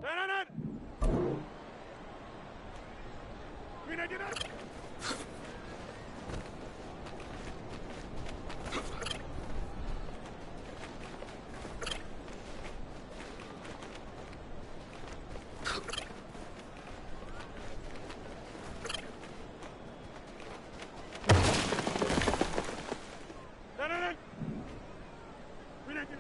Tahanan! Grenadier! Tahanan! Grenadier!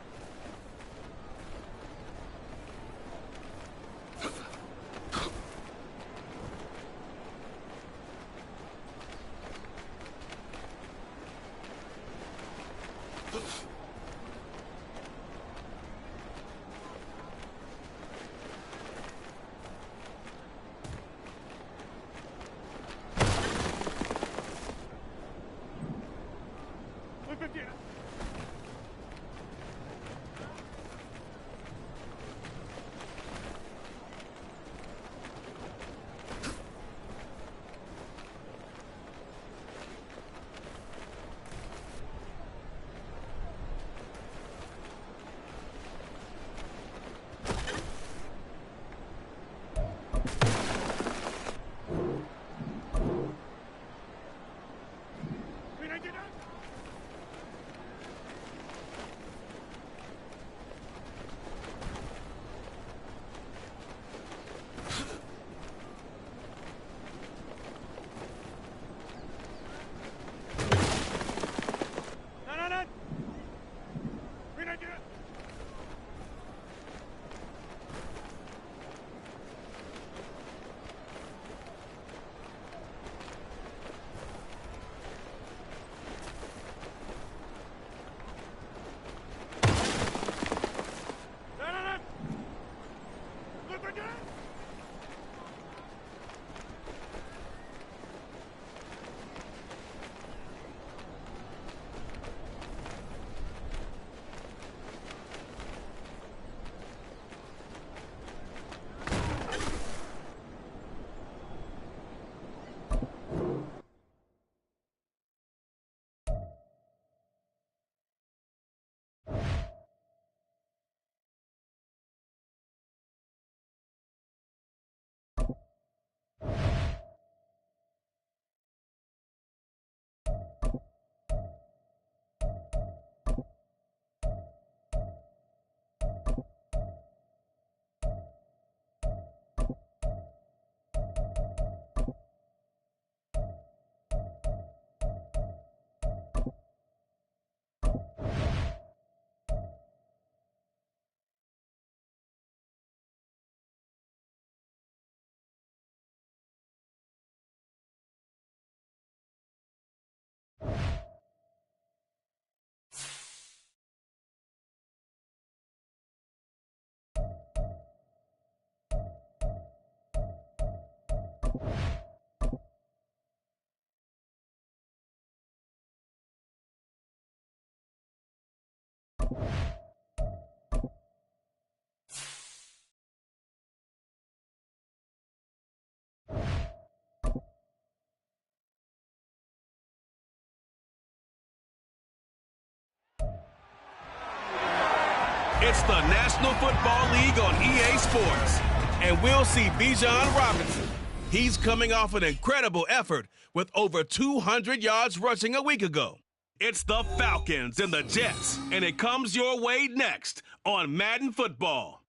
It's the National Football League on EA Sports. And we'll see Bijan Robinson. He's coming off an incredible effort with over 200 yards rushing a week ago. It's the Falcons and the Jets, and it comes your way next on Madden Football.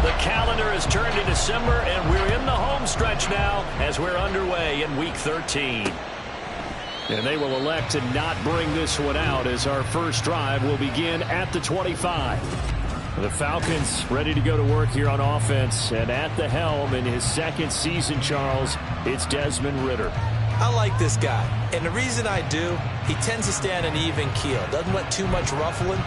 The calendar has turned to December, and we're in the home stretch now as we're underway in Week 13. And they will elect to not bring this one out as our first drive will begin at the 25. The Falcons ready to go to work here on offense, and at the helm in his second season, Charles, it's Desmond Ridder. I like this guy, and the reason I do, he tends to stay on an even keel, doesn't let too much ruffling.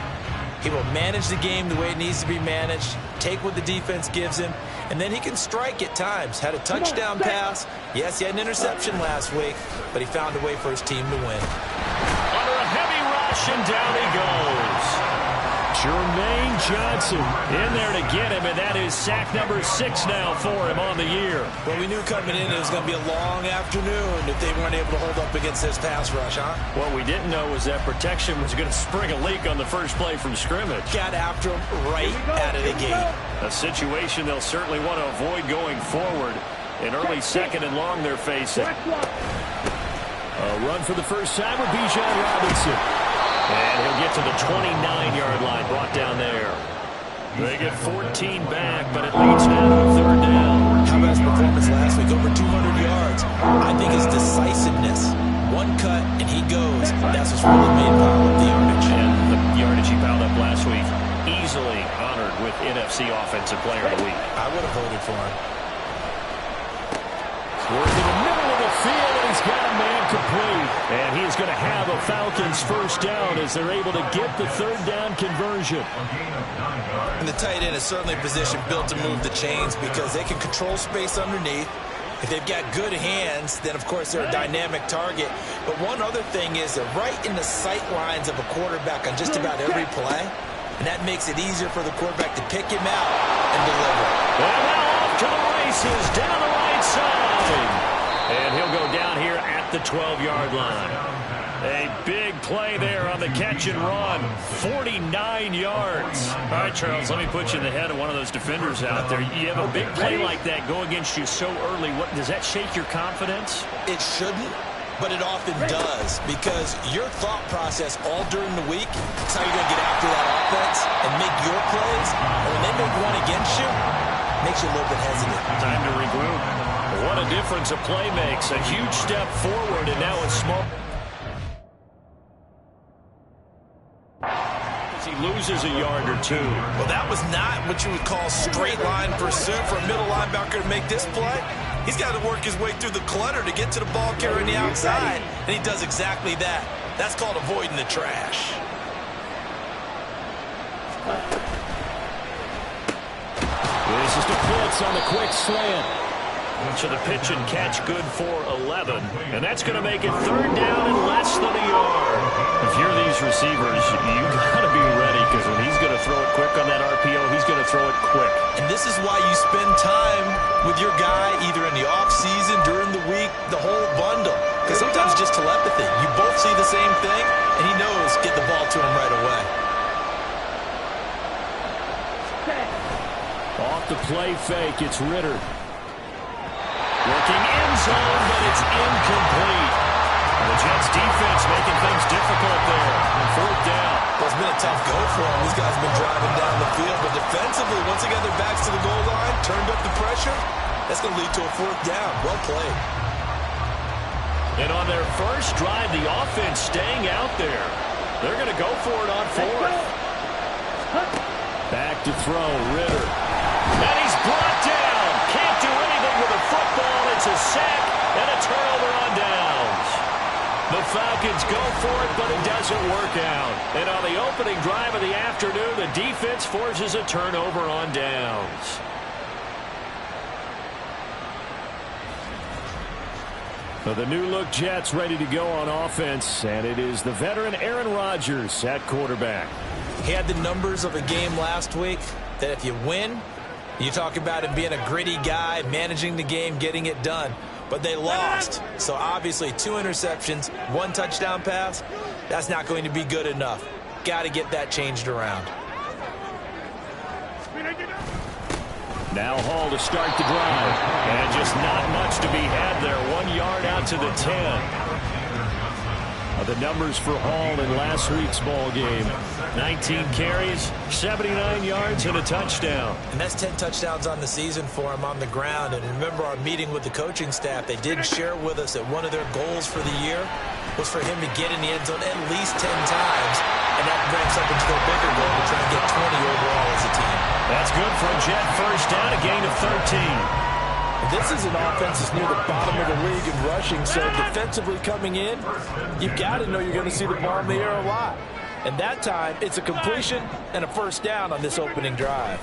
He will manage the game the way it needs to be managed, take what the defense gives him, and then he can strike at times. Had a touchdown pass. Yes, he had an interception last week, but he found a way for his team to win. Under a heavy rush, and down he goes. Jermaine Johnson in there to get him, and that is sack number 6 now for him on the year. Well, we knew coming in it was going to be a long afternoon if they weren't able to hold up against this pass rush, huh? What we didn't know was that protection was going to spring a leak on the first play from scrimmage. Got after him right out of the gate. A situation they'll certainly want to avoid going forward. An early second and long they're facing. A run for the first time with Bijan Robinson. And he'll get to the 29-yard line, brought down there. They get 14 back, but it leads now to a third down. How about his performance last week? Over 200 yards. I think his decisiveness. One cut, and he goes. That's what's really made pile up the yardage. And the yardage he piled up last week, easily honored with NFC Offensive Player of the Week. I would have voted for him. Towards the middle of the field, and he's got a man complete. And he's going to have a Falcons first down as they're able to get the third down conversion. And the tight end is certainly a position built to move the chains because they can control space underneath. If they've got good hands, then, of course, they're a dynamic target. But one other thing is they're right in the sight lines of a quarterback on just about every play. And that makes it easier for the quarterback to pick him out and deliver. And now off to the races down the right side. And he'll go down here at the 12-yard line. A big play there on the catch and run. 49 yards. All right, Charles, let me put you in the head of one of those defenders out there. You have a big play like that go against you so early. What does that shake your confidence? It shouldn't, but it often does because your thought process all during the week is how you're going to get after that offense and make your plays. And when they make one against you, it makes you a little bit hesitant. Time to regroup. What a difference a play makes. A huge step forward, and now it's small. He loses a yard or two. Well, that was not what you would call straight line pursuit for a middle linebacker to make this play. He's got to work his way through the clutter to get to the ball carrier on the outside, and he does exactly that. That's called avoiding the trash. This is the blitz on the quick slant. So the pitch and catch good for 11. And that's going to make it third down and less than a yard. If you're these receivers, you got to be ready because when he's going to throw it quick on that RPO, he's going to throw it quick. And this is why you spend time with your guy either in the offseason, during the week, the whole bundle. Because sometimes it's just telepathy. You both see the same thing, and he knows get the ball to him right away. Off the play fake, it's Ridder. Looking end zone, but it's incomplete. The Jets defense making things difficult there. Fourth down. Well, it's been a tough go for him. These guys have been driving down the field. But defensively, once they got their backs to the goal line, turned up the pressure, that's going to lead to a fourth down. Well played. And on their first drive, the offense staying out there. They're going to go for it on fourth. Back to throw, Ridder. And he's brought down. Can't do anything with a football. It's a sack and a turnover on downs. The Falcons go for it, but it doesn't work out. And on the opening drive of the afternoon, the defense forces a turnover on downs. So the new-look Jets ready to go on offense, and it is the veteran Aaron Rodgers at quarterback. He had the numbers of a game last week. that if you win, you talk about him being a gritty guy, managing the game, getting it done. But they lost. So obviously 2 interceptions, 1 touchdown pass, that's not going to be good enough. Got to get that changed around. Now Hall to start the drive. And just not much to be had there. 1 yard out to the 10. The numbers for Hall in last week's ball game. 19 carries, 79 yards, and a touchdown. And that's 10 touchdowns on the season for him on the ground. And remember our meeting with the coaching staff, they did share with us that one of their goals for the year was for him to get in the end zone at least 10 times. And that ramps up into their bigger goal to try and get 20 overall as a team. That's good for a Jet first down, a gain of 13. This is an offense that's near the bottom of the league in rushing, so defensively coming in, you've got to know you're going to see the ball in the air a lot. And that time, it's a completion and a first down on this opening drive.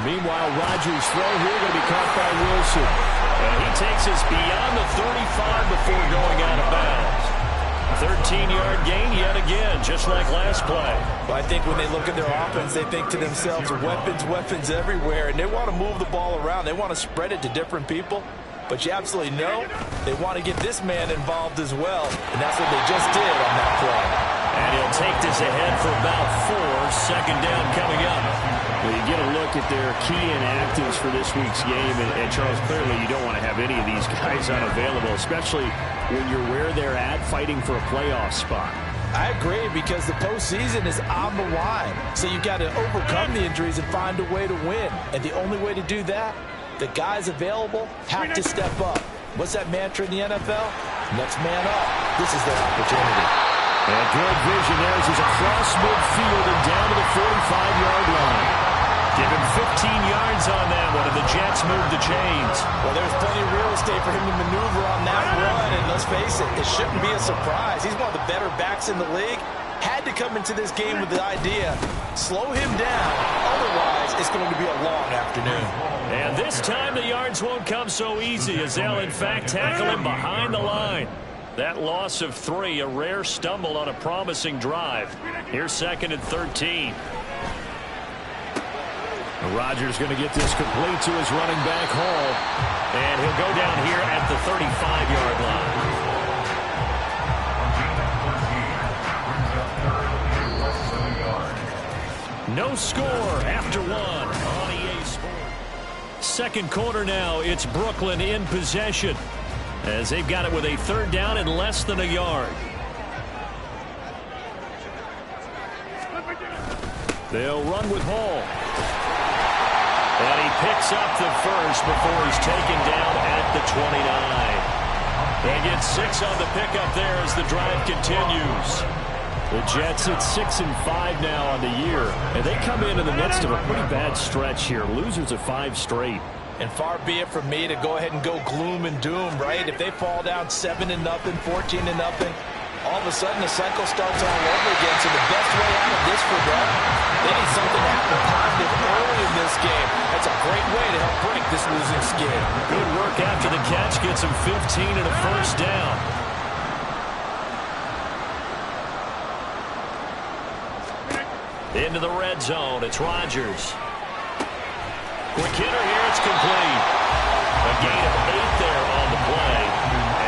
Meanwhile, Rodgers' throw here going to be caught by Wilson. And he takes us beyond the 35 before going out of bounds. 13-yard gain yet again, just like last play. Well, I think when they look at their offense, they think to themselves, weapons, weapons everywhere, and they want to move the ball around. They want to spread it to different people. But you absolutely know they want to get this man involved as well, and that's what they just did on that play. And he'll take this ahead for about 4. Second down coming up. Well, you get a look at their key inactives for this week's game, and Charles, clearly you don't want to have any of these guys unavailable, especially when you're where they're at fighting for a playoff spot. I agree, because the postseason is on the line. So you've got to overcome the injuries and find a way to win. And the only way to do that, the guys available have to step up. What's that mantra in the NFL? Next man up. This is their opportunity. And good vision there as he's across midfield and down to the 45-yard line. Give him 15 yards on that one, and the Jets move the chains. Well, there's plenty of real estate for him to maneuver on that run, and let's face it, it shouldn't be a surprise. He's one of the better backs in the league. Had to come into this game with the idea, slow him down, otherwise it's going to be a long afternoon. And this time the yards won't come so easy, as they'll in fact tackle him behind the line. That loss of 3, a rare stumble on a promising drive. Here's 2nd and 13. Rodgers going to get this complete to his running back Hall, and he'll go down here at the 35-yard line. No score after 1 on EA Sports. Second quarter now, it's Brooklyn in possession, as they've got it with a 3rd down and less than a yard. They'll run with Hall. And he picks up the first before he's taken down at the 29. They get 6 on the pickup there as the drive continues. The Jets at 6-5 now on the year, and they come in the midst of a pretty bad stretch here. Losers of 5 straight. And far be it from me to go ahead and go gloom and doom, right? If they fall down 7-0, 14-0, all of a sudden the cycle starts all over again. So the best way out of this for them, they need something to happen positive early in this game. That's a great way to help break this losing skid. Good work after the catch, gets him 15 and a first down. Into the red zone, it's Rodgers. Quick hitter here, it's complete. A gain of 8 there on the play,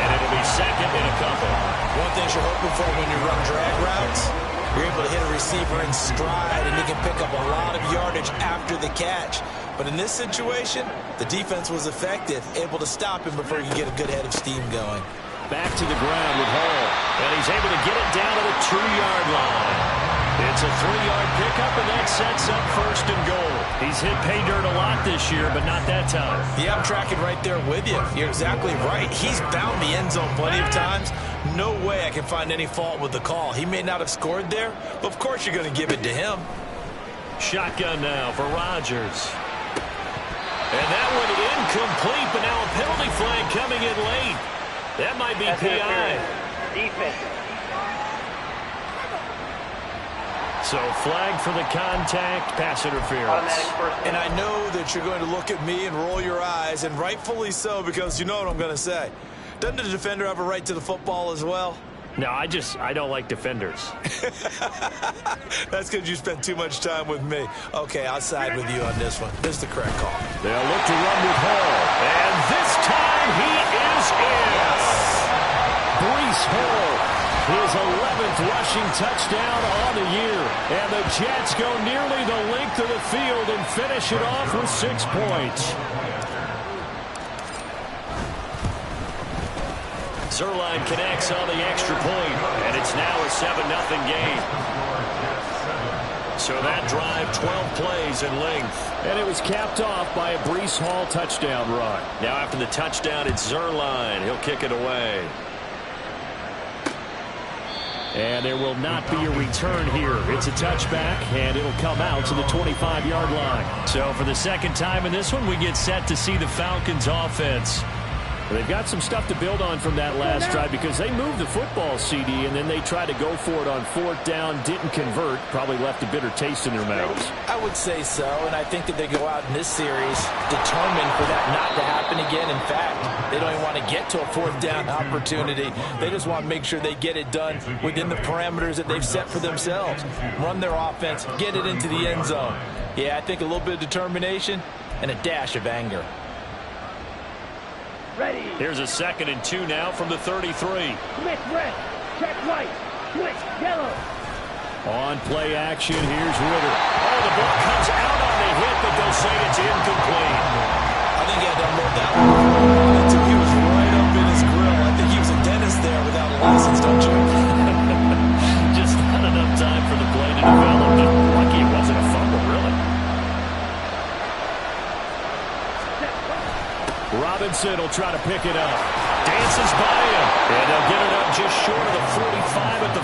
and it'll be 2nd and a couple. One thing you're hoping for when you run drag routes, you're able to hit a receiver in stride, and he can pick up a lot of yardage after the catch. But in this situation, the defense was effective, able to stop him before he could get a good head of steam going. Back to the ground with Hall, and he's able to get it down to the 2-yard line. It's a 3-yard pickup, and that sets up 1st and goal. He's hit pay dirt a lot this year, but not that time. Yeah, I'm tracking right there with you. You're exactly right. He's found the end zone plenty of times. No way I can find any fault with the call. He may not have scored there, but of course you're going to give it to him. Shotgun now for Rodgers. And that one incomplete, but now a penalty flag coming in late. That might be PI. Defense. So flag for the contact, pass interference. And I know that you're going to look at me and roll your eyes, and rightfully so, because you know what I'm going to say. Doesn't the defender have a right to the football as well? No, I don't like defenders. That's because you spent too much time with me. Okay, I'll side with you on this one. This is the correct call. They'll look to run with Hall. And this time he is in. Yes. Breece Hall, his 11th rushing touchdown on the year. And the Jets go nearly the length of the field and finish it off with 6 points. Zuerlein connects on the extra point, and it's now a 7-0 game. So that drive, 12 plays in length. And it was capped off by a Breece Hall touchdown run. Now after the touchdown, it's Zuerlein. He'll kick it away. And there will not be a return here. It's a touchback, and it'll come out to the 25-yard line. So for the second time in this one, we get set to see the Falcons offense. They've got some stuff to build on from that last drive because they moved the football, CD, and then they tried to go for it on 4th down, didn't convert, probably left a bitter taste in their mouths. I would say so, and I think that they go out in this series determined for that not to happen again. In fact, they don't even want to get to a 4th down opportunity. They just want to make sure they get it done within the parameters that they've set for themselves. Run their offense, get it into the end zone. Yeah, I think a little bit of determination and a dash of anger. Ready. Here's a 2nd and 2 now from the 33. Switch red, check white, switch yellow. On play action, here's Ritter. Oh, the ball comes out on the hit, but they'll say it's incomplete. I think he had to unload that one. He was right up in his grill. I think he was a dentist there without a license, don't you? Just not enough time for the play to develop. Lucky it wasn't a fumble, really. Robinson will try to pick it up. Dances by him. And they'll get it up just short of the 45 at the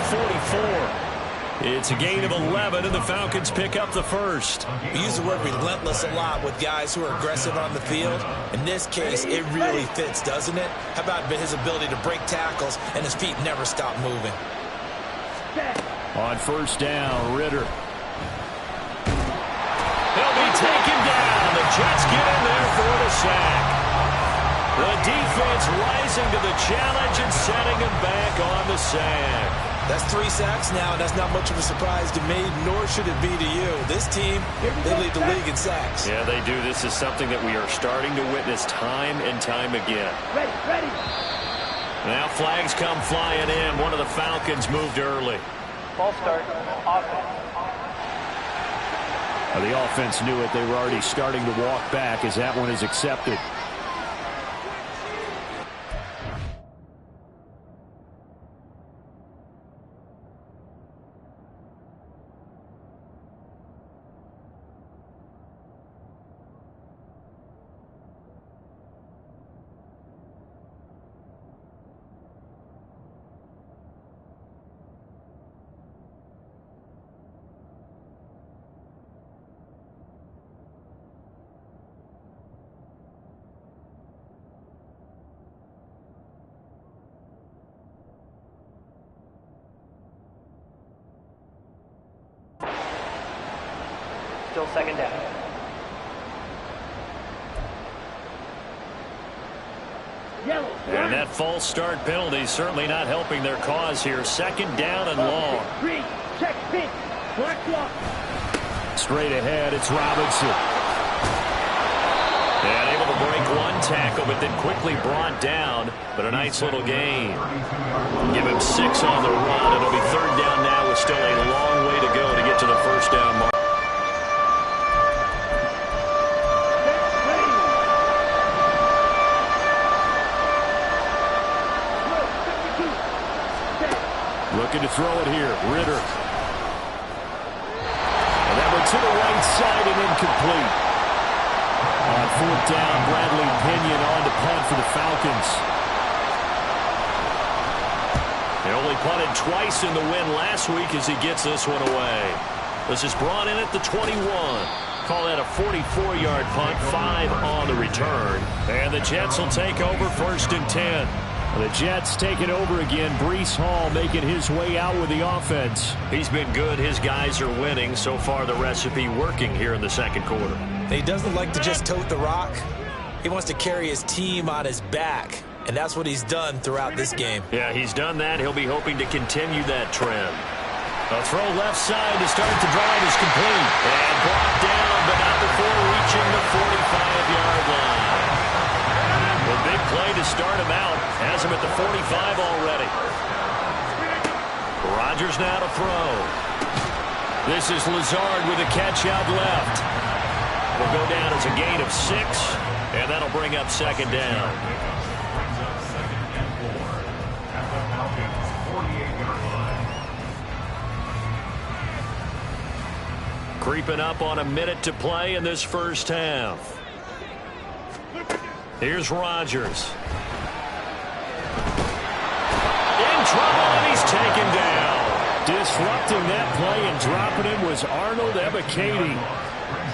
44. It's a gain of 11, and the Falcons pick up the first. We use the word relentless a lot with guys who are aggressive on the field. In this case, it really fits, doesn't it? How about his ability to break tackles and his feet never stop moving? On 1st down, Ritter. He'll be taken down. The Jets get in there for the sack. The defense rising to the challenge and setting him back on the sack. That's 3 sacks now, and that's not much of a surprise to me, nor should it be to you. This team, they lead the league in sacks. Yeah, they do. This is something that we are starting to witness time and time again. Ready, ready. Now flags come flying in. One of the Falcons moved early. Ball start, offense. The offense knew it. They were already starting to walk back as that one is accepted. Still 2nd down. Yellow. And that false start penalty is certainly not helping their cause here. 2nd down and long. Green, check pink, black block. Straight ahead, it's Robinson. And able to break one tackle, but then quickly brought down. But a nice little gain. Give him 6 on the run. It'll be 3rd down now with still a long way to go to get to the 1st down mark. Looking to throw it here. Ritter. And that went to the right side and incomplete. On 4th down, Bradley Pinion on to punt for the Falcons. They only punted twice in the win last week as he gets this one away. This is brought in at the 21. Call that a 44-yard punt, 5 on the return. And the Jets will take over 1st and 10. The Jets take it over again. Breece Hall making his way out with the offense. He's been good. His guys are winning. So far, the recipe working here in the 2nd quarter. He doesn't like to just tote the rock. He wants to carry his team on his back. And that's what he's done throughout this game. Yeah, he's done that. He'll be hoping to continue that trend. A throw left side to start the drive is complete. And brought down, but not before reaching the 45-yard line. The big play to start him out. Has him at the 45 already. Rodgers now to throw. This is Lazard with a catch out left. Will go down as a gain of 6, and that'll bring up second down. Creeping up on a minute to play in this first half. Here's Rodgers. In trouble, and he's taken down. Disrupting that play and dropping him was Arnold Ebiketie.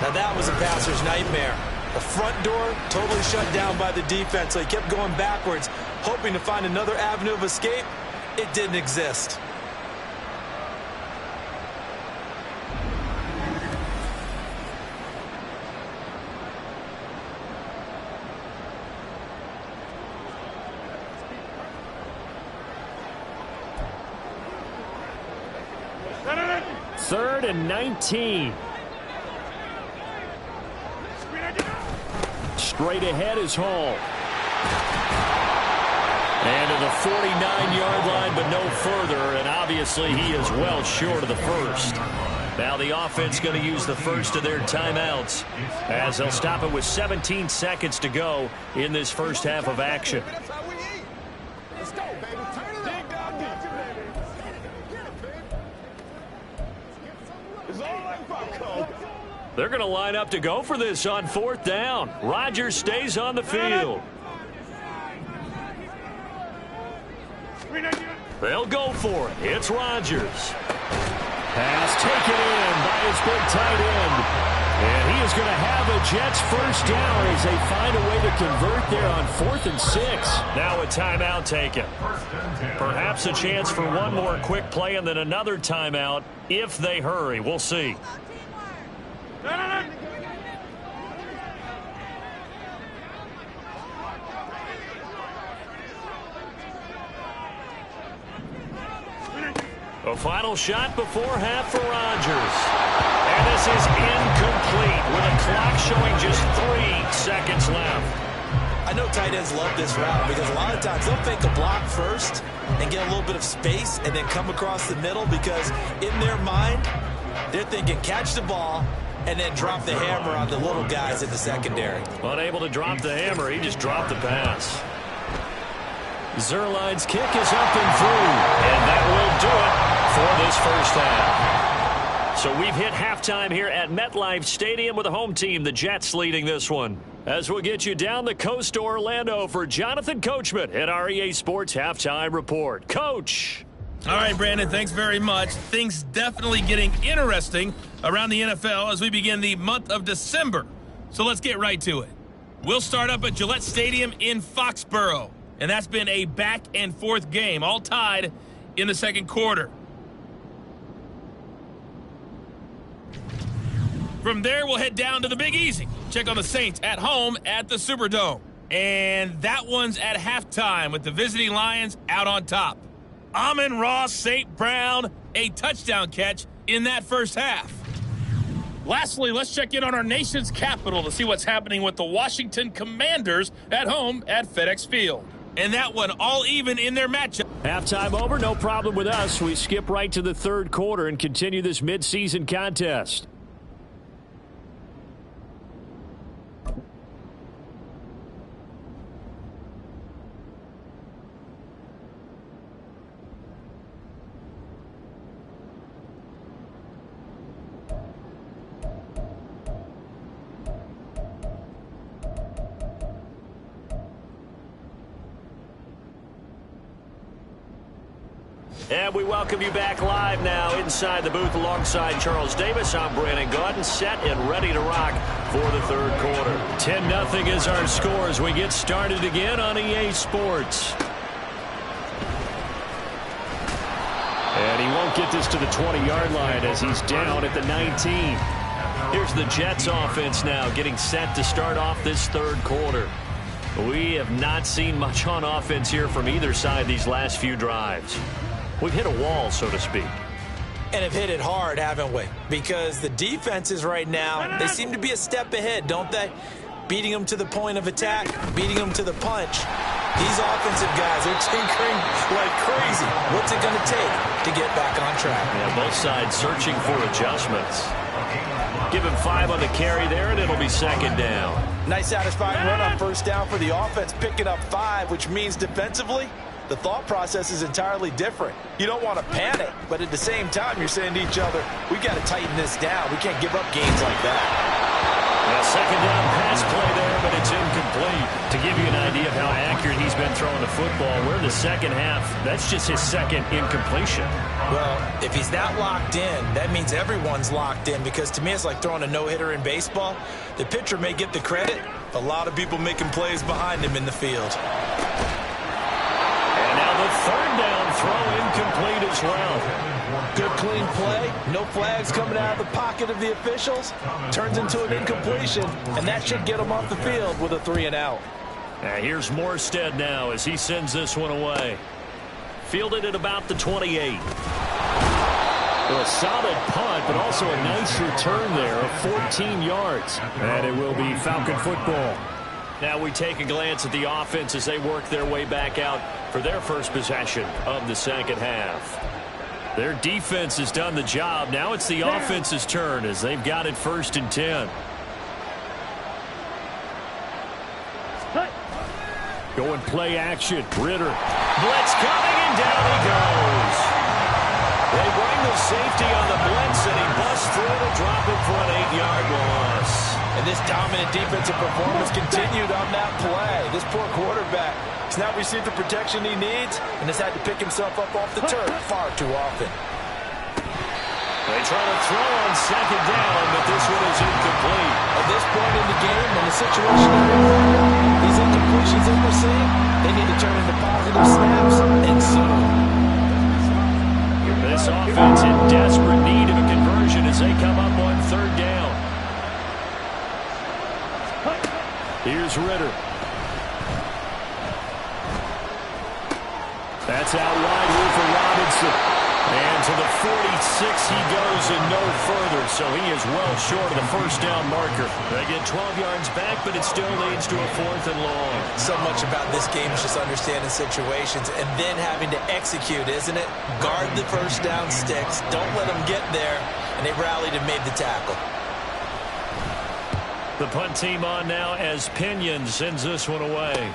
Now that was a passer's nightmare. The front door totally shut down by the defense, so he kept going backwards, hoping to find another avenue of escape. It didn't exist. Third and 19. Straight ahead is Hall. And to the 49-yard line, but no further. And obviously he is well short of the first. Now the offense going to use the first of their timeouts as they'll stop it with 17 seconds to go in this first half of action. They're going to line up to go for this on fourth down. Rodgers stays on the field. They'll go for it. It's Rodgers. Pass taken in by his big tight end. And he is going to have a Jets first down as they find a way to convert there on 4th and 6. Now a timeout taken. Perhaps a chance for one more quick play and then another timeout if they hurry. We'll see. A final shot before half for Rodgers. And this is incomplete with a clock showing just 3 seconds left. I know tight ends love this route because a lot of times they'll fake a block first and get a little bit of space and then come across the middle because in their mind, they're thinking catch the ball and then drop the hammer on the little guys in the secondary. Unable to drop the hammer, he just dropped the pass. Zuerlein's kick is up and through, and that will do it for this first half. So we've hit halftime here at MetLife Stadium with the home team, the Jets, leading this one. As we'll get you down the coast to Orlando for Jonathan Coachman at our EA Sports Halftime Report. Coach. All right, Brandon, thanks very much. Things definitely getting interesting around the NFL as we begin the month of December. So let's get right to it. We'll start up at Gillette Stadium in Foxborough. And that's been a back-and-forth game, all tied in the second quarter. From there, we'll head down to the Big Easy. Check on the Saints at home at the Superdome. And that one's at halftime with the visiting Lions out on top. Amon-Ra St. Brown, a touchdown catch in that first half. Lastly, let's check in on our nation's capital to see what's happening with the Washington Commanders at home at FedEx Field. And that one all even in their matchup. Halftime over, no problem with us. We skip right to the third quarter and continue this midseason contest. And we welcome you back live now inside the booth alongside Charles Davis. I'm Brandon Gaudin, set and ready to rock for the third quarter. 10-0 is our score as we get started again on EA Sports. And he won't get this to the 20-yard line as he's down at the 19. Here's the Jets offense now getting set to start off this third quarter. We have not seen much on offense here from either side these last few drives. We've hit a wall, so to speak. And have hit it hard, haven't we? Because the defenses right now, they seem to be a step ahead, don't they? Beating them to the point of attack, beating them to the punch. These offensive guys, they're tinkering like crazy. What's it going to take to get back on track? Yeah, both sides searching for adjustments. Give him 5 on the carry there, and it'll be second down. Nice satisfying run on first down for the offense, picking up 5, which means defensively, the thought process is entirely different. You don't want to panic, but at the same time, you're saying to each other, we got to tighten this down. We can't give up gains like that. A second down pass play there, but it's incomplete. To give you an idea of how accurate he's been throwing the football, we're in the second half. That's just his second incompletion. Well, if he's that locked in, that means everyone's locked in, because to me it's like throwing a no-hitter in baseball. The pitcher may get the credit, a lot of people making plays behind him in the field. And now the third down throw incomplete as well. Good clean play, no flags coming out of the pocket of the officials. Turns into an incompletion, and that should get him off the field with a 3-and-out. Here's Morstead now as he sends this one away. Fielded at about the 28. Well, a solid punt, but also a nice return there of 14 yards. And it will be Falcon football. Now we take a glance at the offense as they work their way back out for their first possession of the second half. Their defense has done the job. Now it's the offense's turn as they've got it 1st and 10. Going play action. Ritter. Blitz coming, and down he goes. They bring the safety on the blitz, and he busts through to drop it for an 8-yard loss. And this dominant defensive performance continued on that play. This poor quarterback has not received the protection he needs and has had to pick himself up off the turf far too often. They try to throw on second down, but this one is incomplete. At this point in the game, in the situation these incompletions that we're seeing, they need to turn into positive snaps, and soon. This offense in desperate need of a conversion as they come up on third down. Here's Ritter. That's out wide here for Robinson. And to the 46 he goes and no further, so he is well short of the first down marker. They get 12 yards back, but it still leads to a 4th and long. So much about this game is just understanding situations and then having to execute, isn't it? Guard the first down sticks, don't let them get there, and they rallied and made the tackle. The punt team on now as Pinion sends this one away.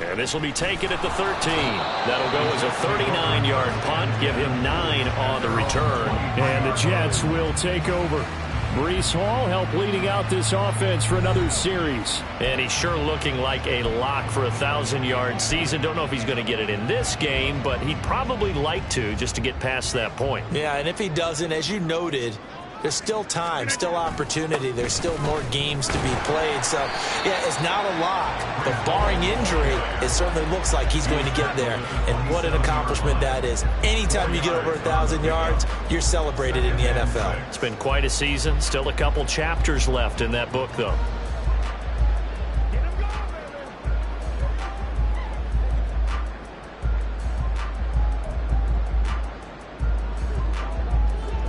And this will be taken at the 13. That'll go as a 39-yard punt. Give him 9 on the return. And the Jets will take over. Breece Hall helped leading out this offense for another series. And he's sure looking like a lock for a 1,000-yard season. Don't know if he's going to get it in this game, but he'd probably like to just to get past that point. Yeah, and if he doesn't, as you noted, there's still time, still opportunity. There's still more games to be played. So, yeah, it's not a lock. But barring injury, it certainly looks like he's going to get there. And what an accomplishment that is. Anytime you get over 1,000 yards, you're celebrated in the NFL. It's been quite a season. Still a couple chapters left in that book, though.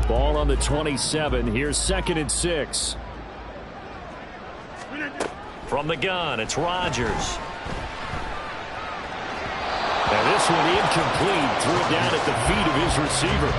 Ball on the 27. Here's 2nd and 6. From the gun, it's Rodgers. And this one incomplete. Threw it down at the feet of his receiver.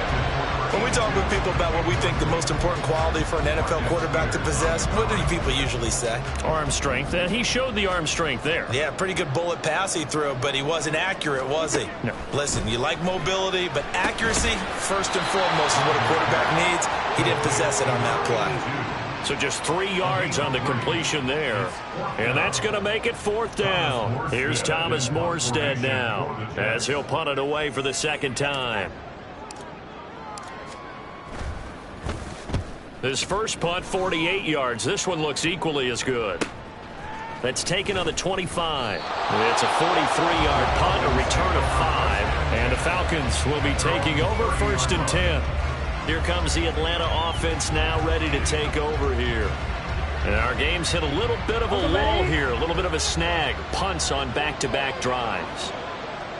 When we talk with people about what we think the most important quality for an NFL quarterback to possess, what do people usually say? Arm strength, and he showed the arm strength there. Yeah, pretty good bullet pass he threw, but he wasn't accurate, was he? No. Listen, you like mobility, but accuracy, first and foremost, is what a quarterback needs. He didn't possess it on that play. So just 3 yards on the completion there. And that's going to make it 4th down. Here's Thomas Morstead now as he'll punt it away for the second time. His first punt, 48 yards. This one looks equally as good. That's taken on the 25. It's a 43-yard punt, a return of 5. And the Falcons will be taking over 1st and 10. Here comes the Atlanta offense now ready to take over here. And our Our game's hit a little bit of a lull here, a little bit of a snag. Punts on back-to-back drives.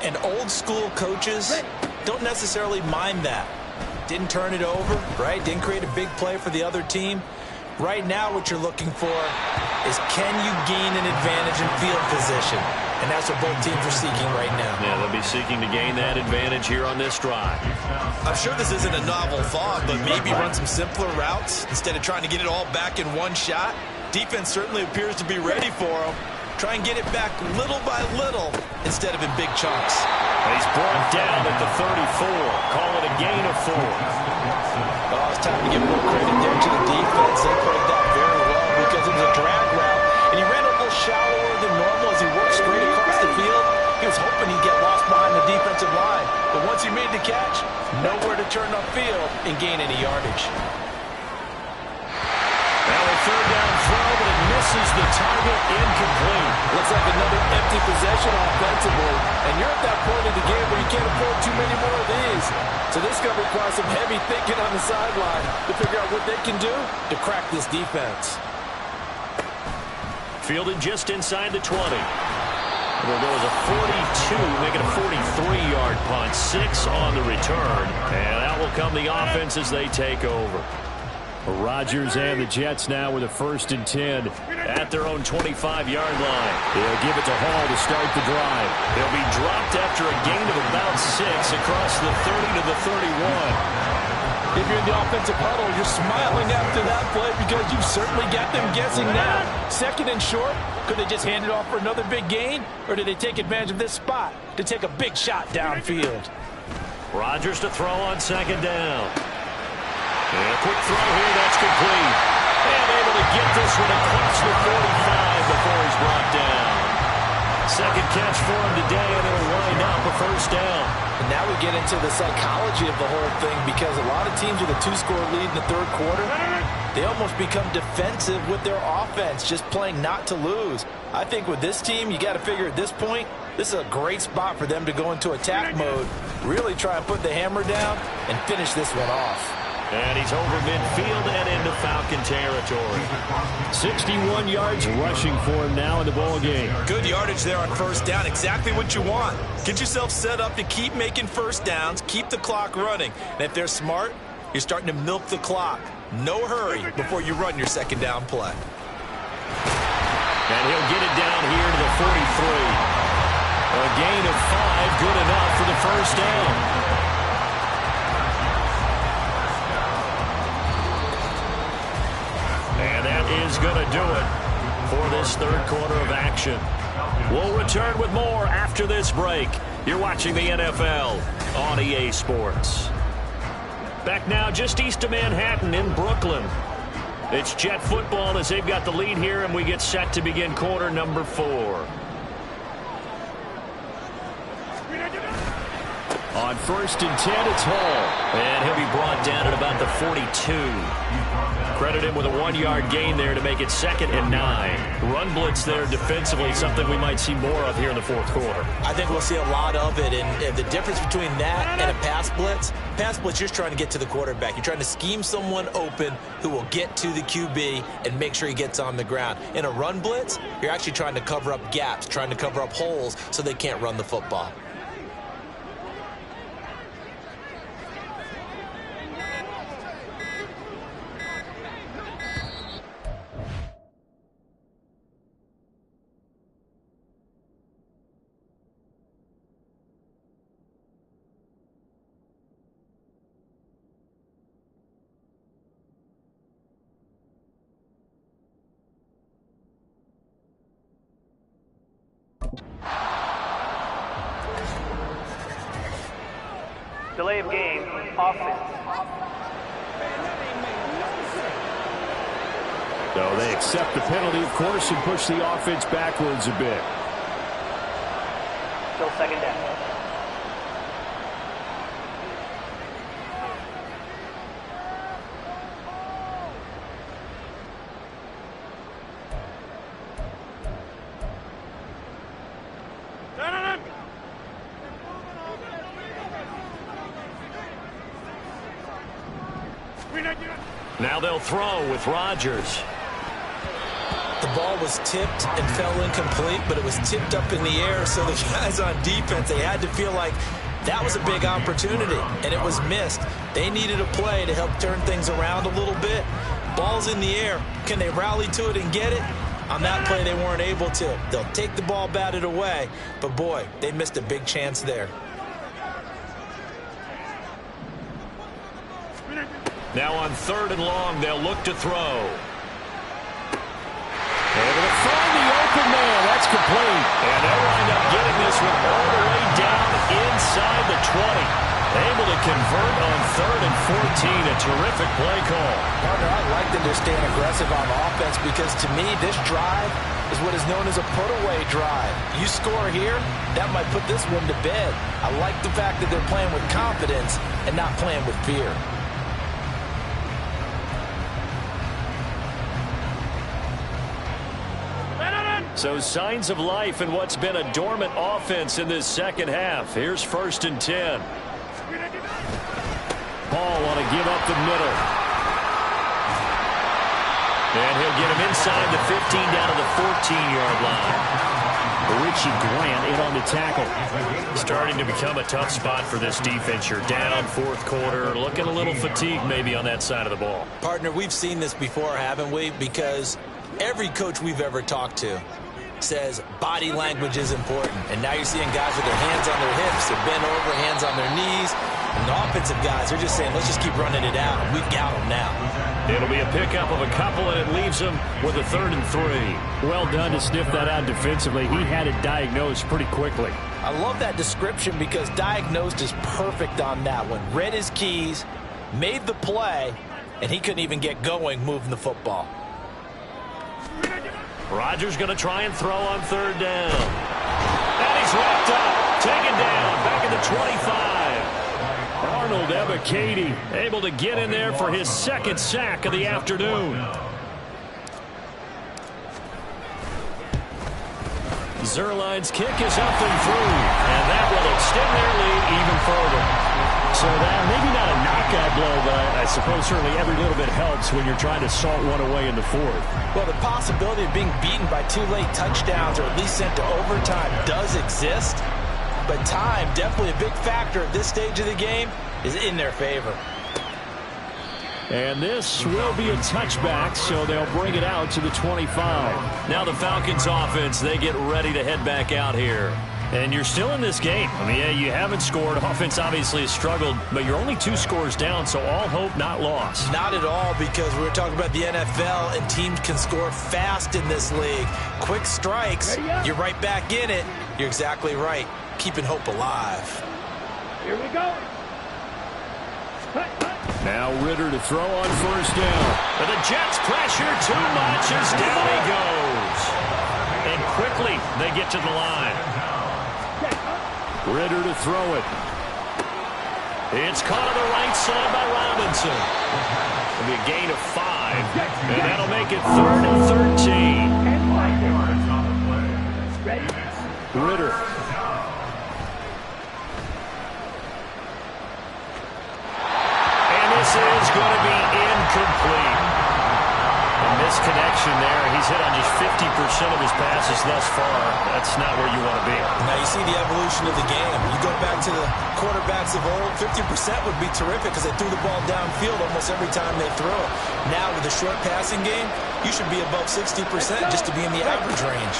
And old school coaches don't necessarily mind that. Didn't turn it over, right? Didn't create a big play for the other team. Right now what you're looking for is, can you gain an advantage in field position? And that's what both teams are seeking right now. Yeah, they'll be seeking to gain that advantage here on this drive. I'm sure this isn't a novel thought, but maybe run some simpler routes instead of trying to get it all back in one shot. Defense certainly appears to be ready for them. Try and get it back little by little instead of in big chunks. He's brought down at the 34. Call it a gain of 4. Oh, it's time to give more credit there to the defense. They played that very well because it was a drag route, and he ran a little shallower than normal as he worked straight across the field. He was hoping he'd get lost behind the defensive line, but once he made the catch, nowhere to turn upfield and gain any yardage. Now a third down throw, but it misses the target, incomplete. Looks like another empty possession offensively, and you're at that point in the game where you can't afford too many more of these. So this is going to require some heavy thinking on the sideline to figure out what they can do to crack this defense. Fielded just inside the 20. It'll go as a 42, make it a 43-yard punt, 6 on the return, and out will come the offense as they take over. Rodgers and the Jets now with a 1st and 10 at their own 25-yard line. They'll give it to Hall to start the drive. They'll be dropped after a gain of about 6 across the 30 to the 31. If you're in the offensive huddle, you're smiling after that play because you've certainly got them guessing now. 2nd and short, could they just hand it off for another big gain? Or did they take advantage of this spot to take a big shot downfield? Rodgers to throw on 2nd down. And a quick throw here, that's complete. And able to get this one across the 45 before he's brought down. 2nd catch for him today, and it'll wind up a 1st down. And now we get into the psychology of the whole thing because a lot of teams with a 2-score lead in the 3rd quarter, they almost become defensive with their offense, just playing not to lose. I think with this team, you got to figure at this point, this is a great spot for them to go into attack mode, really try and put the hammer down and finish this one off. And he's over midfield and into Falcon territory. 61 yards rushing for him now in the ball game. Good yardage there on 1st down. Exactly what you want. Get yourself set up to keep making 1st downs, keep the clock running. And if they're smart, you're starting to milk the clock. No hurry before you run your 2nd down play. And he'll get it down here to the 43. A gain of 5, good enough for the 1st down. And that is going to do it for this 3rd quarter of action. We'll return with more after this break. You're watching the NFL on EA Sports. Back now just east of Manhattan in Brooklyn. It's Jet football as they've got the lead here, and we get set to begin quarter number 4. On 1st and 10, it's Hall. And he'll be brought down at about the 42. Credit him with a 1-yard gain there to make it 2nd and 9. Run blitz there defensively, something we might see more of here in the 4th quarter. I think we'll see a lot of it, and the difference between that and a pass blitz, you're trying to get to the quarterback. You're trying to scheme someone open who will get to the QB and make sure he gets on the ground. In a run blitz, you're actually trying to cover up gaps, trying to cover up holes so they can't run the football. Delay of game, offense. So they accept the penalty, of course, and push the offense backwards a bit. Still 2nd down. Now they'll throw with Rodgers. The ball was tipped and fell incomplete, but it was tipped up in the air, so the guys on defense, they had to feel like that was a big opportunity, and it was missed. They needed a play to help turn things around a little bit. Ball's in the air. Can they rally to it and get it? On that play, they weren't able to. They'll take the ball batted away, but boy, they missed a big chance there. Now on 3rd and long, they'll look to throw. Able to find the open man. That's complete. And they'll wind up getting this one all the way down inside the 20. Able to convert on 3rd and 14. A terrific play call. Partner, I like that they're staying aggressive on offense because to me, this drive is what is known as a put-away drive. You score here, that might put this one to bed. I like the fact that they're playing with confidence and not playing with fear. So signs of life in what's been a dormant offense in this second half. Here's 1st and 10. Paul want to give up the middle. And he'll get him inside the 15 down to the 14-yard line. Richie Grant in on the tackle. Starting to become a tough spot for this defense. You're down 4th quarter. Looking a little fatigued maybe on that side of the ball. Partner, we've seen this before, haven't we? Because every coach we've ever talked to says body language is important. And now you're seeing guys with their hands on their hips, they're bent over, hands on their knees. And the offensive guys are just saying, let's just keep running it out. We've got them now. It'll be a pickup of a couple, and it leaves them with a 3rd and 3. Well done to sniff that out defensively. He had it diagnosed pretty quickly. I love that description because diagnosed is perfect on that one. Read his keys, made the play, and he couldn't even get going moving the football. Rodgers going to try and throw on 3rd down. And he's wrapped up. Taken down. Back at the 25. Arnold Ebiketie able to get in there for his 2nd sack of the afternoon. Zerline's kick is up and through. And that will extend their lead even further. So that maybe not a knockout blow, but I suppose certainly every little bit helps when you're trying to salt one away in the 4th. Well, the possibility of being beaten by 2 late touchdowns or at least sent to overtime does exist. But time, definitely a big factor at this stage of the game, is in their favor. And this will be a touchback, so they'll bring it out to the 25. Now the Falcons offense, they get ready to head back out here. And you're still in this game. I mean, yeah, you haven't scored. Offense obviously has struggled, but you're only 2 scores down, so all hope not lost. Not at all, because we were talking about the NFL, and teams can score fast in this league. Quick strikes, you're right back in it. You're exactly right. Keeping hope alive. Here we go. Now Ritter to throw on 1st down. But the Jets pressure too much as down he goes. And quickly they get to the line. Ritter to throw it. It's caught on the right side by Robinson. It'll be a gain of 5. And that'll make it 3rd and 13. Ritter. This is going to be incomplete. A misconnection there. He's hit on just 50% of his passes thus far. That's not where you want to be. Now you see the evolution of the game. You go back to the quarterbacks of old, 50% would be terrific because they threw the ball downfield almost every time they threw it. Now with the short passing game, you should be above 60% just to be in the average range.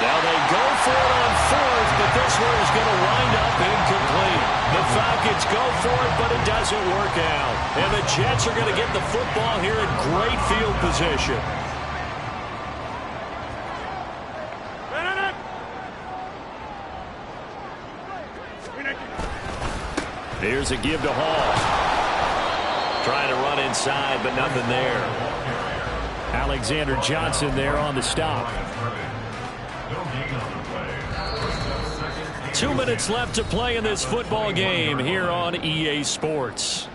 Now they go for it on 4th, but this one is going to wind up incomplete. The Falcons go for it, but it doesn't work out. And the Jets are going to get the football here in great field position. Here's a give to Hall. Trying to run inside, but nothing there. Alexander Johnson there on the stop. 2 minutes left to play in this football game here on EA Sports.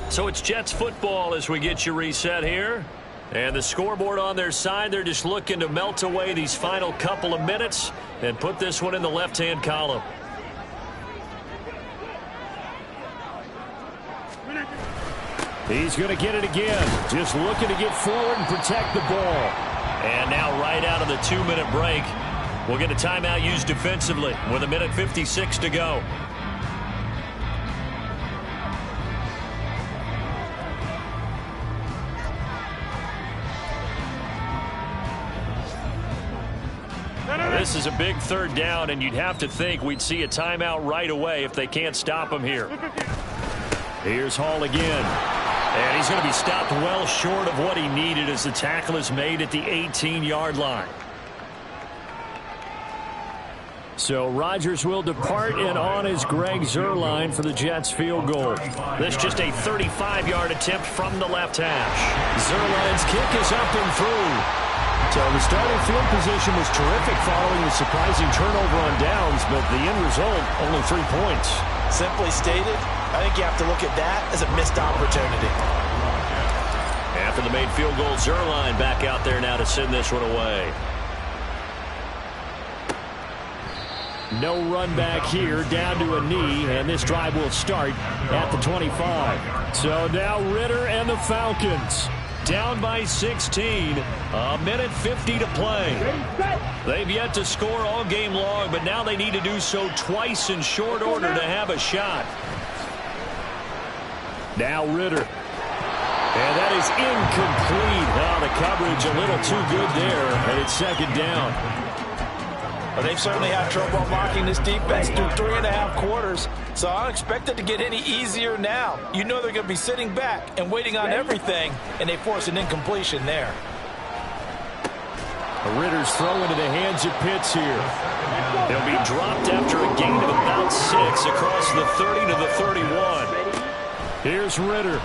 So it's Jets football as we get you reset here. And the scoreboard on their side, they're just looking to melt away these final couple of minutes and put this one in the left-hand column. He's going to get it again. Just looking to get forward and protect the ball. And now right out of the 2-minute break, we'll get a timeout used defensively with 1:56 to go. This is a big third down, and you'd have to think we'd see a timeout right away if they can't stop him here. Here's Hall again. And he's going to be stopped well short of what he needed as the tackle is made at the 18-yard line. So Rodgers will depart, and on is Greg Zuerlein for the Jets field goal. This just a 35-yard attempt from the left hash. Zuerlein's kick is up and through. So the starting field position was terrific following the surprising turnover on downs, but the end result, only 3 points. Simply stated, I think you have to look at that as a missed opportunity. After the made field goal, Zuerlein back out there now to send this one away. No run back here, down to a knee, and this drive will start at the 25. So now Ridder and the Falcons down by 16, 1:50 to play. They've yet to score all game long, but now they need to do so twice in short order to have a shot. Now Ridder. And that is incomplete. Oh, the coverage a little too good there, and it's second down. Well, they've certainly had trouble unlocking this defense through 3.5 quarters, so I don't expect it to get any easier now. You know they're going to be sitting back and waiting on everything, and they force an incompletion there. Ritter's throw into the hands of Pitts here. He'll be dropped after a gain of about 6 across the 30 to the 31. Here's Ridder.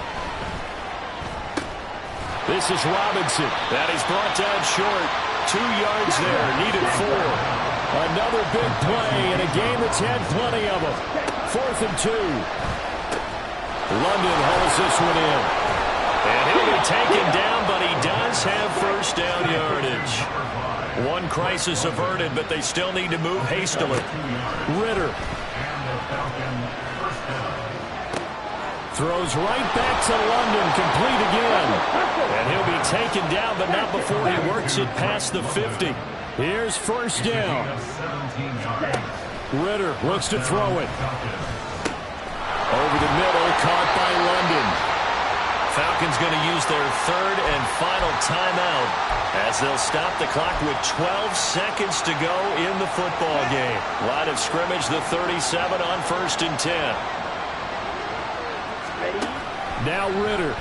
This is Robinson. That is brought down short. 2 yards there, needed 4. Another big play in a game that's had plenty of them. 4th and 2. London hauls this one in. And he'll be taken down, but he does have first down yardage. One crisis averted, but they still need to move hastily. Ridder. Throws right back to London, complete again. And he'll be taken down, but not before he works it past the 50. Here's first down. Ridder looks to throw it. Over the middle, caught by London. Falcons going to use their third and final timeout as they'll stop the clock with 12 seconds to go in the football game. Line of scrimmage, the 37 on 1st and 10. Now Ridder.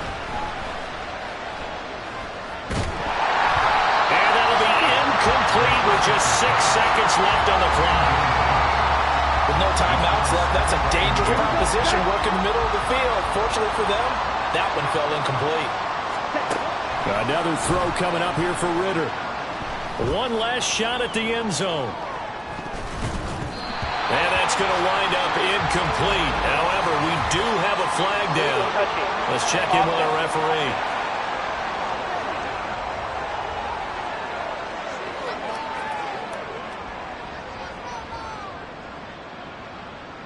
And that'll be incomplete with just 6 seconds left on the clock. With no timeouts left, that's a dangerous proposition working the middle of the field. Fortunately for them, that one fell incomplete. Another throw coming up here for Ridder. One last shot at the end zone. And that's going to wind up incomplete. However, we do have a flag down. Let's check in with our referee.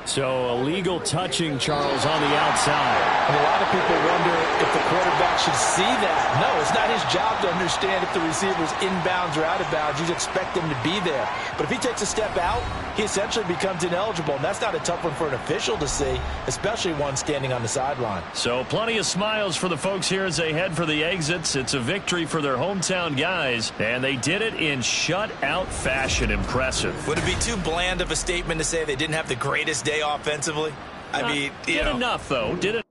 So illegal touching, Charles, on the outside. And a lot of people wonder if the quarterback should see that. No, it's not his job to understand if the receiver's inbounds or out of bounds. You expect him to be there. But if he takes a step out, he essentially becomes ineligible. And that's not a tough one for an official to see, especially one standing on the sideline. So plenty of smiles for the folks here as they head for the exits. It's a victory for their hometown guys, and they did it in shutout fashion. Impressive. Would it be too bland of a statement to say they didn't have the greatest day offensively? I mean, did enough, though. Did it.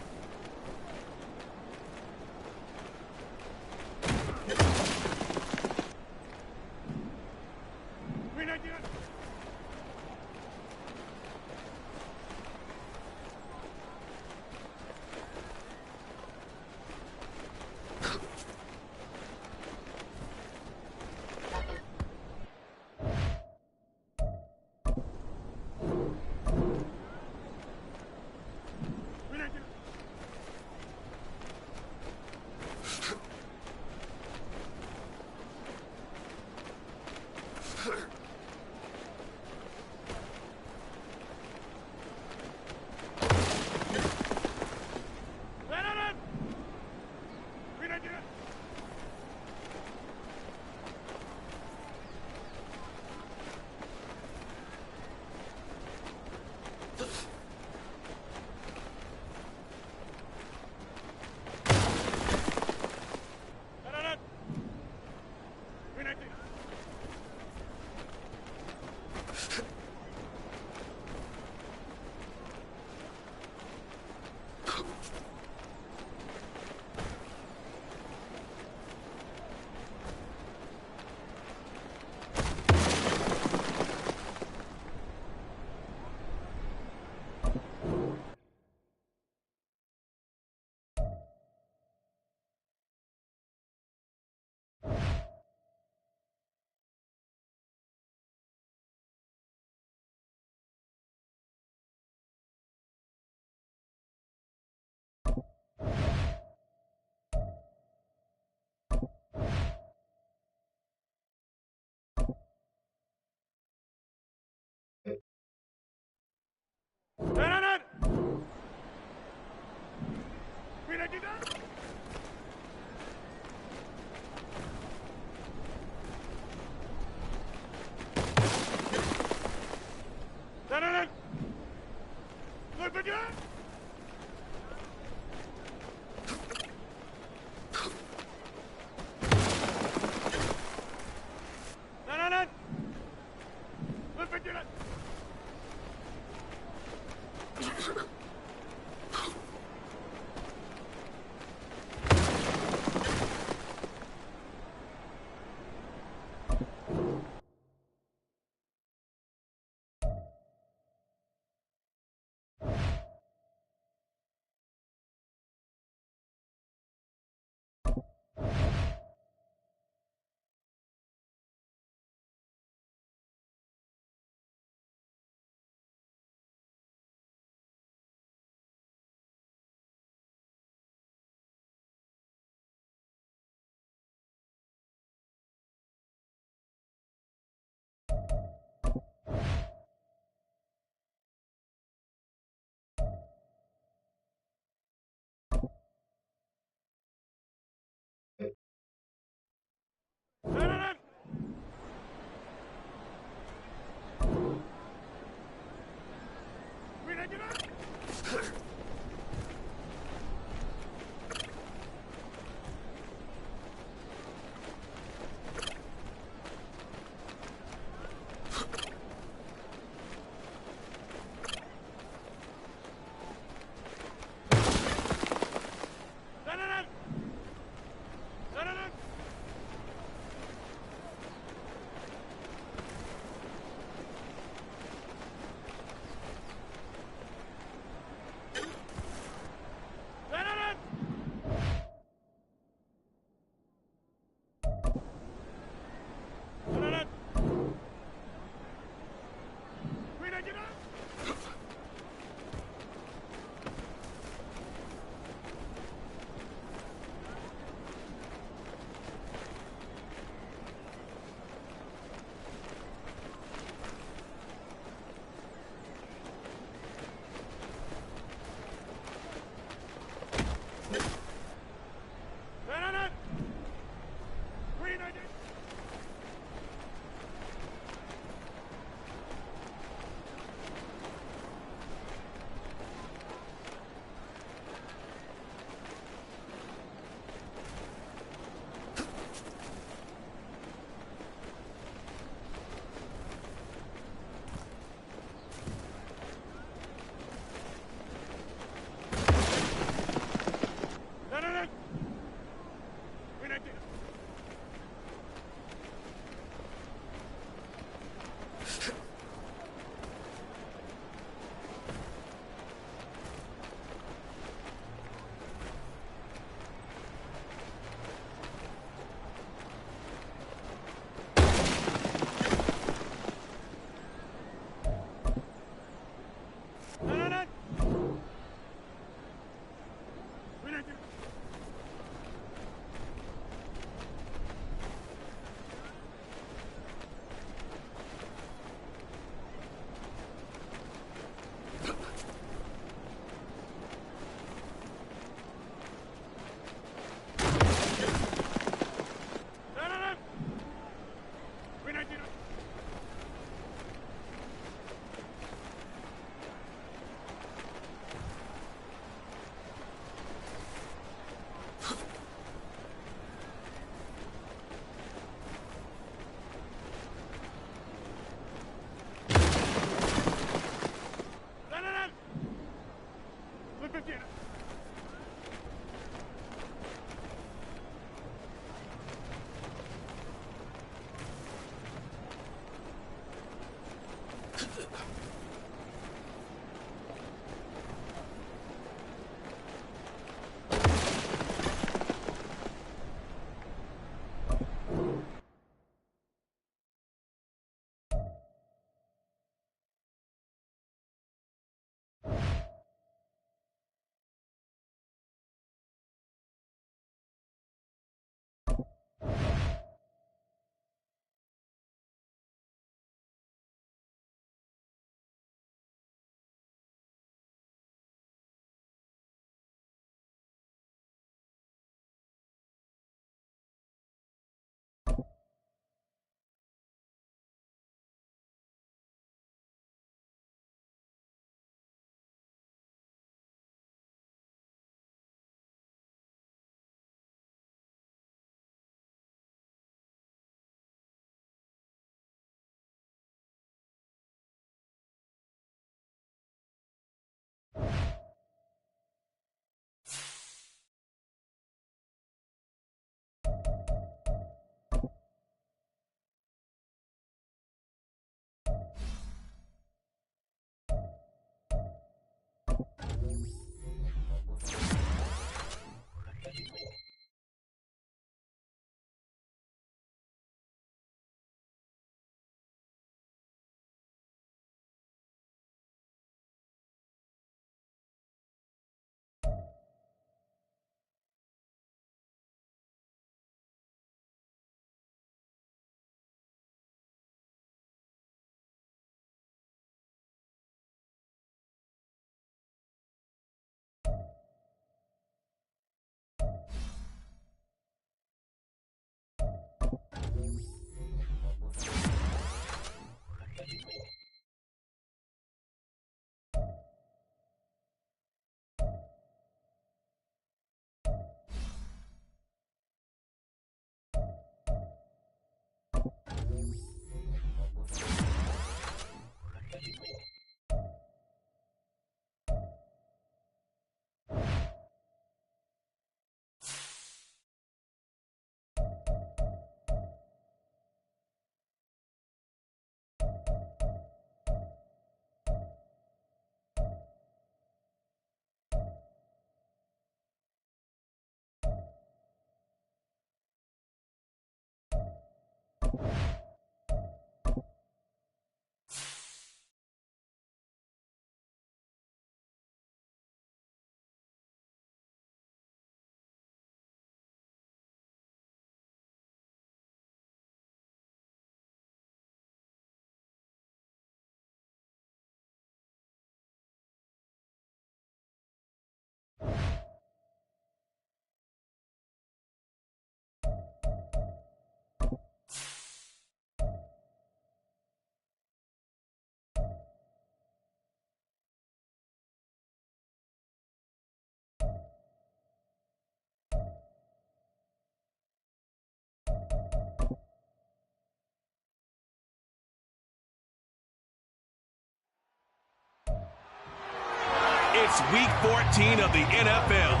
It's week 14 of the NFL,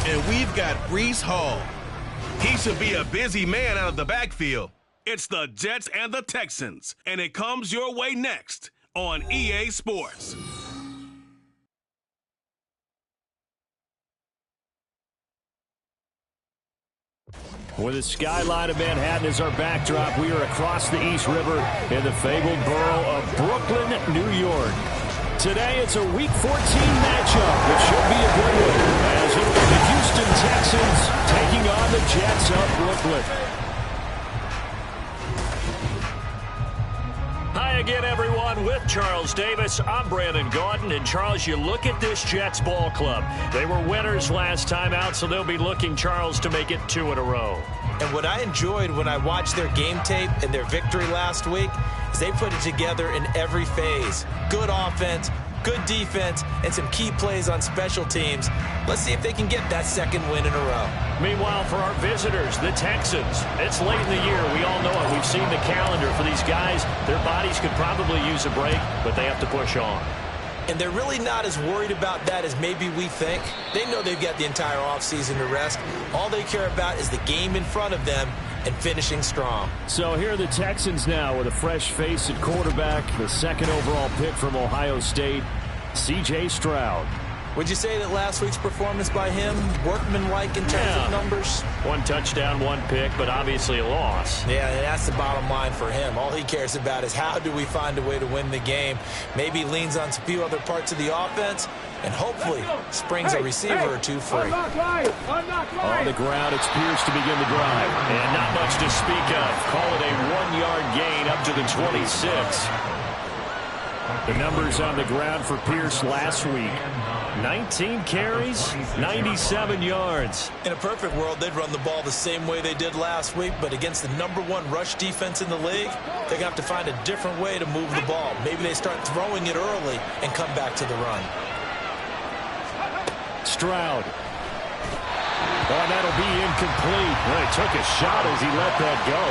and we've got Breece Hall. He should be a busy man out of the backfield. It's the Jets and the Texans, and it comes your way next on EA Sports. With the skyline of Manhattan as our backdrop, we are across the East River in the fabled borough of Brooklyn, New York. Today, it's a Week 14 matchup, which should be a good one, as it'll be the Houston Texans taking on the Jets of Brooklyn. Hi again, everyone. With Charles Davis, I'm Brandon Gaudin. And, Charles, you look at this Jets ball club. They were winners last time out, so they'll be looking, Charles, to make it 2 in a row. And what I enjoyed when I watched their game tape and their victory last week is they put it together in every phase. Good offense, good defense, and some key plays on special teams. Let's see if they can get that second win in a row. Meanwhile, for our visitors, the Texans, it's late in the year. We all know it. We've seen the calendar for these guys. Their bodies could probably use a break, but they have to push on. And they're really not as worried about that as maybe we think. They know they've got the entire offseason to rest. All they care about is the game in front of them and finishing strong. So here are the Texans now with a fresh face at quarterback, the second overall pick from Ohio State, C.J. Stroud. Would you say that last week's performance by him, workmanlike in terms of numbers? 1 touchdown, 1 pick, but obviously a loss. Yeah, and that's the bottom line for him. All he cares about is how do we find a way to win the game. Maybe leans on a few other parts of the offense, and hopefully springs a receiver or two free. On the ground, it's Pierce to begin the drive. And not much to speak of. Call it a 1-yard gain up to the 26. The numbers on the ground for Pierce last week. 19 carries, 97 yards. In a perfect world, they'd run the ball the same way they did last week, but against the #1 rush defense in the league, they're going to have to find a different way to move the ball. Maybe they start throwing it early and come back to the run. Stroud. Oh, that'll be incomplete. Well, he took a shot as he let that go.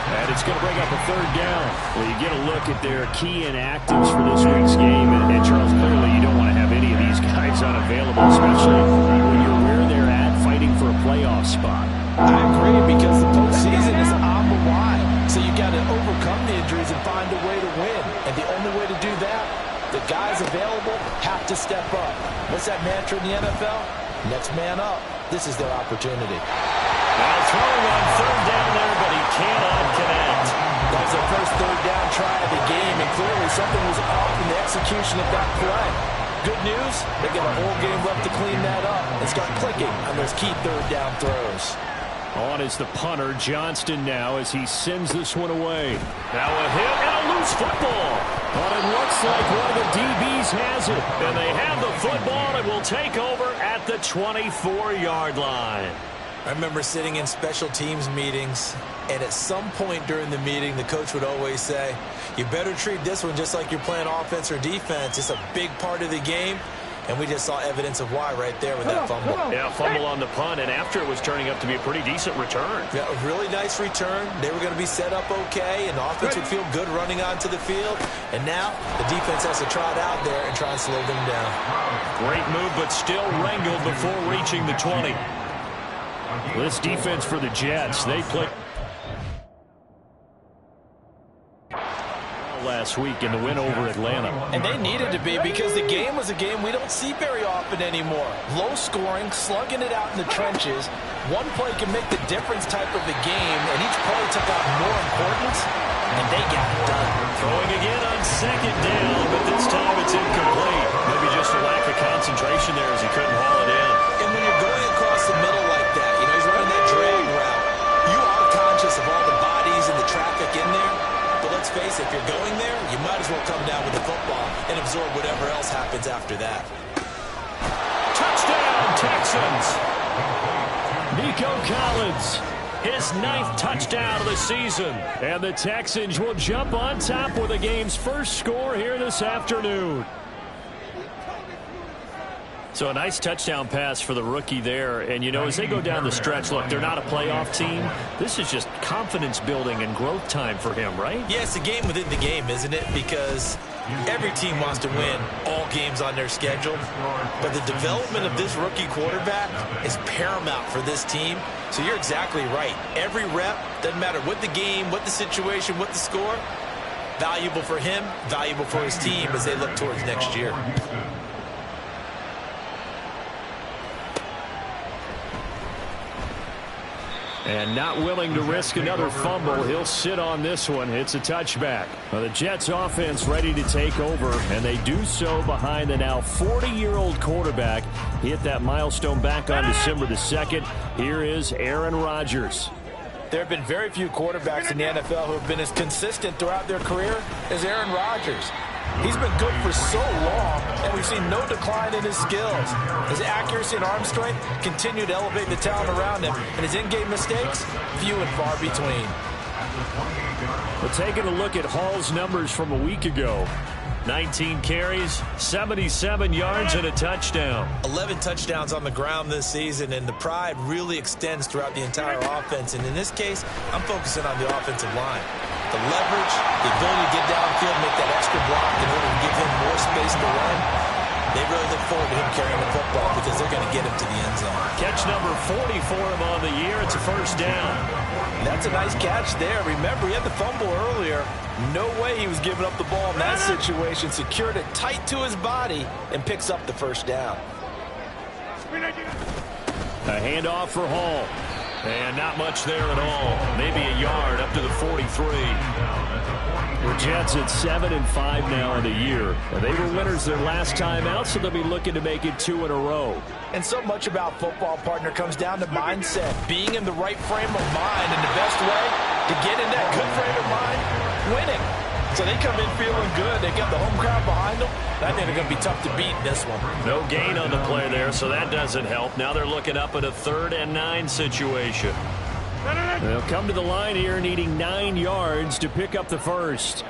And it's going to bring up a 3rd down. Well, you get a look at their key inactives for this week's game. And Charles, clearly you don't want to have any of these guys unavailable, especially when you're where they're at fighting for a playoff spot. I agree, because the postseason is on the line. So you got to overcome the injuries and find a way to win. And the only way to do that, the guys available have to step up. What's that mantra in the NFL? Next man up. This is their opportunity. Now throwing on 3rd down there, but he cannot connect. That was their first 3rd down try of the game, and clearly something was off in the execution of that play. Good news, they got a whole game left to clean that up and start clicking on those key 3rd down throws. On is the punter, Johnston, now as he sends this one away. Now a hit and a loose football. But it looks like one of the DBs has it. And they have the football and will take over at the 24-yard line. I remember sitting in special teams meetings, and at some point during the meeting, the coach would always say, you better treat this one just like you're playing offense or defense. It's a big part of the game. And we just saw evidence of why right there with that fumble. Yeah, fumble on the punt, and after it was turning up to be a pretty decent return. Yeah, a really nice return. They were going to be set up okay, and the offense would feel good running onto the field. And now the defense has to trot out there and try and slow them down. Great move, but still wrangled before reaching the 20. This defense for the Jets, they play. last week in the win over Atlanta. And they needed to be, because the game was a game we don't see very often anymore. Low scoring, slugging it out in the trenches. One play can make the difference type of a game, and each play took on more importance, and they got it done. Throwing again on second down, but this time it's incomplete. Maybe just a lack of concentration there as he couldn't haul it in. And when you're going across the middle like that, you know, he's running that drag route, you are conscious of all the bodies and the traffic in there. But let's face it, if you're going there, you might as well come down with the football and absorb whatever else happens after that. Touchdown, Texans! Nico Collins, his 9th touchdown of the season. And the Texans will jump on top with the game's first score here this afternoon. So a nice touchdown pass for the rookie there. And, you know, as they go down the stretch, look, they're not a playoff team. This is just confidence building and growth time for him, right? Yeah, it's a game within the game, isn't it? Because every team wants to win all games on their schedule. But the development of this rookie quarterback is paramount for this team. So you're exactly right. Every rep, doesn't matter what the game, what the situation, what the score, valuable for him, valuable for his team as they look towards next year. And not willing to risk another fumble, he'll sit on this one. It's a touchback. Well, the Jets offense ready to take over, and they do so behind the now 40-year-old quarterback. He hit that milestone back on December the 2nd. Here is Aaron Rodgers. There have been very few quarterbacks in the NFL who have been as consistent throughout their career as Aaron Rodgers. He's been good for so long, and we've seen no decline in his skills. His accuracy and arm strength continue to elevate the talent around him, and his in-game mistakes, few and far between. Well, taking a look at Hall's numbers from a week ago. 19 carries, 77 yards, and a touchdown. 11 touchdowns on the ground this season, and the pride really extends throughout the entire offense. And in this case, I'm focusing on the offensive line. The leverage, the ability to get downfield, make that extra block in order to give him more space to run. They really look forward to him carrying the football because they're going to get him to the end zone. Catch number 40 for him on the year. It's a first down. That's a nice catch there. Remember, he had the fumble earlier. No way he was giving up the ball in that situation. Secured it tight to his body and picks up the first down. A handoff for Hall. And not much there at all. Maybe a yard up to the 43. The Jets at 7-5 now in the year. They were winners their last time out, so they'll be looking to make it 2 in a row. And so much about football, partner, comes down to mindset. Being in the right frame of mind, and the best way to get in that good frame of mind, winning. So they come in feeling good. They got the home crowd behind them. I think they're going to be tough to beat in this one. No gain on the play there, so that doesn't help. Now they're looking up at a 3rd and 9 situation. They'll come to the line here needing 9 yards to pick up the first.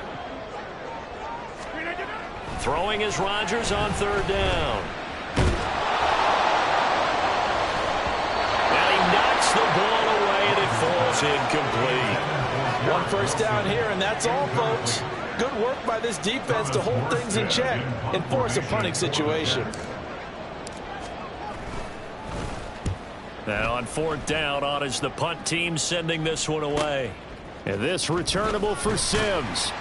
Throwing is Rodgers on 3rd down. And he knocks the ball away, and it falls incomplete. One first down here, and that's all, folks. Good work by this defense to hold things in check and force a punting situation. Now on 4th down, on is the punt team sending this one away. And this returnable for Sims.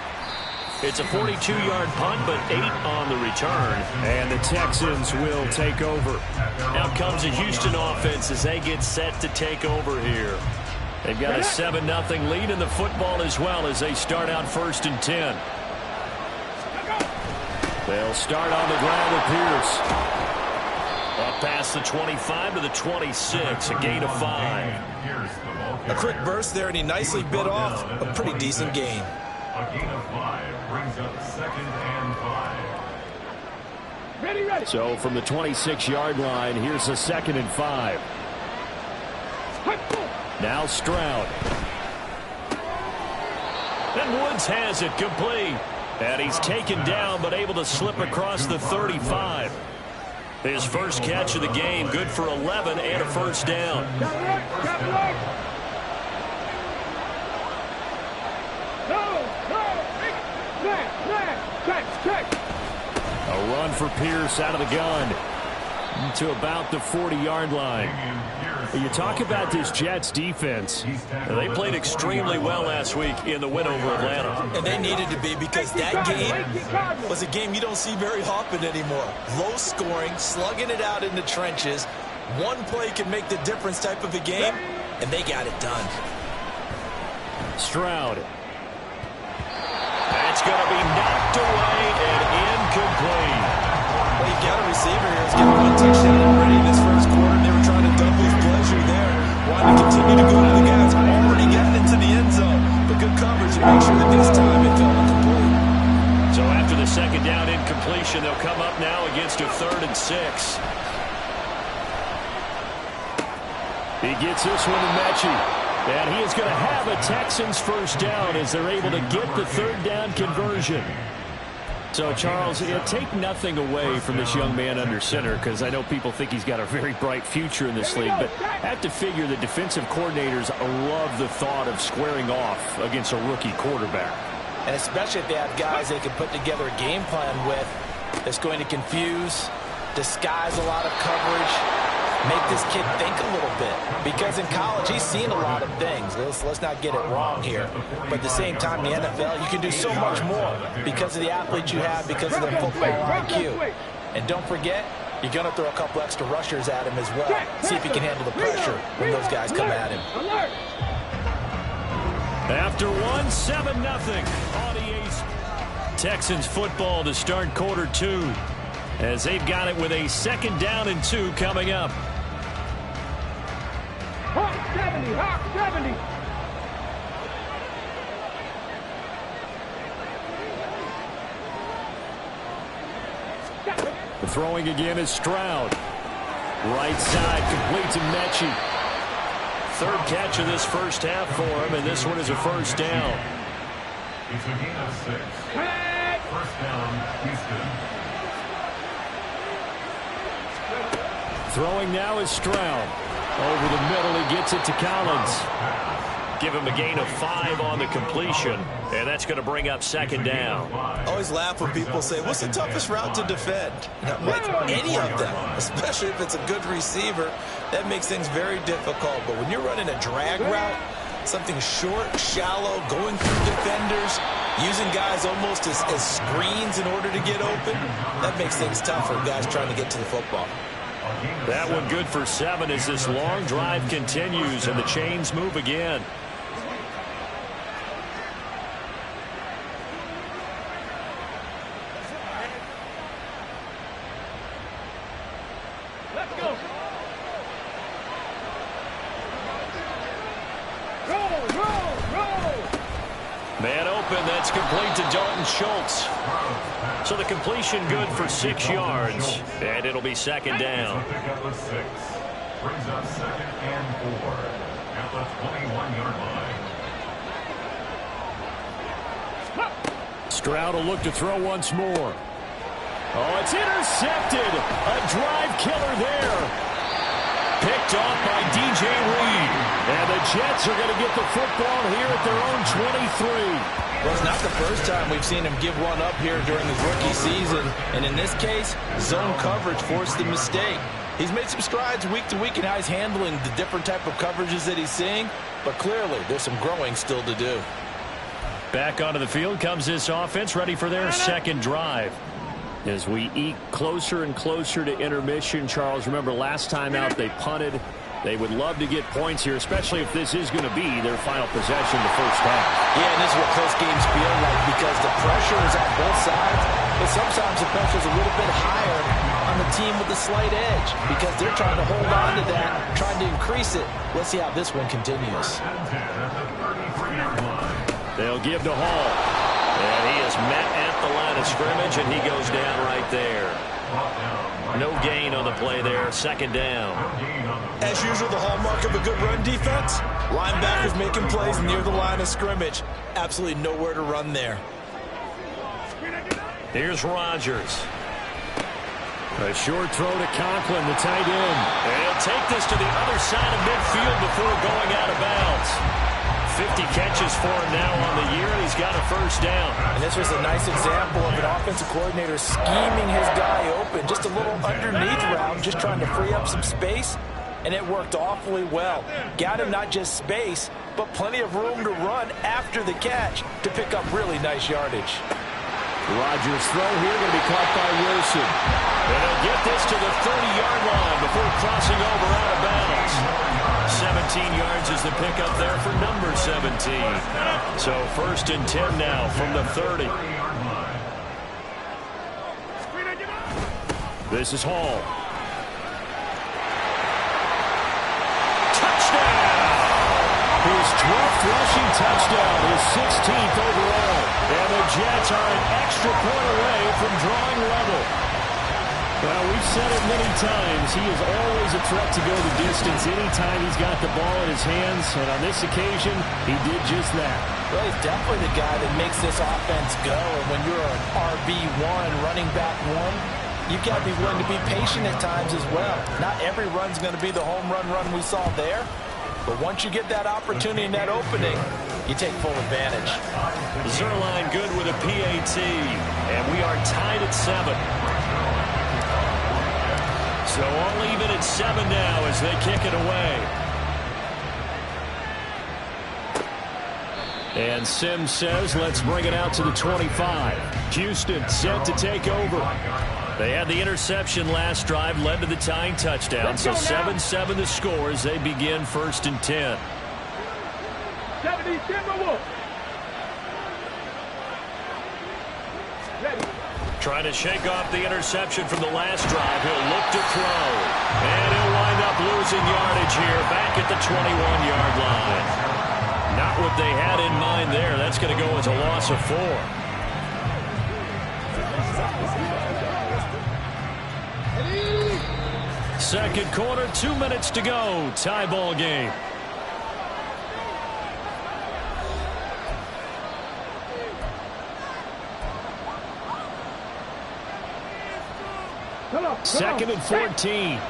It's a 42-yard punt, but 8 on the return. And the Texans will take over. Now comes a Houston offense as they get set to take over here. They've got a 7-0 lead in the football as well as they start out 1st and 10. They'll start on the ground with Pierce. Up past the 25 to the 26, a gain of 5. A quick burst there, and he nicely bit off a pretty decent gain. A gain of 5 brings up 2nd and 5. Ready. So from the 26-yard line, here's a 2nd and 5. Now Stroud. And Woods has it complete. And he's taken down but able to slip across the 35. His first catch of the game, good for 11 and a first down. A run for Pierce out of the gun to about the 40-yard line. You talk about this Jets defense. They played extremely well last week in the win over Atlanta. And they needed to be, because that game was a game you don't see very often anymore. Low scoring, slugging it out in the trenches. One play can make the difference type of a game, and they got it done. Stroud. That's going to be knocked away and incomplete. Well, you've got a receiver here who's getting one touchdown already in this first quarter. They were trying to double his pleasure there. Wanting to continue to go to the guys. Already getting into the end zone. But good coverage to make sure that this time it fell incomplete. So after the second down incompletion, they'll come up now against a 3rd and 6. He gets this one to Mechie. And he is going to have a Texans first down as they're able to get the 3rd down conversion. So, Charles, take nothing away from this young man under center, because I know people think he's got a very bright future in this league, but I have to figure the defensive coordinators love the thought of squaring off against a rookie quarterback. And especially if they have guys they can put together a game plan with that's going to confuse, disguise a lot of coverage, make this kid think a little bit. Because in college, he's seen a lot of things. Let's not get it wrong here. But at the same time, in the NFL, you can do so much more because of the athletes you have, because of their football IQ. And don't forget, you're going to throw a couple extra rushers at him as well. See if he can handle the pressure when those guys come at him. After 7-0 on EA. Texans football to start quarter 2, as they've got it with a 2nd down and 2 coming up. Hawk 70, Hawk 70. The throwing again is Stroud. Right side, complete to Mechie. 3rd catch of this first half for him, and this one is a first down. It's a gain of 6. First down, Houston. Throwing now is Stroud. Over the middle, he gets it to Collins. Give him a gain of 5 on the completion, and that's going to bring up 2nd down. I always laugh when people say, what's the toughest route to defend? Like any of them, especially if it's a good receiver, that makes things very difficult. But when you're running a drag route, something short, shallow, going through defenders, using guys almost as screens in order to get open, that makes things tough for guys trying to get to the football. That one good for 7 as this long drive continues and the chains move again. Let's go. Roll. Man open, that's complete to Dalton Schultz. So the completion good for 6 yards, and it'll be 2nd down. Pickup of 6. Brings up 2nd and 4 at the 21-yard line. Stroud will look to throw once more. Oh, it's intercepted. A drive killer there. Picked off by DJ Reed. And the Jets are going to get the football here at their own 23. Well, it's not the first time we've seen him give one up here during his rookie season. And in this case, zone coverage forced the mistake. He's made some strides week to week in how he's handling the different type of coverages that he's seeing. But clearly, there's some growing still to do. Back onto the field comes this offense, ready for their 2nd drive. As we eke closer and closer to intermission, Charles, remember last time out they punted. They would love to get points here, especially if this is going to be their final possession the first half. Yeah, and this is what close games feel like because the pressure is on both sides, but sometimes the pressure is a little bit higher on the team with the slight edge because they're trying to hold on to that, trying to increase it. Let's see how this one continues. They'll give to Hall. And he is met at the line of scrimmage, and he goes down right there. No gain on the play there, 2nd down. As usual, the hallmark of a good run defense, linebackers making plays near the line of scrimmage. Absolutely nowhere to run there. Here's Rodgers. A short throw to Conklin, the tight end. And he'll take this to the other side of midfield before going out of bounds. 50 catches for him now on the year, and he's got a first down. And this was a nice example of an offensive coordinator scheming his guy open. Just a little underneath route, just trying to free up some space. and it worked awfully well. Got him not just space, but plenty of room to run after the catch to pick up really nice yardage. Rodgers' throw here going to be caught by Wilson. And he'll get this to the 30-yard line before crossing over out of bounds. 17 yards is the pickup there for number 17. So 1st and 10 now from the 30. This is Hall. Touchdown! His 12th rushing touchdown, his 16th overall. And the Jets are an extra point away from drawing level. Well, we've said it many times. He is always a threat to go the distance anytime he's got the ball in his hands. And on this occasion, he did just that. Well, he's definitely the guy that makes this offense go. And when you're an RB1, running back one, you've got to be willing to be patient at times as well. Not every run's going to be the home run we saw there. But once you get that opportunity and that opening, you take full advantage. Zuerlein good with a PAT. And we are tied at 7. So all even at 7 now as they kick it away. And Sims says, let's bring it out to the 25. Houston set to take over. They had the interception last drive, led to the tying touchdown. So 7-7 the score as they begin 1st and 10. 70 Timberwolves. Trying to shake off the interception from the last drive. He'll look to throw. And he'll wind up losing yardage here back at the 21-yard line. Not what they had in mind there. That's going to go as a loss of 4. Second quarter, 2 minutes to go. Tie ball game. Second and 14.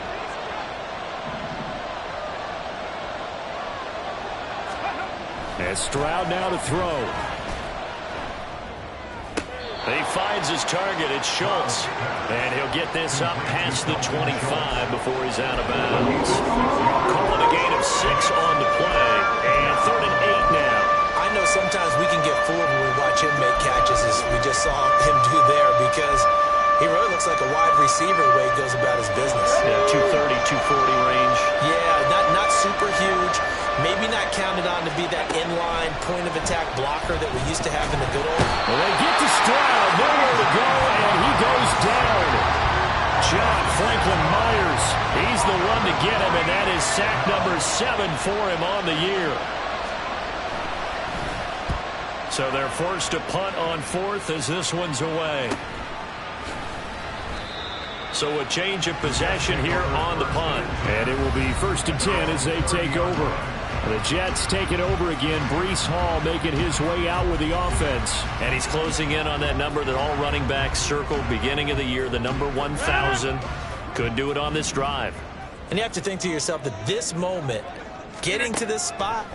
And Stroud now to throw. He finds his target. It's Schultz. And he'll get this up past the 25 before he's out of bounds. Calling a gain of 6 on the play. And 3rd and 8 now. I know sometimes we can get fooled when we watch him make catches, as we just saw him do there, because he really looks like a wide receiver the way he goes about his business. Yeah, 230, 240 range. Yeah, not super huge. Maybe not counted on to be that inline point-of-attack blocker that we used to have in the good old. Well, they get to Stroud, nowhere to go, and he goes down. John Franklin Myers, he's the one to get him, and that is sack number 7 for him on the year. So they're forced to punt on 4th as this one's away. So a change of possession here on the punt. And it will be 1st and 10 as they take over. The Jets take it over again. Breece Hall making his way out with the offense. And he's closing in on that number that all running backs circled beginning of the year, the number 1,000. Could do it on this drive. And you have to think to yourself that this moment, getting to this spot,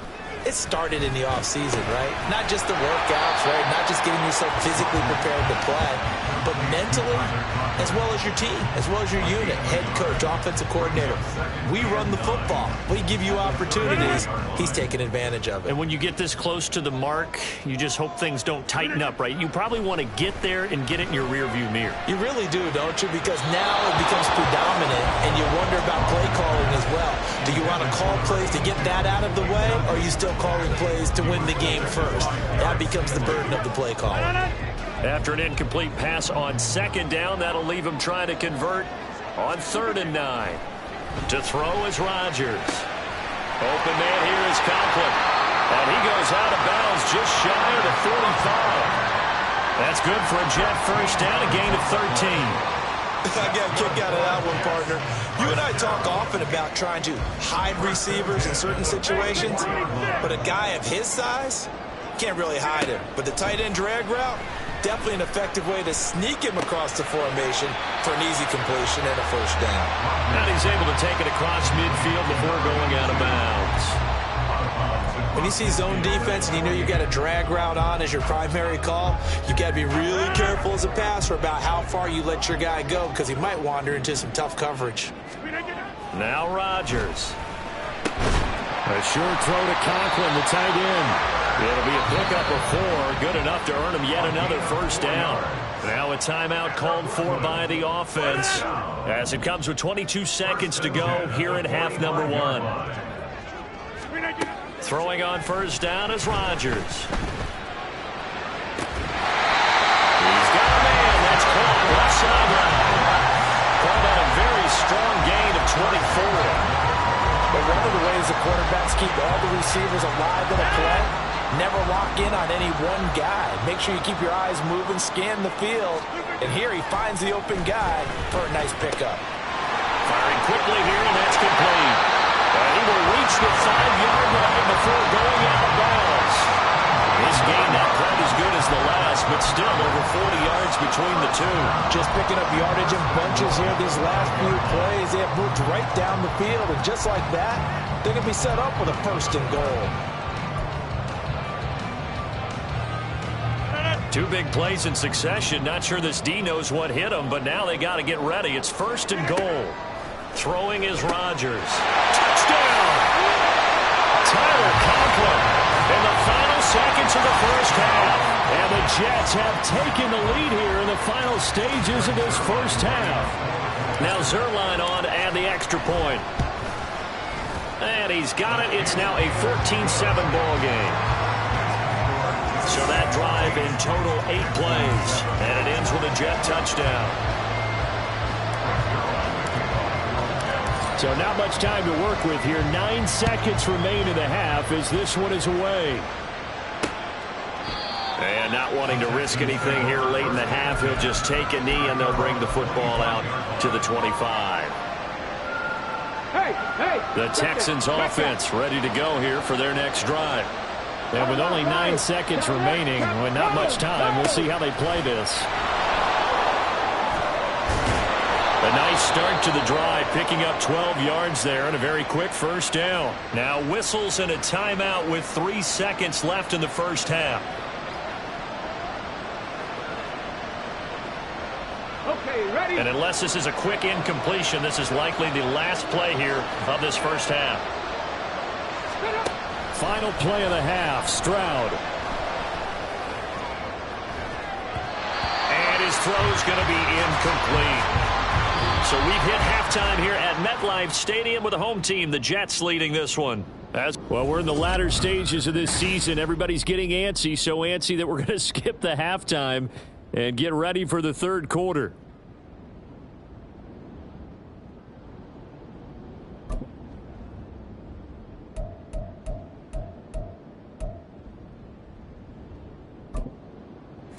it started in the offseason, right? Not just the workouts, right? Not just getting yourself physically prepared to play, but mentally, as well as your team, as well as your unit, head coach, offensive coordinator. We run the football. We give you opportunities. He's taking advantage of it. And when you get this close to the mark, you just hope things don't tighten up, right? You probably want to get there and get it in your rearview mirror. You really do, don't you? Because now it becomes predominant, and you wonder about play calling as well. Do you want to call plays to get that out of the way, or are you still calling plays to win the game first? That becomes the burden of the play calling. After an incomplete pass on 2nd down, that'll leave him trying to convert on 3rd and 9. To throw is Rodgers. Open man here is Conklin. And he goes out of bounds just shy of the 45. That's good for a Jet first down, a gain of 13. I got a kick out of that one, partner. You and I talk often about trying to hide receivers in certain situations, but a guy of his size can't really hide him. But the tight end drag route, definitely an effective way to sneak him across the formation for an easy completion and a first down. And he's able to take it across midfield before going out of bounds. When you see zone defense and you know you got a drag route on as your primary call, you got to be really careful as a passer about how far you let your guy go because he might wander into some tough coverage. Now Rodgers. A short throw to Conklin, the tight end. It'll be a pickup of 4, good enough to earn him yet another first down. Now a timeout called for by the offense as it comes with 22 seconds to go here in half number 1. Throwing on first down is Rodgers. He's got a man. That's caught left sideline. Called out a very strong gain of 24. But one of the ways the quarterbacks keep all the receivers alive in a play, never lock in on any one guy. Make sure you keep your eyes moving, scan the field. And here he finds the open guy for a nice pickup. Firing quickly here, and that's complete. And he will reach the 5-yard line before going out of bounds. This game not quite as good as the last, but still over 40 yards between the two. Just picking up yardage in bunches here these last few plays. They have moved right down the field, and just like that, they're going to be set up with a first and goal. 2 big plays in succession. Not sure this D knows what hit him, but now they got to get ready. It's first and goal. Throwing is Rodgers. Touchdown! Tyler Conklin in the final seconds of the first half. And the Jets have taken the lead here in the final stages of this first half. Now Zuerlein on to add the extra point. And he's got it. It's now a 14-7 ball game. So that drive in total 8 plays. And it ends with a Jet touchdown. So not much time to work with here. 9 seconds remain in the half as this one is away. And not wanting to risk anything here late in the half, he'll just take a knee and they'll bring the football out to the 25. The Texans offense ready to go here for their next drive. And with only 9 seconds remaining, with not much time, we'll see how they play this. A nice start to the drive, picking up 12 yards there and a very quick first down. Now whistles and a timeout with 3 seconds left in the first half. Okay, ready? And unless this is a quick incompletion, this is likely the last play here of this first half. Final play of the half, Stroud. And his throw's going to be incomplete. So we've hit halftime here at MetLife Stadium with the home team, the Jets, leading this one. Well, we're in the latter stages of this season. Everybody's getting antsy, so antsy that we're going to skip the halftime and get ready for the third quarter.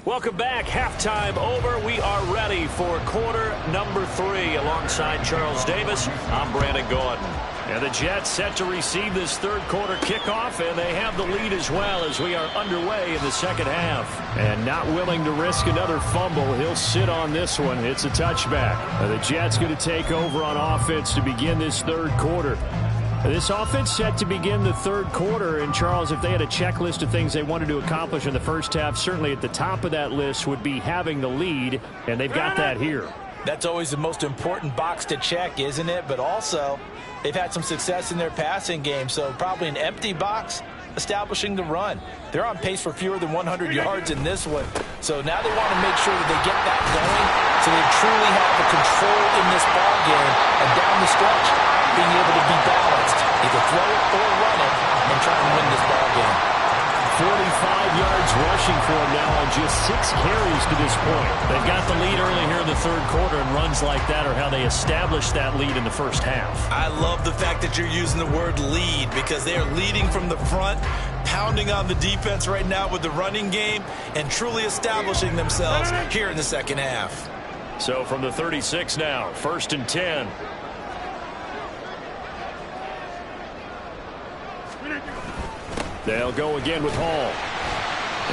Welcome back. Halftime over. We are ready for quarter number 3. Alongside Charles Davis, I'm Brandon Gordon. And the Jets set to receive this third quarter kickoff, and they have the lead as well as we are underway in the second half. And not willing to risk another fumble, he'll sit on this one. It's a touchback. The Jets going to take over on offense to begin this third quarter. This offense set to begin the third quarter, and Charles, if they had a checklist of things they wanted to accomplish in the first half, certainly at the top of that list would be having the lead, and they've got that here. That's always the most important box to check, isn't it? But also, they've had some success in their passing game, so probably an empty box establishing the run. They're on pace for fewer than 100 yards in this one, so now they want to make sure that they get that going so they truly have the control in this ball game, and down the stretch, being able to be balanced, either throw it or run it, and try and win this ball game. 45 yards rushing for him now on just 6 carries to this point. They've got the lead early here in the third quarter, and runs like that are how they established that lead in the first half. I love the fact that you're using the word lead because they are leading from the front, pounding on the defense right now with the running game, and truly establishing themselves here in the second half. So from the 36 now, 1st and 10. They'll go again with Hall.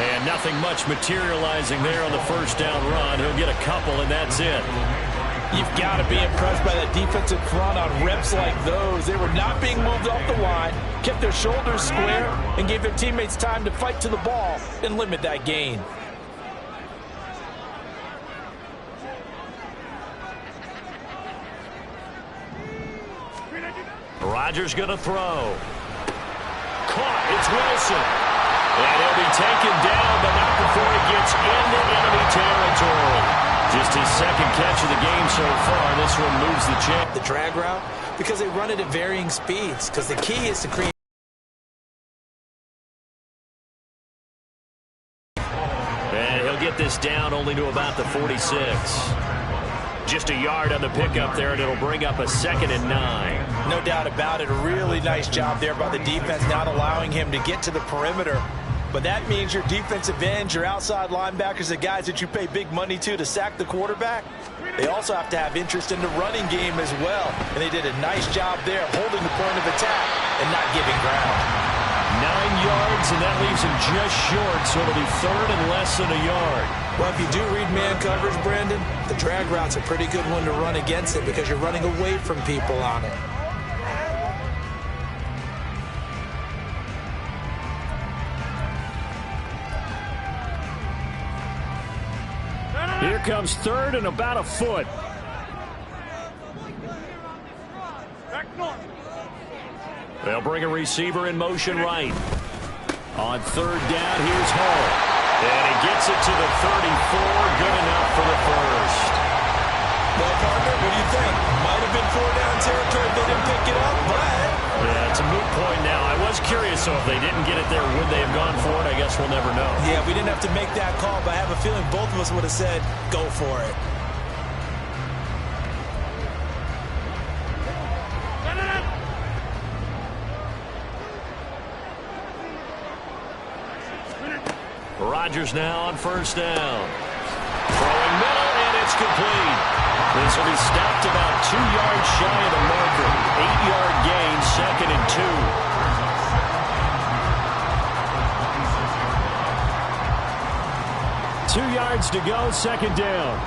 And nothing much materializing there on the first down run. He'll get a couple, and that's it. You've got to be impressed by that defensive front on reps like those. They were not being moved off the line, kept their shoulders square, and gave their teammates time to fight to the ball and limit that gain. Rodgers going to throw. Caught. It's Wilson. And he'll be taken down, but not before he gets into enemy territory. Just his second catch of the game so far. This one moves the chain. The drag route, because they run it at varying speeds, because the key is to create. And he'll get this down only to about the 46. Just a yard on the pickup there, and it'll bring up a 2nd and 9. No doubt about it. A really nice job there by the defense, not allowing him to get to the perimeter. But that means your defensive ends, your outside linebackers, the guys that you pay big money to sack the quarterback, they also have to have interest in the running game as well. And they did a nice job there holding the point of attack and not giving ground. 9 yards, and that leaves him just short, so it'll be 3rd and less than a yard. Well, if you do read man coverage, Brandon, the drag route's a pretty good one to run against it because you're running away from people on it. Here comes 3rd and about a foot. They'll bring a receiver in motion right. On 3rd down, here's Hall. And he gets it to the 34. Good enough for the first. Well, partner, what do you think? Might have been 4-down territory if they didn't pick it up, but... Yeah, it's a moot point now. I was curious, so if they didn't get it there, would they have gone for it? I guess we'll never know. Yeah, we didn't have to make that call, but I have a feeling both of us would have said, go for it. Rodgers now on 1st down. Throwing middle, and it's complete. This will be stopped about 2 yards shy of the marker. 8-yard gain, 2nd and 2. 2 yards to go, 2nd down.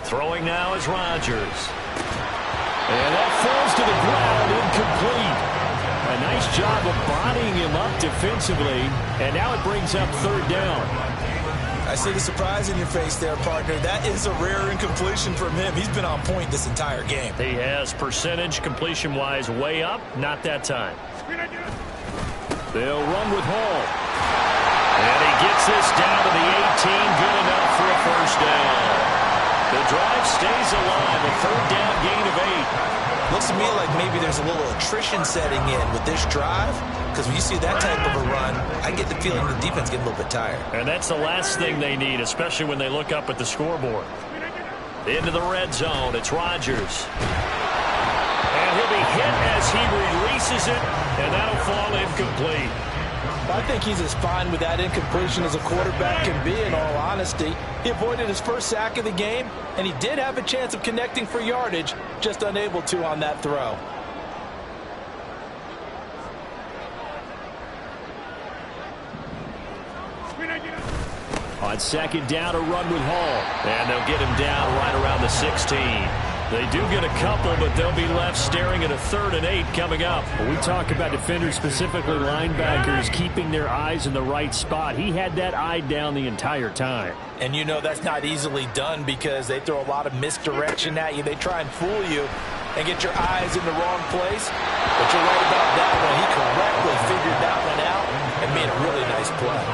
Throwing now is Rodgers. And that falls to the ground, incomplete. A nice job of bodying him up defensively, and now it brings up 3rd down. I see the surprise in your face there, partner. That is a rare incompletion from him. He's been on point this entire game. He has percentage completion-wise way up, not that time. They'll run with Hall. And he gets this down to the 18, good enough for a 1st down. The drive stays alive, a 3rd down gain of 8. Looks to me like maybe there's a little attrition setting in with this drive, because when you see that type of a run, I get the feeling the defense getting a little bit tired. And that's the last thing they need, especially when they look up at the scoreboard. Into the red zone, it's Rodgers. And he'll be hit as he releases it, and that'll fall incomplete. I think he's as fine with that incompletion as a quarterback can be, in all honesty. He avoided his first sack of the game, and he did have a chance of connecting for yardage, just unable to on that throw. On 2nd down, a run with Hall. And they'll get him down right around the 16. They do get a couple, but they'll be left staring at a 3rd and 8 coming up. When we talk about defenders, specifically linebackers, keeping their eyes in the right spot. He had that eye down the entire time. And you know that's not easily done because they throw a lot of misdirection at you. They try and fool you and get your eyes in the wrong place. But you're right about that one. He correctly figured that one out and made a really nice play.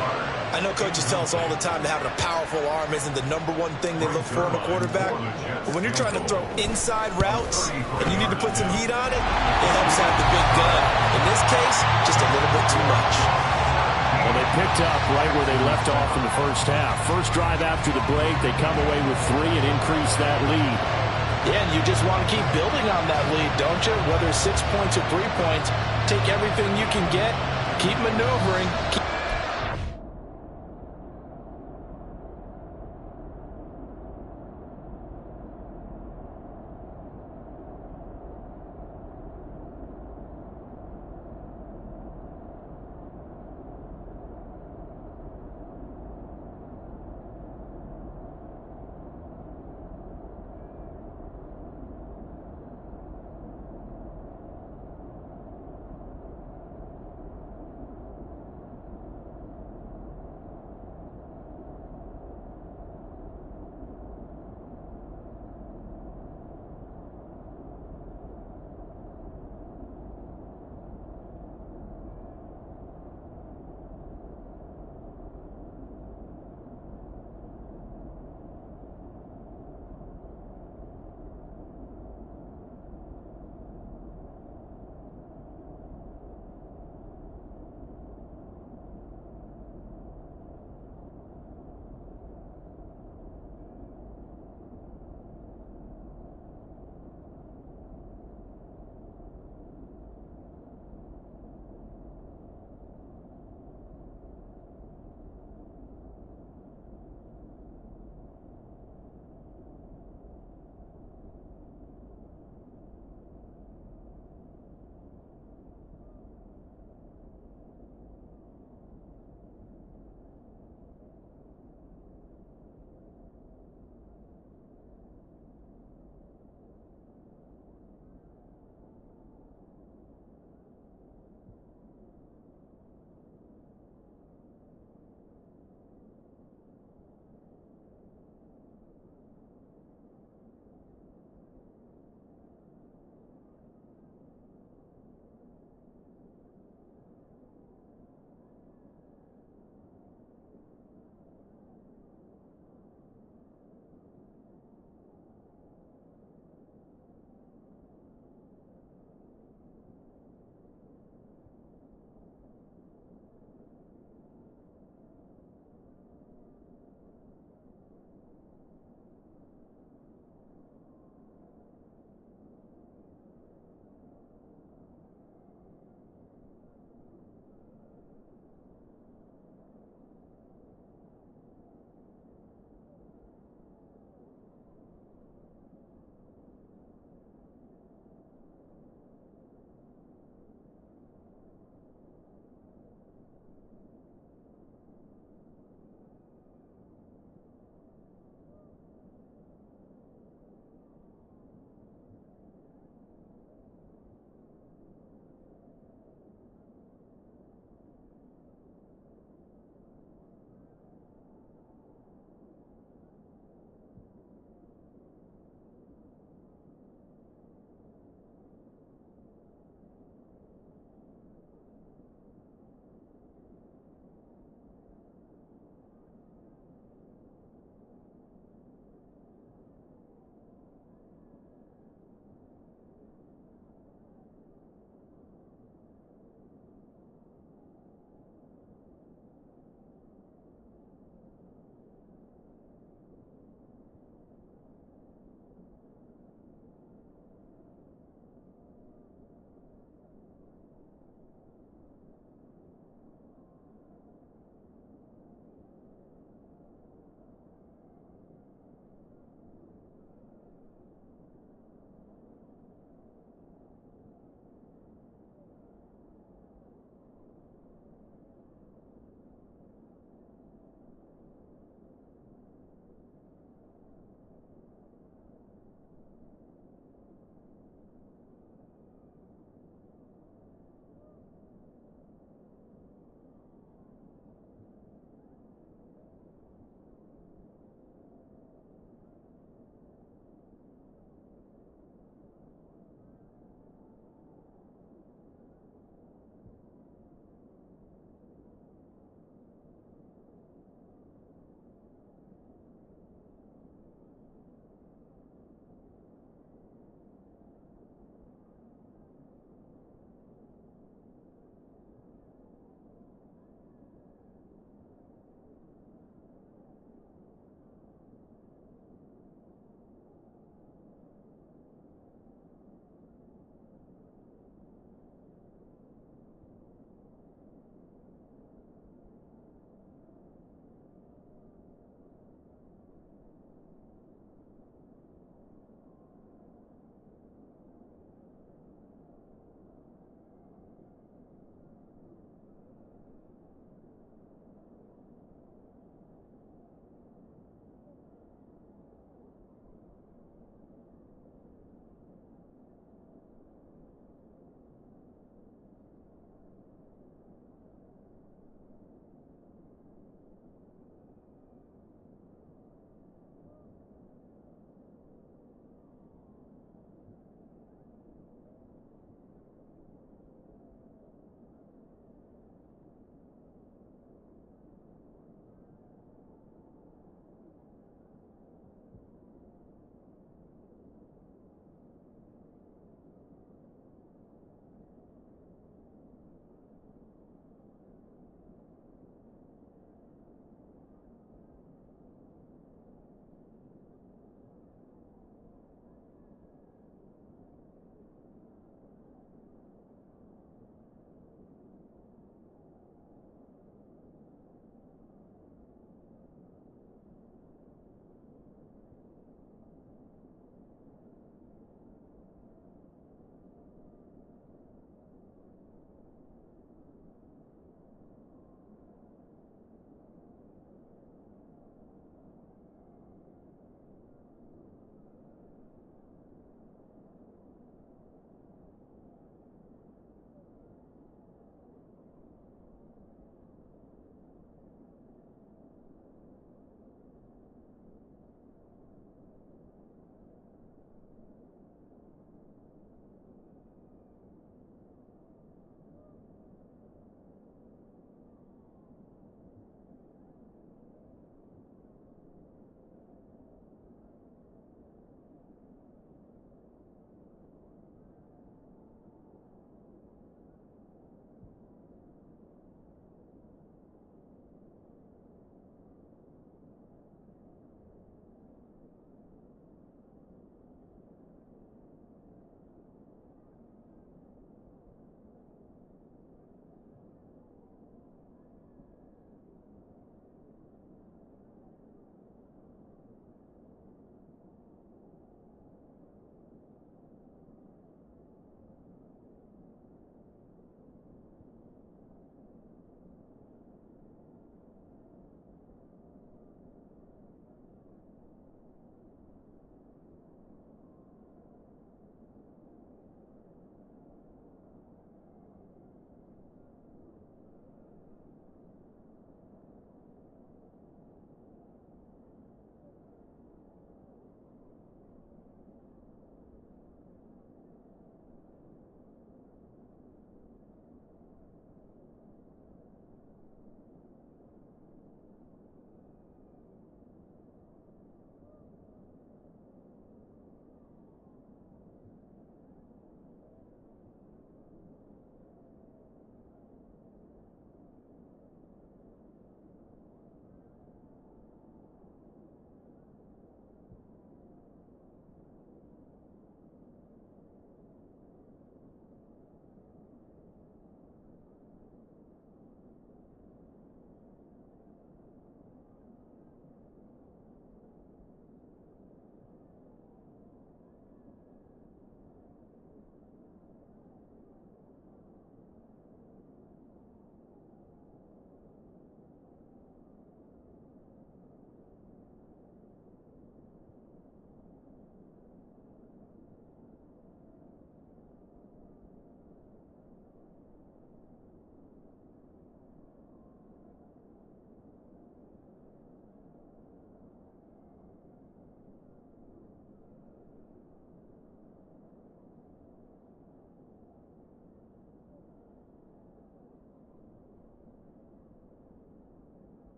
I know coaches tell us all the time that having a powerful arm isn't the #1 thing they look for in a quarterback. But when you're trying to throw inside routes and you need to put some heat on it, it helps have the big gun. In this case, just a little bit too much. Well, they picked up right where they left off in the first half. First drive after the break, they come away with 3 and increase that lead. Yeah, and you just want to keep building on that lead, don't you? Whether it's 6 points or 3 points, take everything you can get, keep maneuvering,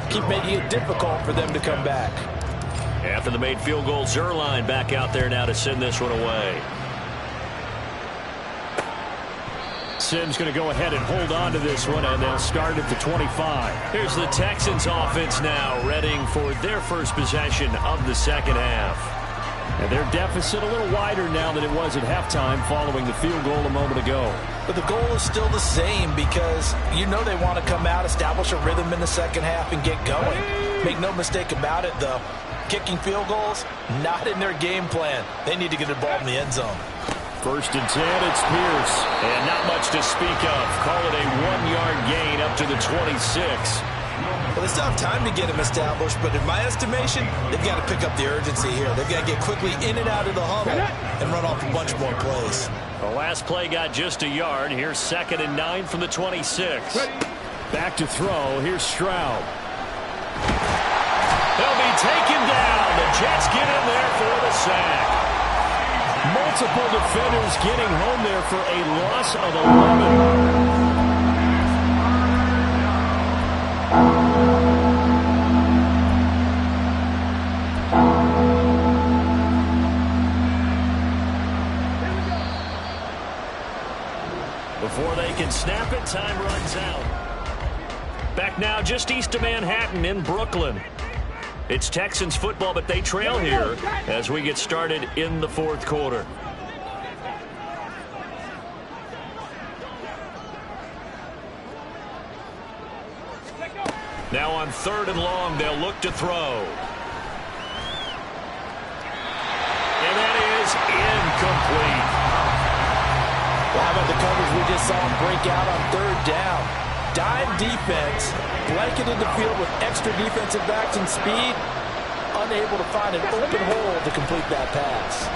keep making it difficult for them to come back. After the made field goal, Zuerlein back out there now to send this one away. Sims going to go ahead and hold on to this one, and they'll start at the 25. Here's the Texans offense now, readying for their first possession of the second half. And their deficit a little wider now than it was at halftime following the field goal a moment ago. But the goal is still the same because you know they want to come out, establish a rhythm in the second half, and get going. Make no mistake about it, though. Kicking field goals, not in their game plan. They need to get the ball in the end zone. 1st and 10, it's Pierce. And not much to speak of. Call it a 1-yard gain up to the 26. Well, they still have time to get him established, but in my estimation, they've got to pick up the urgency here. They've got to get quickly in and out of the huddle and run off a bunch more plays. The last play got just a yard. Here's 2nd and 9 from the 26. Back to throw. Here's Stroud. They'll be taken down. The Jets get in there for the sack. Multiple defenders getting home there for a loss of 11. Before they can snap it, time runs out. Back now just east of Manhattan in Brooklyn. It's Texans football, but they trail here as we get started in the 4th quarter. Now on 3rd and long, they'll look to throw. And that is incomplete. Well, how about the coverage we just saw him break out on 3rd down? Dime defense, blanketed the field with extra defensive backs and speed, unable to find an open hole to complete that pass.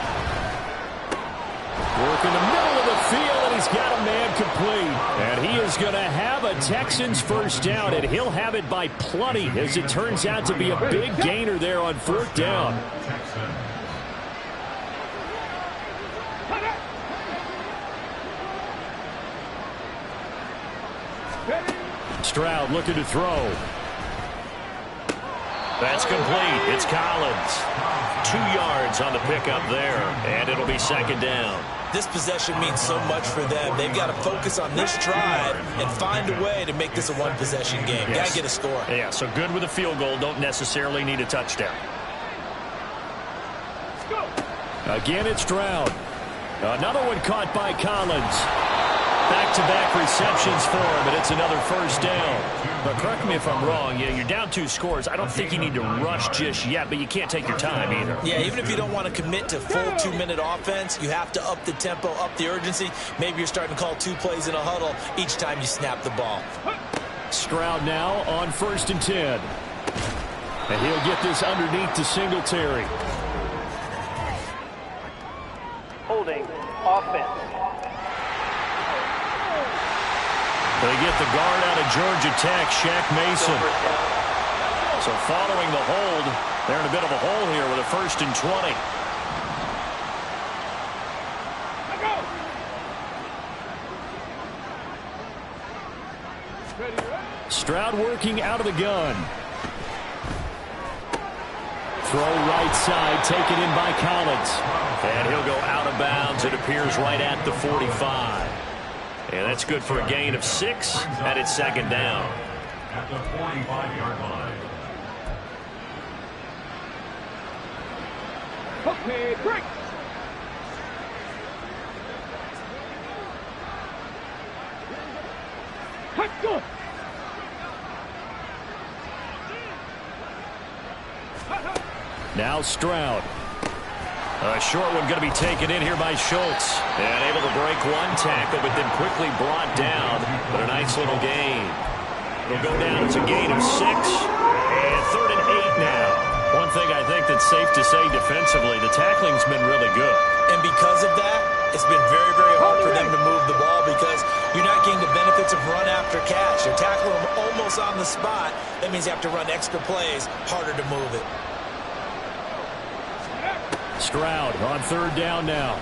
Work in the middle of the field, and he's got a man complete. And he is going to have a Texans first down, and he'll have it by plenty, as it turns out to be a big gainer there on 4th down. Stroud looking to throw. That's complete. It's Collins. 2 yards on the pickup there, and it'll be 2nd down. This possession means so much for them. They've got to focus on this drive and find a way to make this a one-possession game. Yes. Got to get a score. Yeah, so good with a field goal. Don't necessarily need a touchdown. Again, it's Stroud. Another one caught by Collins. Back-to-back receptions for him, and it's another first down. But correct me if I'm wrong, you're down 2 scores. I don't think you need to rush just yet, but you can't take your time either. Yeah, even if you don't want to commit to full 2-minute offense, you have to up the tempo, up the urgency. Maybe you're starting to call 2 plays in a huddle each time you snap the ball. Stroud now on 1st and 10. And he'll get this underneath to Singletary. Holding offense. They get the guard out of Georgia Tech, Shaq Mason. So following the hold, they're in a bit of a hole here with a 1st and 20. Stroud working out of the gun. Throw right side, taken in by Collins. And he'll go out of bounds. It appears right at the 45. And that's good for a gain of 6, and it's 2nd down. At the 45-yard line. Okay, break. Let's go. Now Stroud. A short one going to be taken in here by Schultz. And able to break 1 tackle, but then quickly brought down. But a nice little gain. It'll go down. It's a gain of 6. And 3rd and 8 now. One thing I think that's safe to say defensively, the tackling's been really good. And because of that, it's been very, very hard for them to move the ball because you're not getting the benefits of run after catch. You're tackling them almost on the spot. That means you have to run extra plays, harder to move it. Stroud on 3rd down now.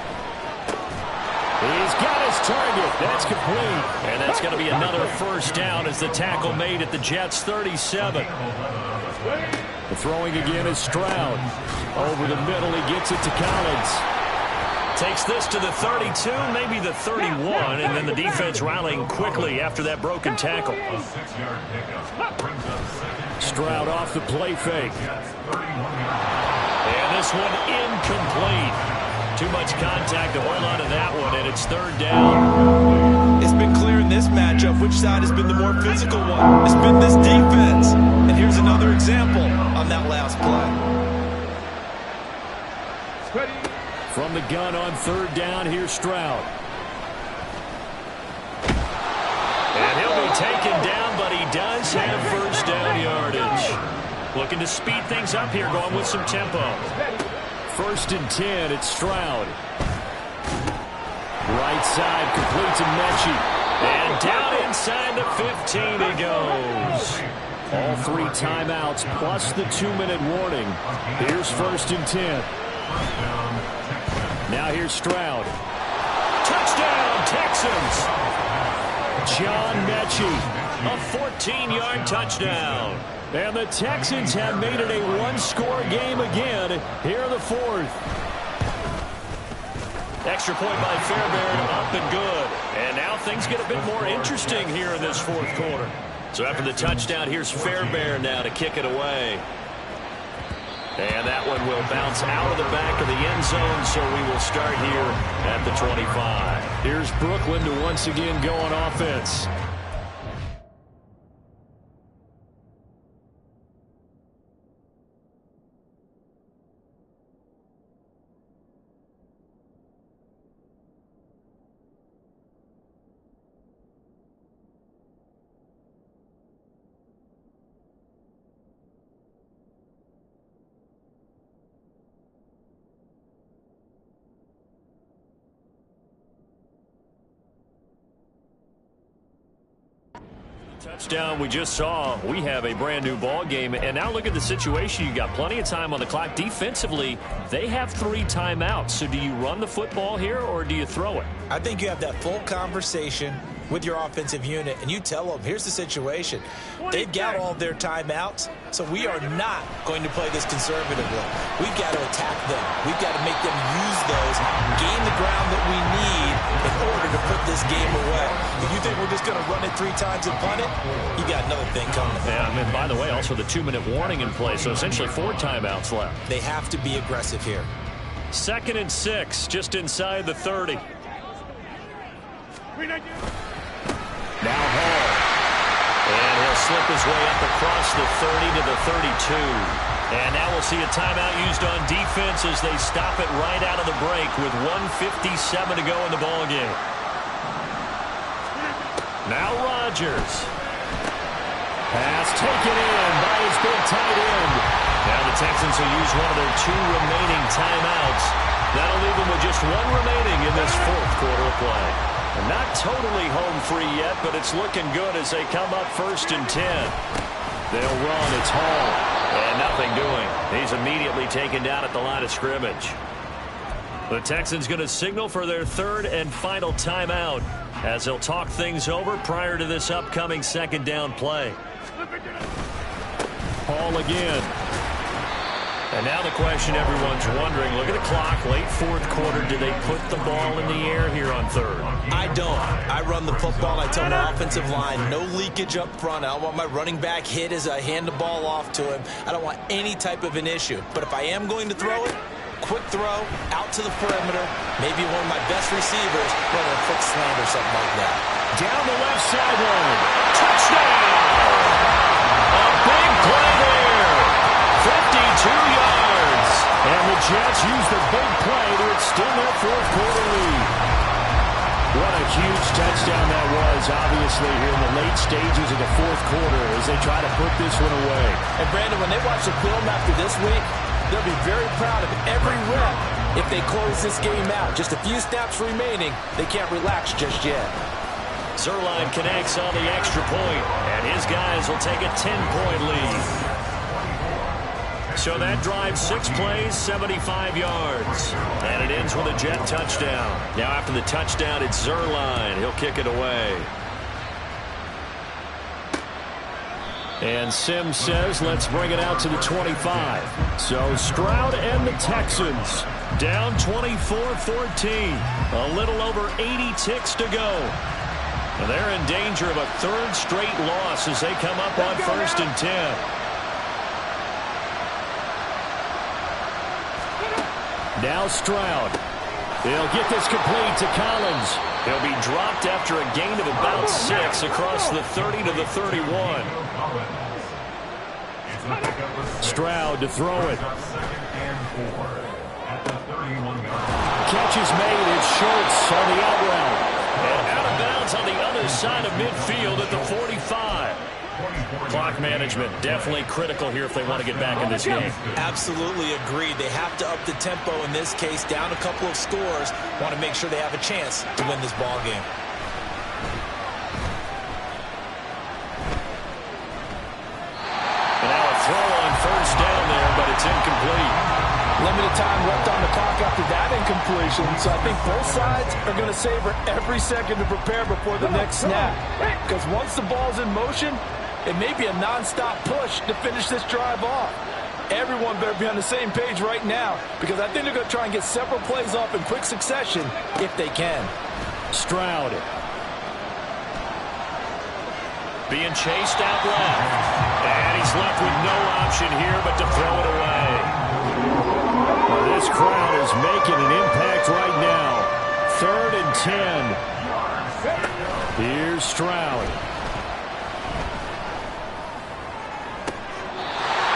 He's got his target. That's complete. And that's going to be another first down as the tackle made at the Jets' 37. The throwing again is Stroud. Over the middle, he gets it to Collins. Takes this to the 32, maybe the 31, and then the defense rallying quickly after that broken tackle. A 6-yard pickup brings up second. Stroud off the play fake. And this one incomplete. Too much contact to hold on to that one, and it's third down. It's been clear in this matchup which side has been the more physical one. It's been this defense. And here's another example on that last play. From the gun on third down, here's Stroud. And he'll be taken down, but he does have first down yardage. Looking to speed things up here, going with some tempo. 1st and 10, it's Stroud. Right side, complete to Mechie. And down inside the 15 he goes. All 3 timeouts plus the 2-minute warning. Here's 1st and 10. Now here's Stroud. Touchdown, Texans. John Mechie. A 14-yard touchdown. And the Texans have made it a 1-score game again here in the 4th. Extra point by Fairbairn, up and good. And now things get a bit more interesting here in this 4th quarter. So after the touchdown, here's Fairbairn now to kick it away. And that one will bounce out of the back of the end zone, so we will start here at the 25. Here's Brooklyn to once again go on offense. Touchdown we just saw. We have a brand new ball game, and now look at the situation. You got plenty of time on the clock. Defensively, they have 3 timeouts. So do you run the football here or do you throw it? I think you have that full conversation with your offensive unit, and you tell them, here's the situation. They've got all their timeouts, so we are not going to play this conservatively. We've got to attack them. We've got to make them use those, gain the ground that we need in order to put this game away. If you think we're just going to run it 3 times and punt it, you got another thing coming. Yeah, and by the way, also the 2-minute warning in play, so essentially 4 timeouts left. They have to be aggressive here. 2nd and 6, just inside the 30. Now Hall. And he'll slip his way up across the 30 to the 32. And now we'll see a timeout used on defense as they stop it right out of the break with 1:57 to go in the ballgame. Now Rodgers. Pass taken in by his big tight end. Now the Texans will use one of their 2 remaining timeouts. That'll leave them with just 1 remaining in this 4th quarter of play. And not totally home free yet, but it's looking good as they come up 1st and 10. They'll run. It's Hall. And nothing doing. He's immediately taken down at the line of scrimmage. The Texans going to signal for their 3rd and final timeout as they'll talk things over prior to this upcoming 2nd down play. Hall again. And now the question everyone's wondering, look at the clock, late 4th quarter, do they put the ball in the air here on 3rd? I don't. I run the football. I tell my offensive line, no leakage up front. I don't want my running back hit as I hand the ball off to him. I don't want any type of an issue. But if I am going to throw it, quick throw, out to the perimeter, maybe one of my best receivers running a quick slant or something like that. Down the left sideline. Touchdown! A big play there. 52 yards. And the Jets use the big play to extend their 4th quarter lead. What a huge touchdown that was, obviously, here in the late stages of the 4th quarter as they try to put this one away. And, Brandon, when they watch the film after this week, they'll be very proud of every rep if they close this game out. Just a few snaps remaining. They can't relax just yet. Zuerlein connects on the extra point, and his guys will take a 10-point lead. So that drive 6 plays, 75 yards. And it ends with a Jet touchdown. Now after the touchdown, it's Zuerlein. He'll kick it away. And Sims says, let's bring it out to the 25. So Stroud and the Texans down 24-14. A little over 80 ticks to go. And they're in danger of a third straight loss as they come up on 1st and 10. Now Stroud. He'll get this complete to Collins. He'll be dropped after a gain of about 6 across the 30 to the 31. Stroud to throw it. Catch is made. It's Schultz on the out route. And out of bounds on the other side of midfield at the 45. Clock management definitely critical here if they want to get back in this game. Absolutely agreed. They have to up the tempo in this case. Down a couple of scores. Want to make sure they have a chance to win this ball game. And now a throw on 1st down there, but it's incomplete. Limited time left on the clock after that incompletion, so I think both sides are going to savor every second to prepare before the next snap. Because once the ball's in motion, it may be a non-stop push to finish this drive off. Everyone better be on the same page right now, because I think they're going to try and get several plays off in quick succession if they can. Stroud. Being chased out left. And he's left with no option here but to throw it away. Well, this crowd is making an impact right now. 3rd and 10. Here's Stroud.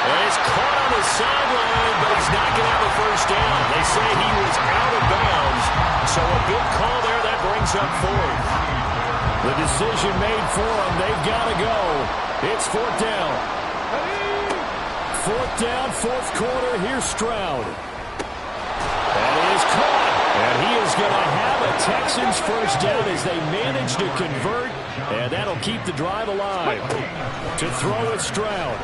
And he's caught on the sideline, but he's not going to have a 1st down. They say he was out of bounds. So a good call there. That brings up 4th. The decision made for them. They've got to go. It's 4th down. 4th down, 4th quarter. Here's Stroud. And he is caught. And he is going to have a Texans 1st down as they manage to convert. And that'll keep the drive alive. To throw it, Stroud.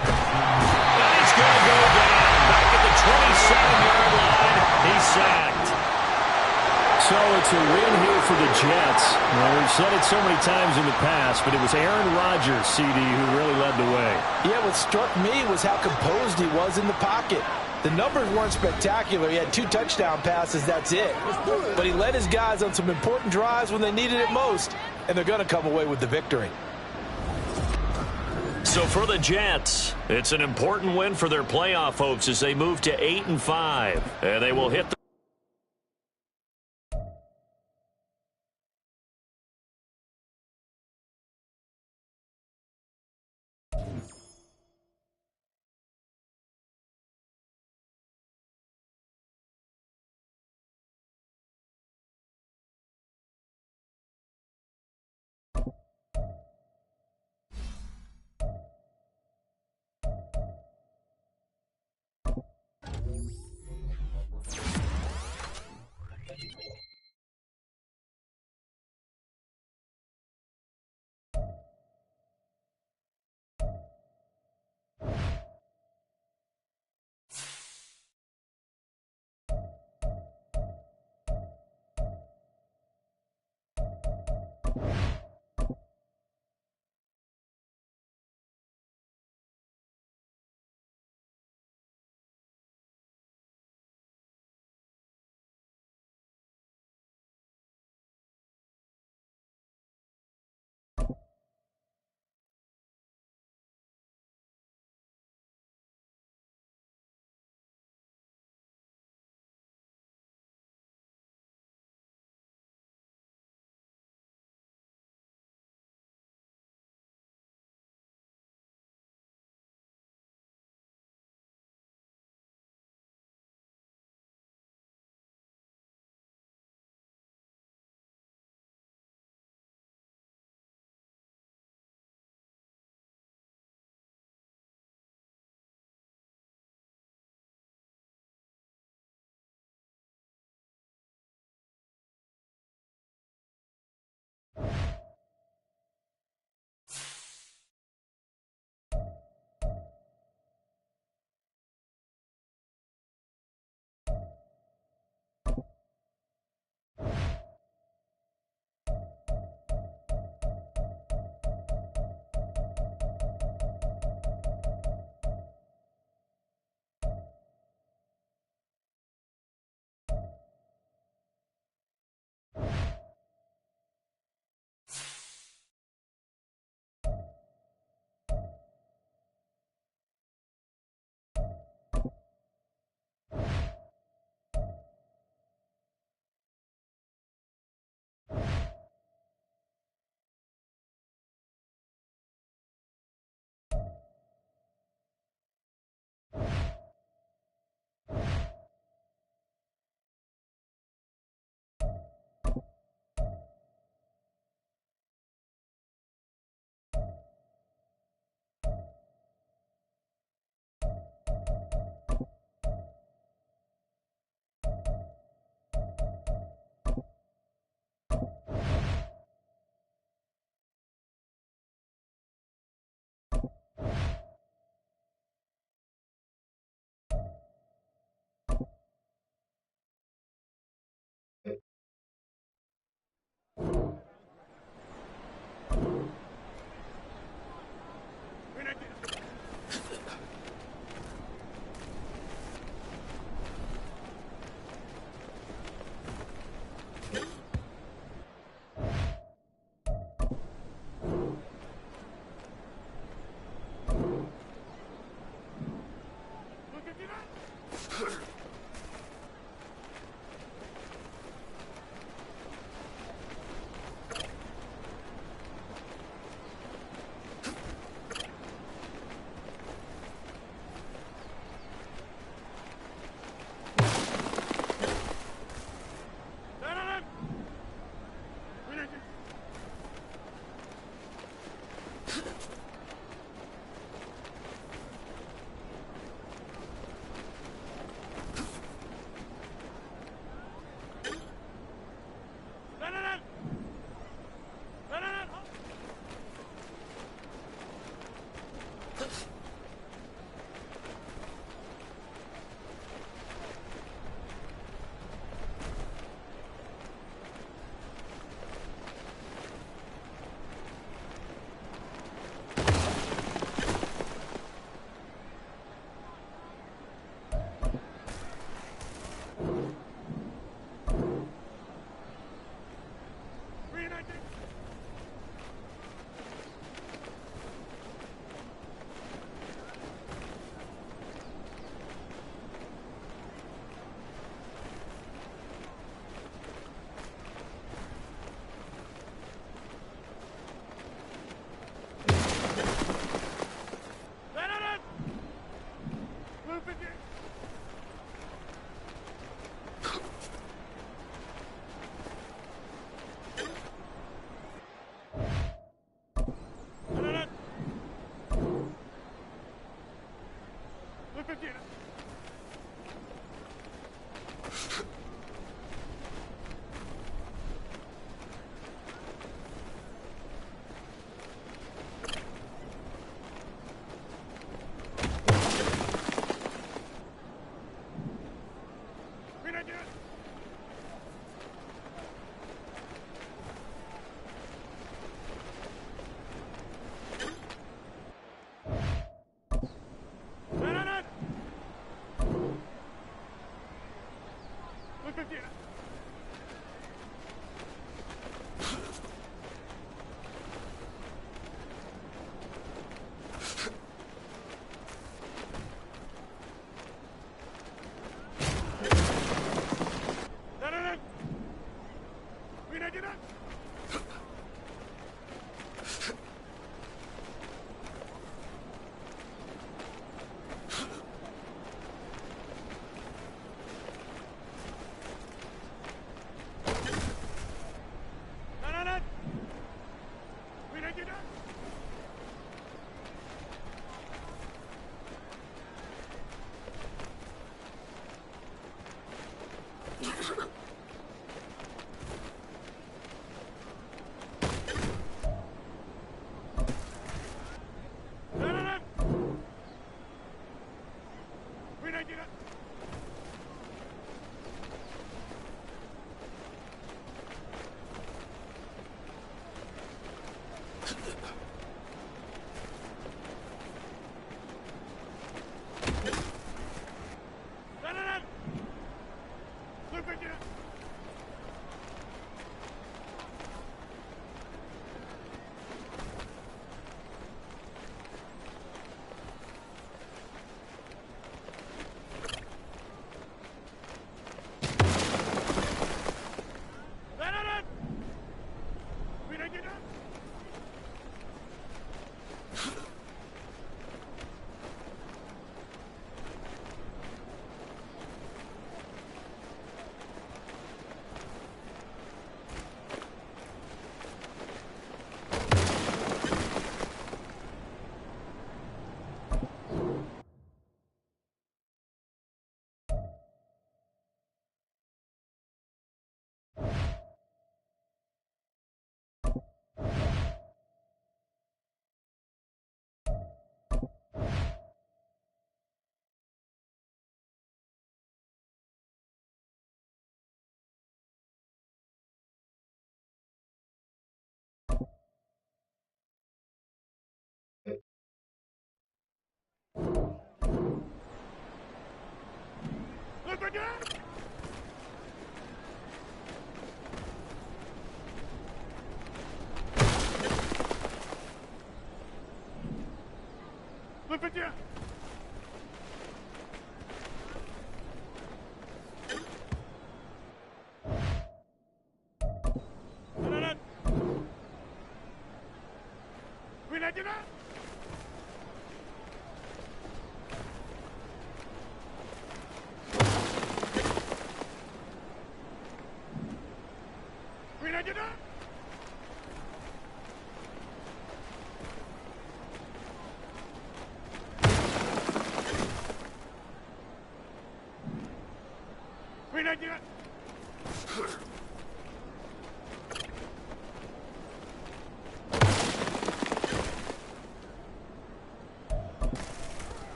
And he's going to go down. Back at the 27-yard line. He's sacked. So it's a win here for the Jets. Well, we've said it so many times in the past, but it was Aaron Rodgers, CD, who really led the way. Yeah, what struck me was how composed he was in the pocket. The numbers weren't spectacular. He had 2 touchdown passes, that's it. But he led his guys on some important drives when they needed it most, and they're going to come away with the victory. So for the Jets, it's an important win for their playoff hopes as they move to 8-5. And they will hit the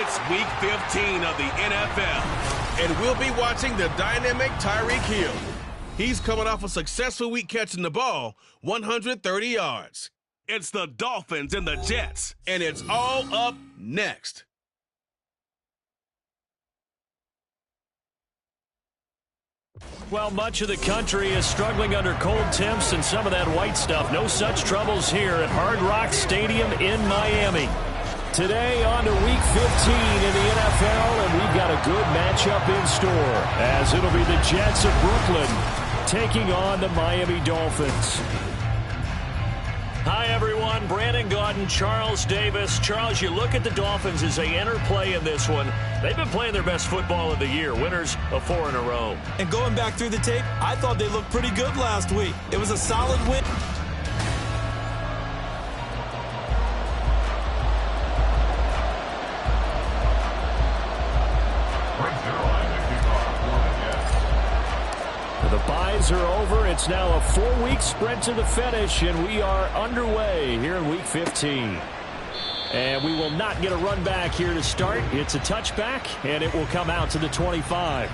It's Week 15 of the NFL, and we'll be watching the dynamic Tyreek Hill. He's coming off a successful week catching the ball, 130 yards. It's the Dolphins and the Jets, and it's all up next. Well, much of the country is struggling under cold temps and some of that white stuff. No such troubles here at Hard Rock Stadium in Miami. Today on to Week 15 in the NFL, and we've got a good matchup in store, as it'll be the Jets of Brooklyn taking on the Miami Dolphins. Hi, everyone. Brandon Gaudin, Charles Davis. Charles, you look at the Dolphins as they enter play in this one. They've been playing their best football of the year, winners of 4 in a row. And going back through the tape, I thought they looked pretty good last week. It was a solid win. The byes are over. It's now a 4-week sprint to the finish, and we are underway here in Week 15. And we will not get a run back here to start. It's a touchback, and it will come out to the 25.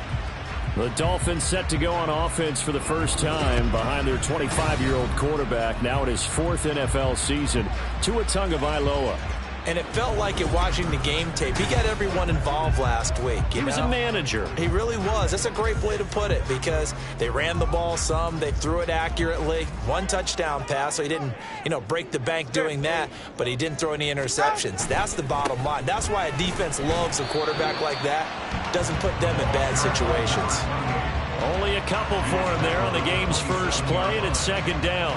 The Dolphins set to go on offense for the first time behind their 25-year-old quarterback. Now in his 4th NFL season, Tua Tagovailoa. And it felt like it watching the game tape. He got everyone involved last week. He was a manager. He really was. That's a great way to put it, because they ran the ball some. They threw it accurately. 1 touchdown pass, so he didn't, break the bank doing that, but he didn't throw any interceptions. That's the bottom line. That's why a defense loves a quarterback like that. Doesn't put them in bad situations. Only a couple for him there on the game's first play, and it's 2nd down.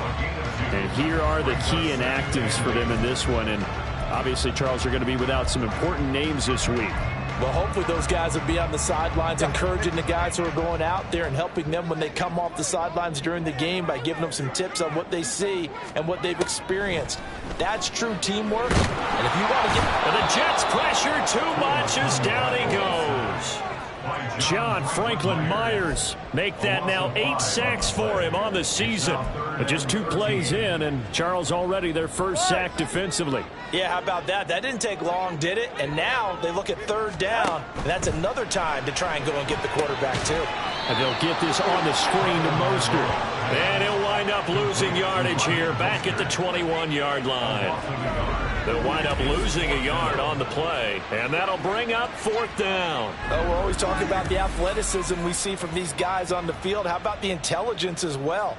And here are the key inactives for them in this one, and obviously, Charles, are going to be without some important names this week. Well, hopefully those guys will be on the sidelines, encouraging the guys who are going out there and helping them when they come off the sidelines during the game by giving them some tips on what they see and what they've experienced. That's true teamwork. And if you want to get... And the Jets pressure too much as down he goes. John Franklin Myers make that now 8 sacks for him on the season. But just 2 plays in, and Charles already their first sack defensively. Yeah, how about that? That didn't take long, did it? And now they look at 3rd down, and that's another time to try and go and get the quarterback, too. And they'll get this on the screen to Mostert. And he'll wind up losing yardage here back at the 21-yard line. They'll wind up losing a yard on the play, and that'll bring up 4th down. Oh, we're always talking about the athleticism we see from these guys on the field. How about the intelligence as well?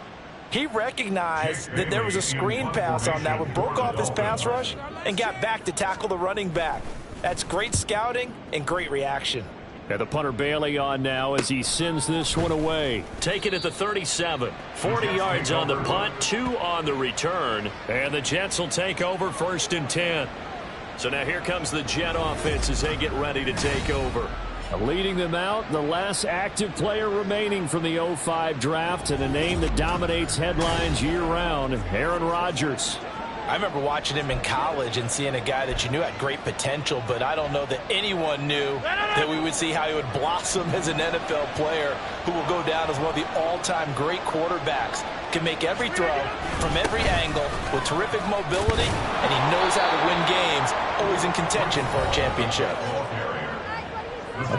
He recognized that there was a screen pass on that one, broke off his pass rush, and got back to tackle the running back. That's great scouting and great reaction. And the punter Bailey on now as he sends this one away. Take it at the 37. 40 yards on the punt, 2 on the return. And the Jets will take over 1st and 10. So now here comes the Jet offense as they get ready to take over. Leading them out, the last active player remaining from the 05 draft, and a name that dominates headlines year-round, Aaron Rodgers. I remember watching him in college and seeing a guy that you knew had great potential, but I don't know that anyone knew that we would see how he would blossom as an NFL player who will go down as one of the all-time great quarterbacks. Can make every throw from every angle with terrific mobility, and he knows how to win games, always in contention for a championship.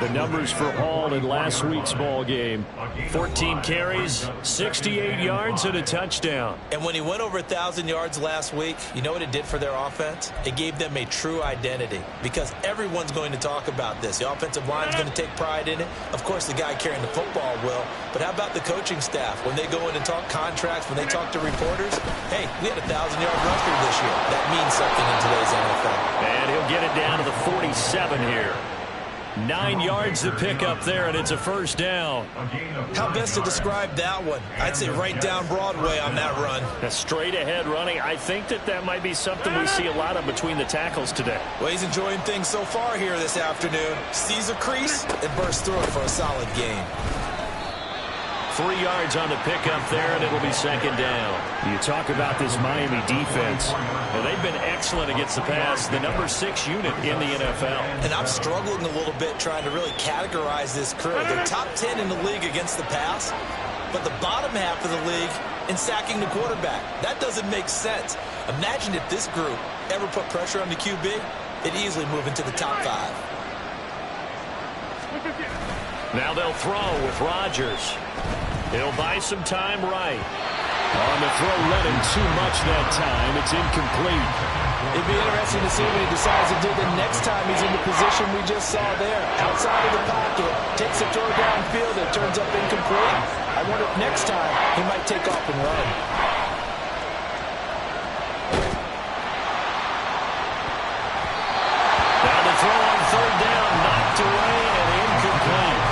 The numbers for Hall in last week's ball game: 14 carries, 68 yards, and a touchdown. And when he went over 1,000 yards last week, you know what it did for their offense? It gave them a true identity, because everyone's going to talk about this. The offensive line's going to take pride in it. Of course, the guy carrying the football will. But how about the coaching staff? When they go in and talk contracts, when they talk to reporters, hey, we had a 1,000-yard rusher this year. That means something in today's NFL. And he'll get it down to the 47 here. 9 yards to pick up there, and it's a 1st down. How best to describe that one? I'd say right down Broadway on that run. A straight-ahead running. I think that might be something we see a lot of between the tackles today. Well, he's enjoying things so far here this afternoon. Sees a crease and bursts through it for a solid gain. 3 yards on the pickup there, and it'll be 2nd down. You talk about this Miami defense. And they've been excellent against the pass, the number 6 unit in the NFL. And I'm struggling a little bit trying to really categorize this crew. They're top 10 in the league against the pass, but the bottom half of the league in sacking the quarterback. That doesn't make sense. Imagine if this group ever put pressure on the QB, they'd easily move into the top 5. Now they'll throw with Rodgers. He'll buy some time right. On the throw, let him too much that time. It's incomplete. It'd be interesting to see what he decides to do the next time he's in the position we just saw there. Outside of the pocket, takes a throw downfield that turns up incomplete. I wonder if next time he might take off and run. Now the throw on third down, knocked away and incomplete.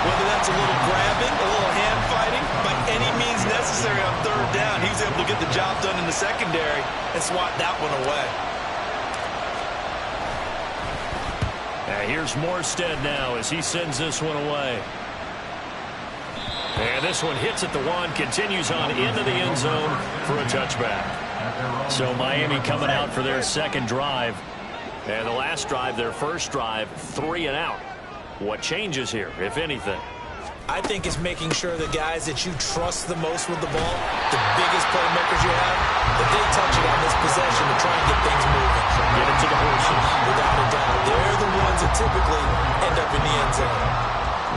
Whether that's a little grabbing, a little hand fighting, by any means necessary on third down, he was able to get the job done in the secondary and swat that one away. Here's Morstead now as he sends this one away. And this one hits at the one, continues on into the end zone for a touchback. So Miami coming out for their second drive. And the last drive, their first drive, 3 and out. What changes here, if anything? I think it's making sure the guys that you trust the most with the ball, the biggest playmakers you have, that they touch it on this possession to try and get things moving. Get it to the horses. Without a doubt. They're the ones that typically end up in the end zone.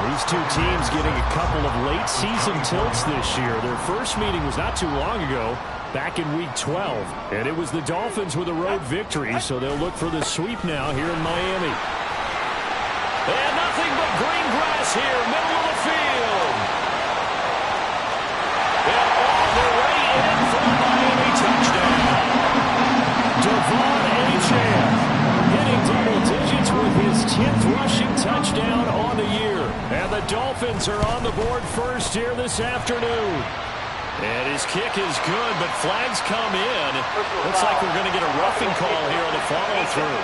These two teams getting a couple of late season tilts this year. Their first meeting was not too long ago, back in Week 12. And it was the Dolphins with a road victory, so they'll look for the sweep now here in Miami. And nothing but green grass here, middle of the field. And all the way in for the Miami touchdown. Devon Achane hitting double digits with his 10th rushing touchdown on the year. And the Dolphins are on the board first here this afternoon. And his kick is good, but flags come in. Looks like we're going to get a roughing call here on the follow-through.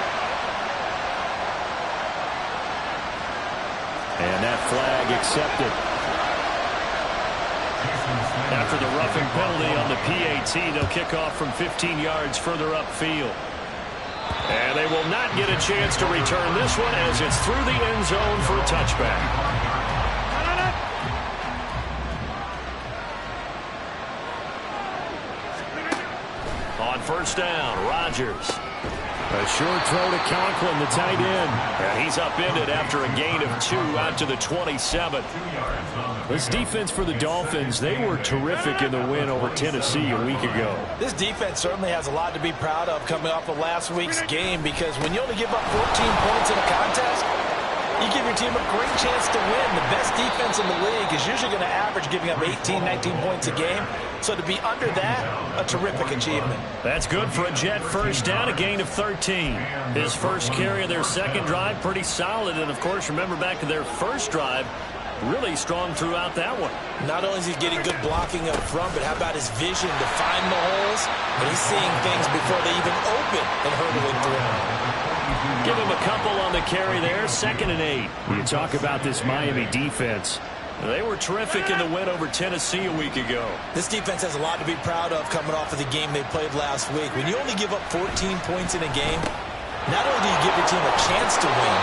And that flag accepted. After the roughing penalty on the PAT, they'll kick off from 15 yards further upfield. And they will not get a chance to return this one as it's through the end zone for a touchback. On first down, Rodgers. A short throw to Conklin, the tight end. And he's upended after a gain of 2 out to the 27. This defense for the Dolphins, they were terrific in the win over Tennessee a week ago. This defense certainly has a lot to be proud of coming off of last week's game, because when you only give up 14 points in a contest, you give your team a great chance to win. The best defense in the league is usually going to average giving up 18, 19 points a game. So to be under that, a terrific achievement. That's good for a Jet first down, a gain of 13. His first carry of their second drive, pretty solid. And, of course, remember back to their first drive, really strong throughout that one. Not only is he getting good blocking up front, but how about his vision to find the holes? And he's seeing things before they even open and hurdling through them. Give him a couple on the carry there, 2nd and 8. You talk about this Miami defense. They were terrific in the win over Tennessee a week ago. This defense has a lot to be proud of coming off of the game they played last week. When you only give up 14 points in a game, not only do you give your team a chance to win,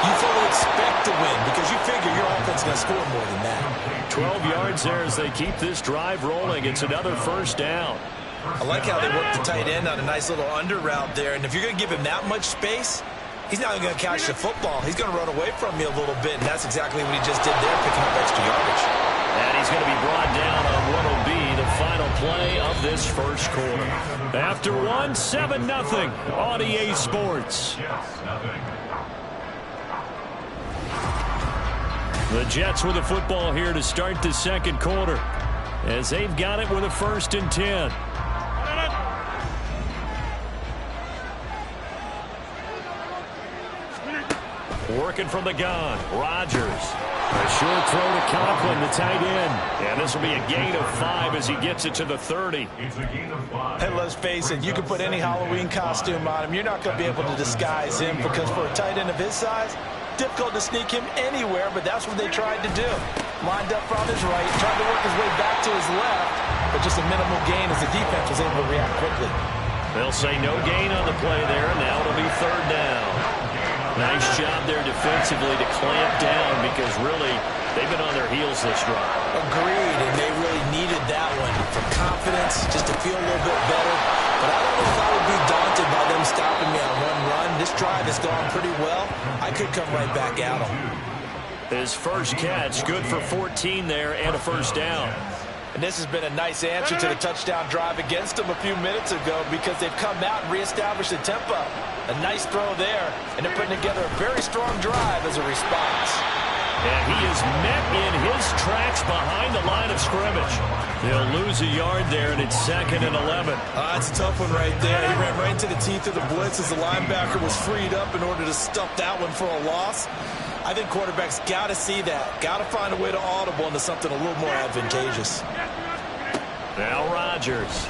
you fully expect to win because you figure your offense is going to score more than that. 12 yards there as they keep this drive rolling. It's another first down. I like how they work the tight end on a nice little under route there. And if you're going to give him that much space, he's not even going to catch the football. He's going to run away from you a little bit, and that's exactly what he just did there, picking up extra yardage. And he's going to be brought down on what will be the final play of this first quarter. After one, 7-0 on EA Sports. The Jets with the football here to start the second quarter, as they've got it with a 1st and 10. Working from the gun, Rodgers. A short throw to Conklin, the tight end. And this will be a gain of 5 as he gets it to the 30. And let's face it, you can put any Halloween costume on him. You're not going to be able to disguise him, because for a tight end of his size, difficult to sneak him anywhere, but that's what they tried to do. Lined up on his right, tried to work his way back to his left, but just a minimal gain as the defense was able to react quickly. They'll say no gain on the play there, and now it'll be 3rd down. Nice job there defensively to clamp down, because really they've been on their heels this drive. Agreed, and they really needed that one for confidence, just to feel a little bit better. But I don't know if I would be daunted by them stopping me on one run. This drive has gone pretty well. I could come right back at them. His first catch, good for 14 there and a first down. And this has been a nice answer to the touchdown drive against them a few minutes ago because they've come out and reestablished the tempo. A nice throw there, and they're putting together a very strong drive as a response. And he is met in his tracks behind the line of scrimmage. They'll lose a yard there, and it's 2nd and 11. That's a tough one right there. He ran right into the teeth of the blitz as the linebacker was freed up in order to stuff that one for a loss. I think quarterbacks got to see that. Got to find a way to audible into something a little more advantageous. Now Rodgers.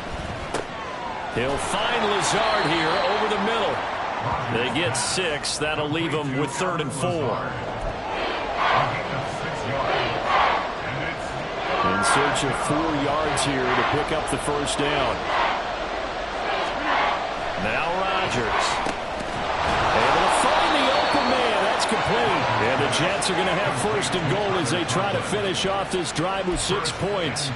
He'll find Lazard here over the middle. They get 6. That'll leave them with 3rd and 4. In search of 4 yards here to pick up the first down. Now Rodgers. Able to find the open man. That's complete. And the Jets are going to have 1st and goal as they try to finish off this drive with 6 points.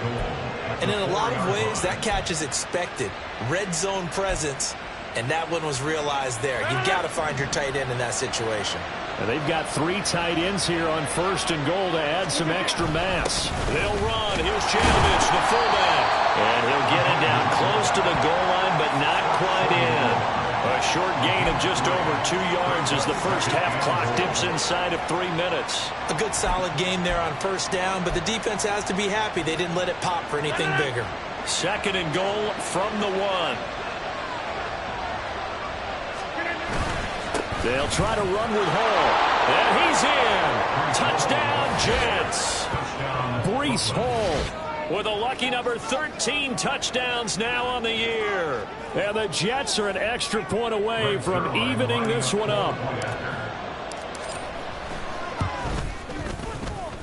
And in a lot of ways, that catch is expected. Red zone presence, and that one was realized there. You've got to find your tight end in that situation. And they've got 3 tight ends here on 1st and goal to add some extra mass. They'll run. Here's Janovich, the fullback. And he'll get it down close to the goal line, but not quite in. A short gain of just over 2 yards as the first half clock dips inside of 3 minutes. A good solid game there on 1st down, but the defense has to be happy they didn't let it pop for anything bigger. 2nd and goal from the 1. They'll try to run with Hall. And he's in. Touchdown, Jets. Breece Hall with a lucky number 13 touchdowns now on the year. And the Jets are an extra point away from evening this one up.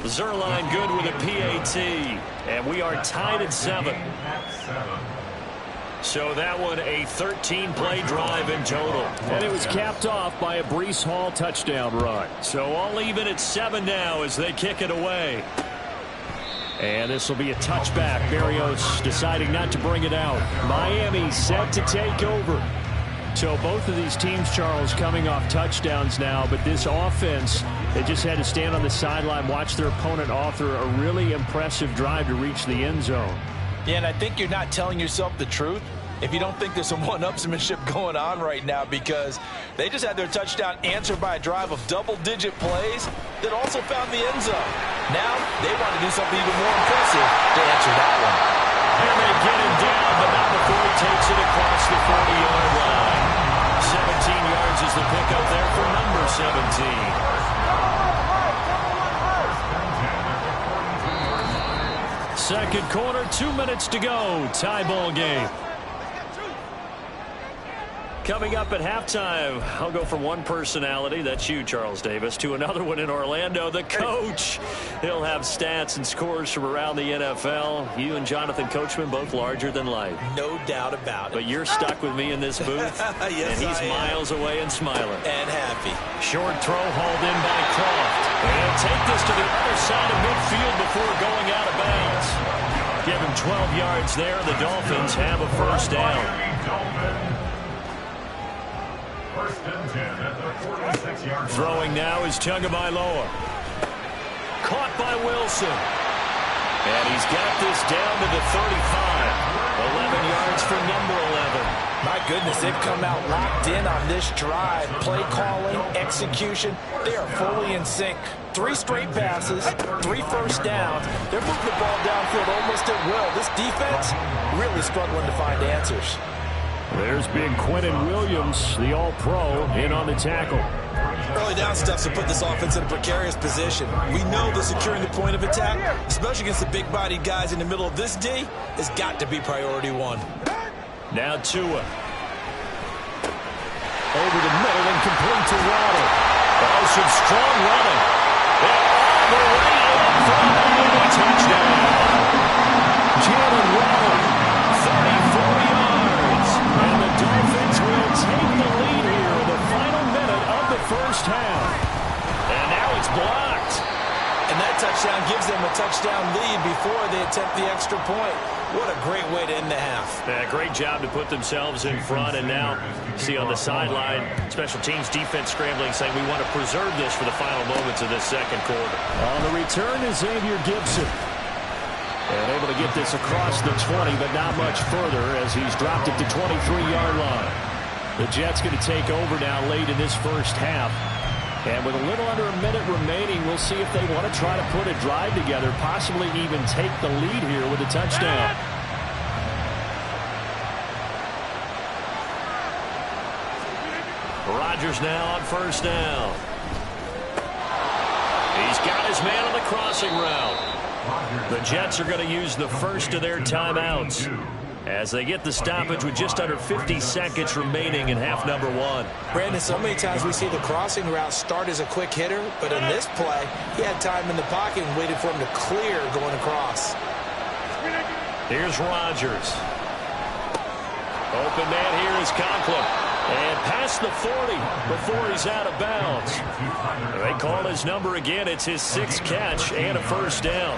Zuerlein good with a PAT. And we are tied at 7. So that one a 13-play drive in total. And it was capped off by a Breece Hall touchdown run. So all even at 7 now as they kick it away. And this will be a touchback. Berrios deciding not to bring it out. Miami set to take over. So both of these teams, Charles, coming off touchdowns now. But this offense, they just had to stand on the sideline, watch their opponent author a really impressive drive to reach the end zone. Yeah, and I think you're not telling yourself the truth if you don't think there's some one-upsmanship going on right now, because they just had their touchdown answered by a drive of double-digit plays that also found the end zone. Now they want to do something even more impressive to answer that one. And they get him down, but not before he takes it across the 40-yard line. 17 yards is the pickup there for number 17. Second quarter, 2 minutes to go. Tie ball game. Coming up at halftime, I'll go from one personality, that's you, Charles Davis, to another one in Orlando, the coach. He'll have stats and scores from around the NFL. You and Jonathan Coachman, both larger than life. No doubt about it. But you're stuck with me in this booth, yes, and he's miles away and smiling. And happy. Short throw hauled in by Croft. And he'll take this to the other side of midfield before going out of bounds. Give him 12 yards there. The Dolphins have a first down. Throwing now is Tagovailoa. Caught by Wilson. And he's got this down to the 35. 11 yards for number 11. My goodness, they've come out locked in on this drive. Play calling, execution, they are fully in sync. 3 straight passes, 3 first downs. They're moving the ball downfield almost at will. This defense really struggling to find answers. There's big Quentin Williams, the all-pro, in on the tackle. Early down stuff to put this offense in a precarious position. We know that securing the point of attack, especially against the big-bodied guys in the middle of this D, has got to be priority 1. Now Tua. Over the middle and complete to Waddle. Oh, some strong running. And all the way in for a Miami touchdown. Jalen Waddle, 34 yards. And the Dolphins will take the lead here in the final minute of the first half. And now it's blocked. And that touchdown gives them a touchdown lead lead before they attempt the extra point. What a great way to end the half. Yeah, great job to put themselves in front, and now see on the sideline, special teams defense scrambling, saying we want to preserve this for the final moments of this second quarter. On the return is Xavier Gibson. And able to get this across the 20, but not much further as he's dropped it to 23-yard line. The Jets going to take over now late in this first half. And with a little under a minute remaining, we'll see if they want to try to put a drive together, possibly even take the lead here with a touchdown. Rodgers now on first down. He's got his man on the crossing route. The Jets are going to use the first of their timeouts as they get the stoppage with just under 50 seconds remaining in half number one. Brandon, so many times we see the crossing route start as a quick hitter, but in this play, he had time in the pocket and waited for him to clear going across. Here's Rodgers. Open man here is Conklin. And past the 40 before he's out of bounds. They call his number again. It's his 6th catch and a first down.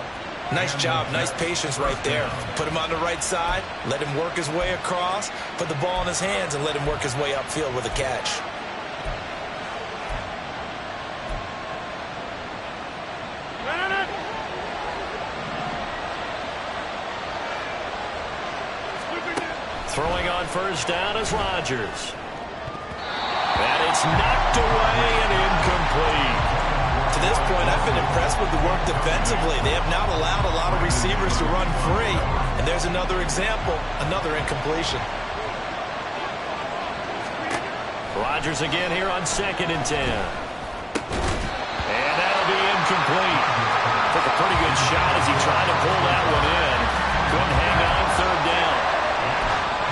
Nice job, nice patience right there. Put him on the right side, let him work his way across, put the ball in his hands, and let him work his way upfield with a catch. Throwing on first down is Rodgers. And it's knocked away and incomplete. To this point, I've been impressed with the work defensively. They have not allowed a lot of receivers to run free. And there's another example, another incompletion. Rodgers again here on 2nd and 10. And that'll be incomplete. Took a pretty good shot as he tried to pull that one in. Couldn't hang on 3rd down.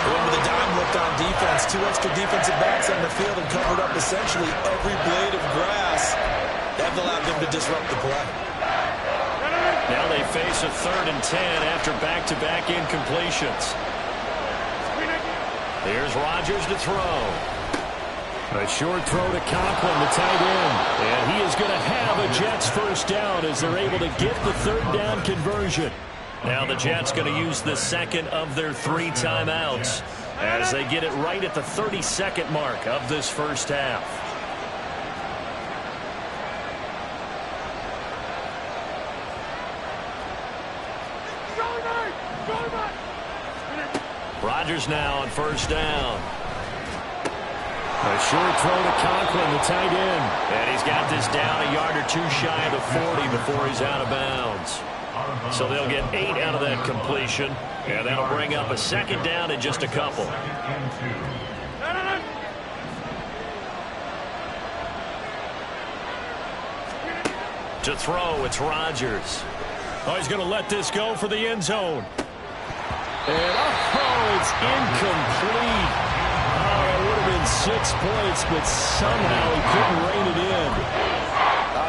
Going with a dime look on defense. 2 extra defensive backs on the field and covered up essentially every blade of grass. That allowed them to disrupt the play. Now they face a 3rd and 10 after back-to-back incompletions. Here's Rodgers to throw. A short throw to Conklin, the tight end. And he is going to have a Jets first down as they're able to get the 3rd down conversion. Now the Jets going to use the second of their 3 timeouts as they get it right at the 32nd mark of this first half. Rodgers now on first down. A short throw to Conklin, the tight end. And he's got this down a yard or 2 shy of the 40 before he's out of bounds. So they'll get 8 out of that completion, and that'll bring up a 2nd down in just a couple. To throw, it's Rodgers. Oh, he's going to let this go for the end zone. And oh, it's incomplete. Oh, it would have been 6 points, but somehow he couldn't rein it in.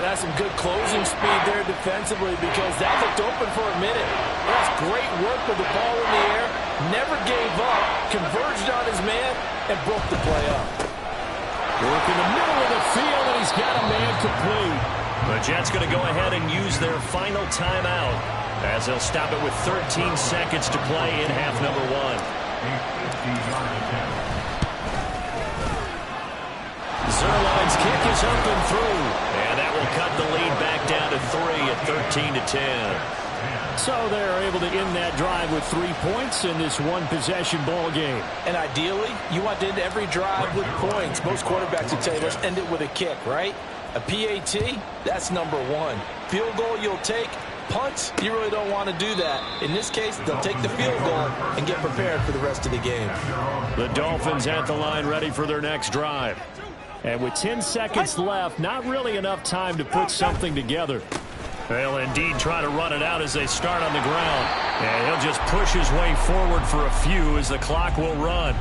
That's some good closing speed there defensively because that looked open for a minute. That's great work with the ball in the air. Never gave up, converged on his man, and broke the play up. Work in the middle of the field, and he's got a man complete. The Jets going to go ahead and use their final timeout as they'll stop it with 13 seconds to play in half number one. Zuerlein's kick is up and through. And that will cut the lead back down to 3 at 13-10. So they're able to end that drive with 3 points in this one-possession ball game. And ideally, you want to end every drive with points. Most quarterbacks would tell you, let's end it with a kick, right? A PAT, that's number 1. Field goal you'll take. Punts, you really don't want to do that. In this case, they'll take the field goal and get prepared for the rest of the game. The Dolphins at the line ready for their next drive. And with 10 seconds left, not really enough time to put something together. They'll indeed try to run it out as they start on the ground. And he'll just push his way forward for a few as the clock will run.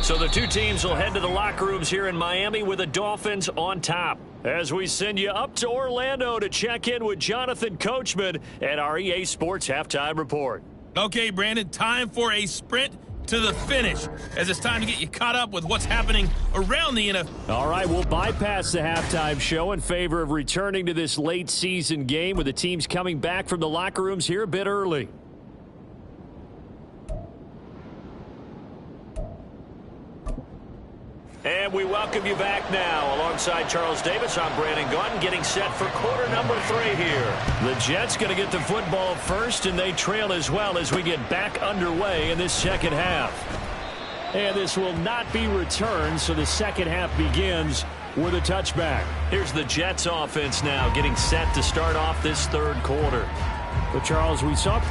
So the two teams will head to the locker rooms here in Miami with the Dolphins on top. As we send you up to Orlando to check in with Jonathan Coachman and our EA Sports Halftime Report. Okay, Brandon, time for a sprint to the finish, as it's time to get you caught up with what's happening around the NFL. All right, we'll bypass the halftime show in favor of returning to this late season game with the teams coming back from the locker rooms here a bit early. And we welcome you back now. Alongside Charles Davis, I'm Brandon Gaudin, getting set for quarter number 3 here. The Jets going to get the football first, and they trail as well as we get back underway in this second half. And this will not be returned, so the second half begins with a touchback. Here's the Jets offense now getting set to start off this third quarter. But Charles, we saw...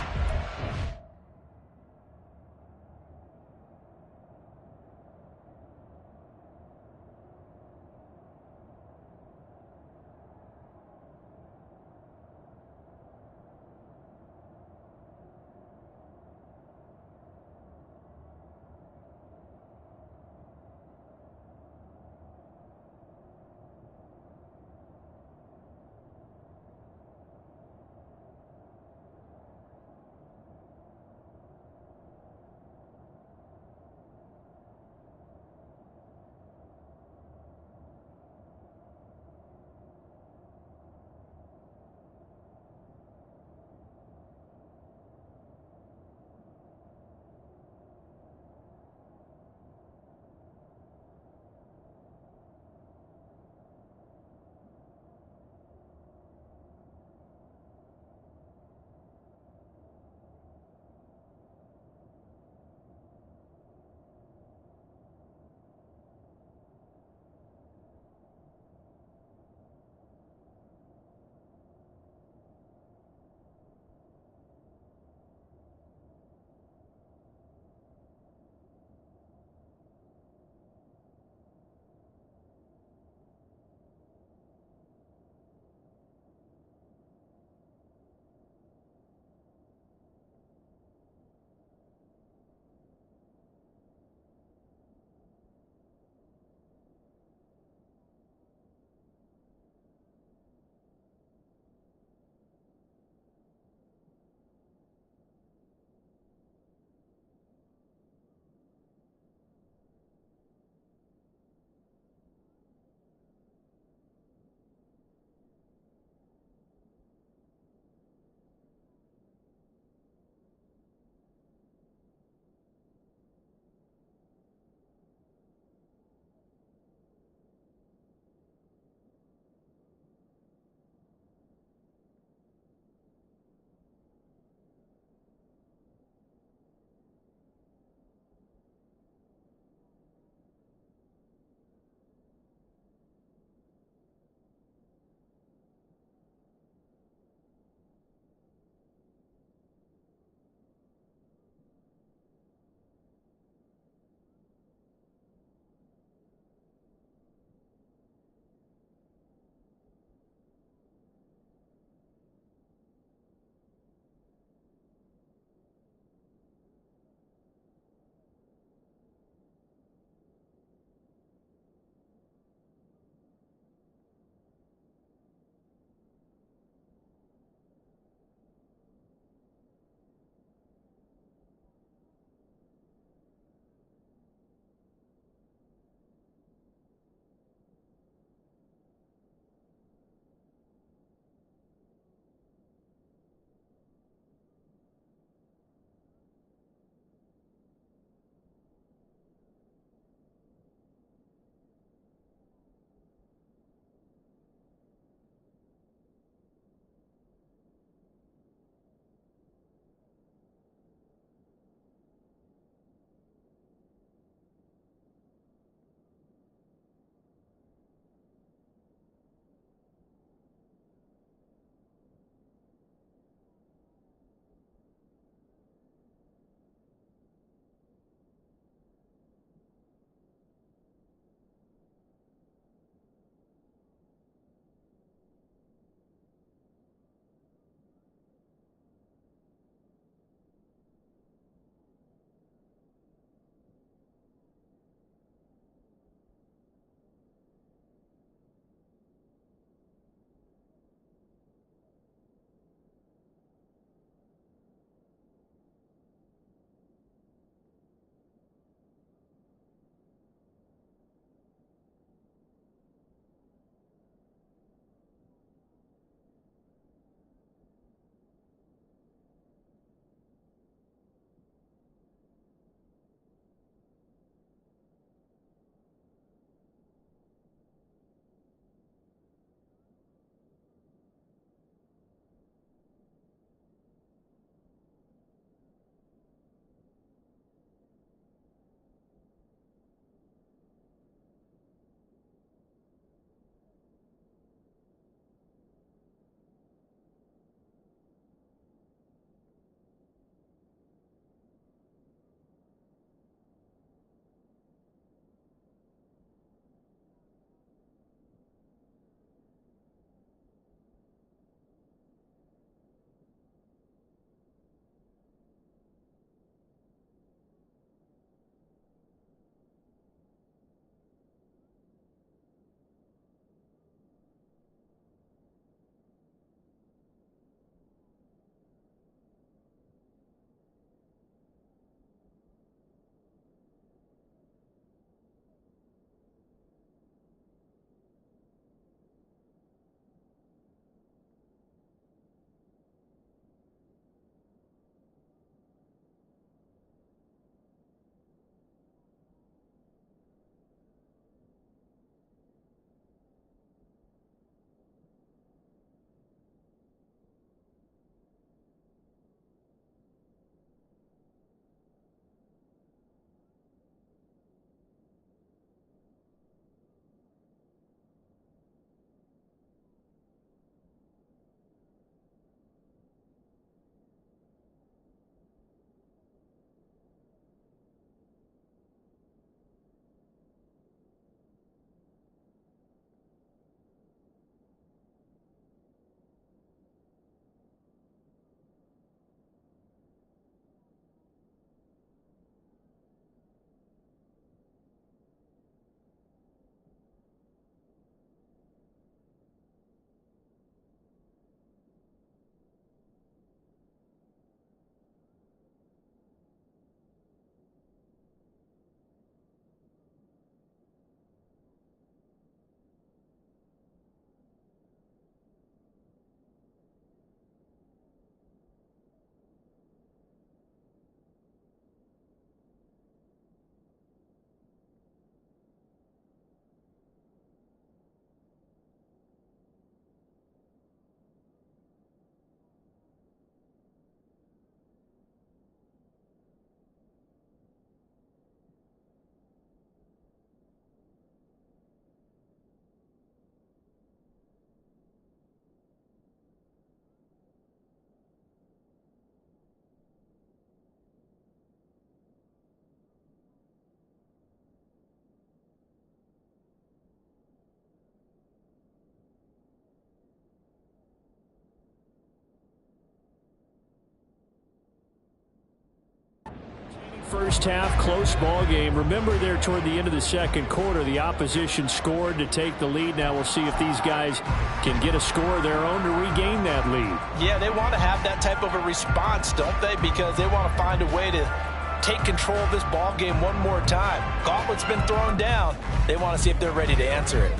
First half, close ball game. Remember there toward the end of the second quarter, the opposition scored to take the lead. Now we'll see if these guys can get a score of their own to regain that lead. Yeah, they want to have that type of a response, don't they? Because they want to find a way to take control of this ball game one more time. Gauntlet's been thrown down. They want to see if they're ready to answer it.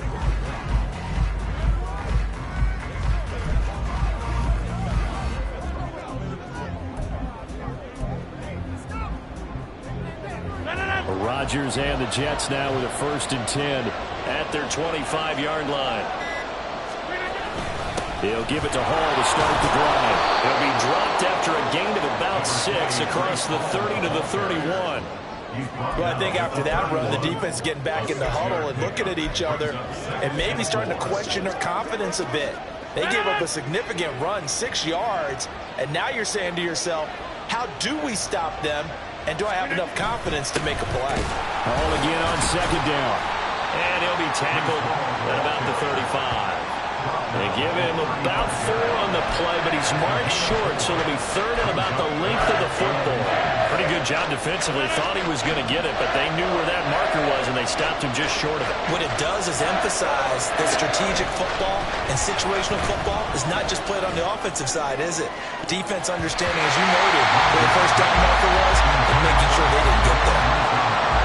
Rodgers and the Jets now with a 1st and 10 at their 25-yard line. He'll give it to Hall to start the drive. He'll be dropped after a gain of about 6 across the 30 to the 31. Well, I think after that run, the defense is getting back in the huddle and looking at each other and maybe starting to question their confidence a bit. They gave up a significant run, 6 yards, and now you're saying to yourself, how do we stop them? And do I have enough confidence to make a play? Hall again on 2nd down. And he'll be tackled at about the 35. They give him about 4 on the play, but he's marked short, so it'll be 3rd and about the length of the football. Pretty good job defensively. Thought he was going to get it, but they knew where that marker was, and they stopped him just short of it. What it does is emphasize that strategic football and situational football is not just played on the offensive side, is it? Defense understanding, as you noted, where the first down marker was and making sure they didn't get there.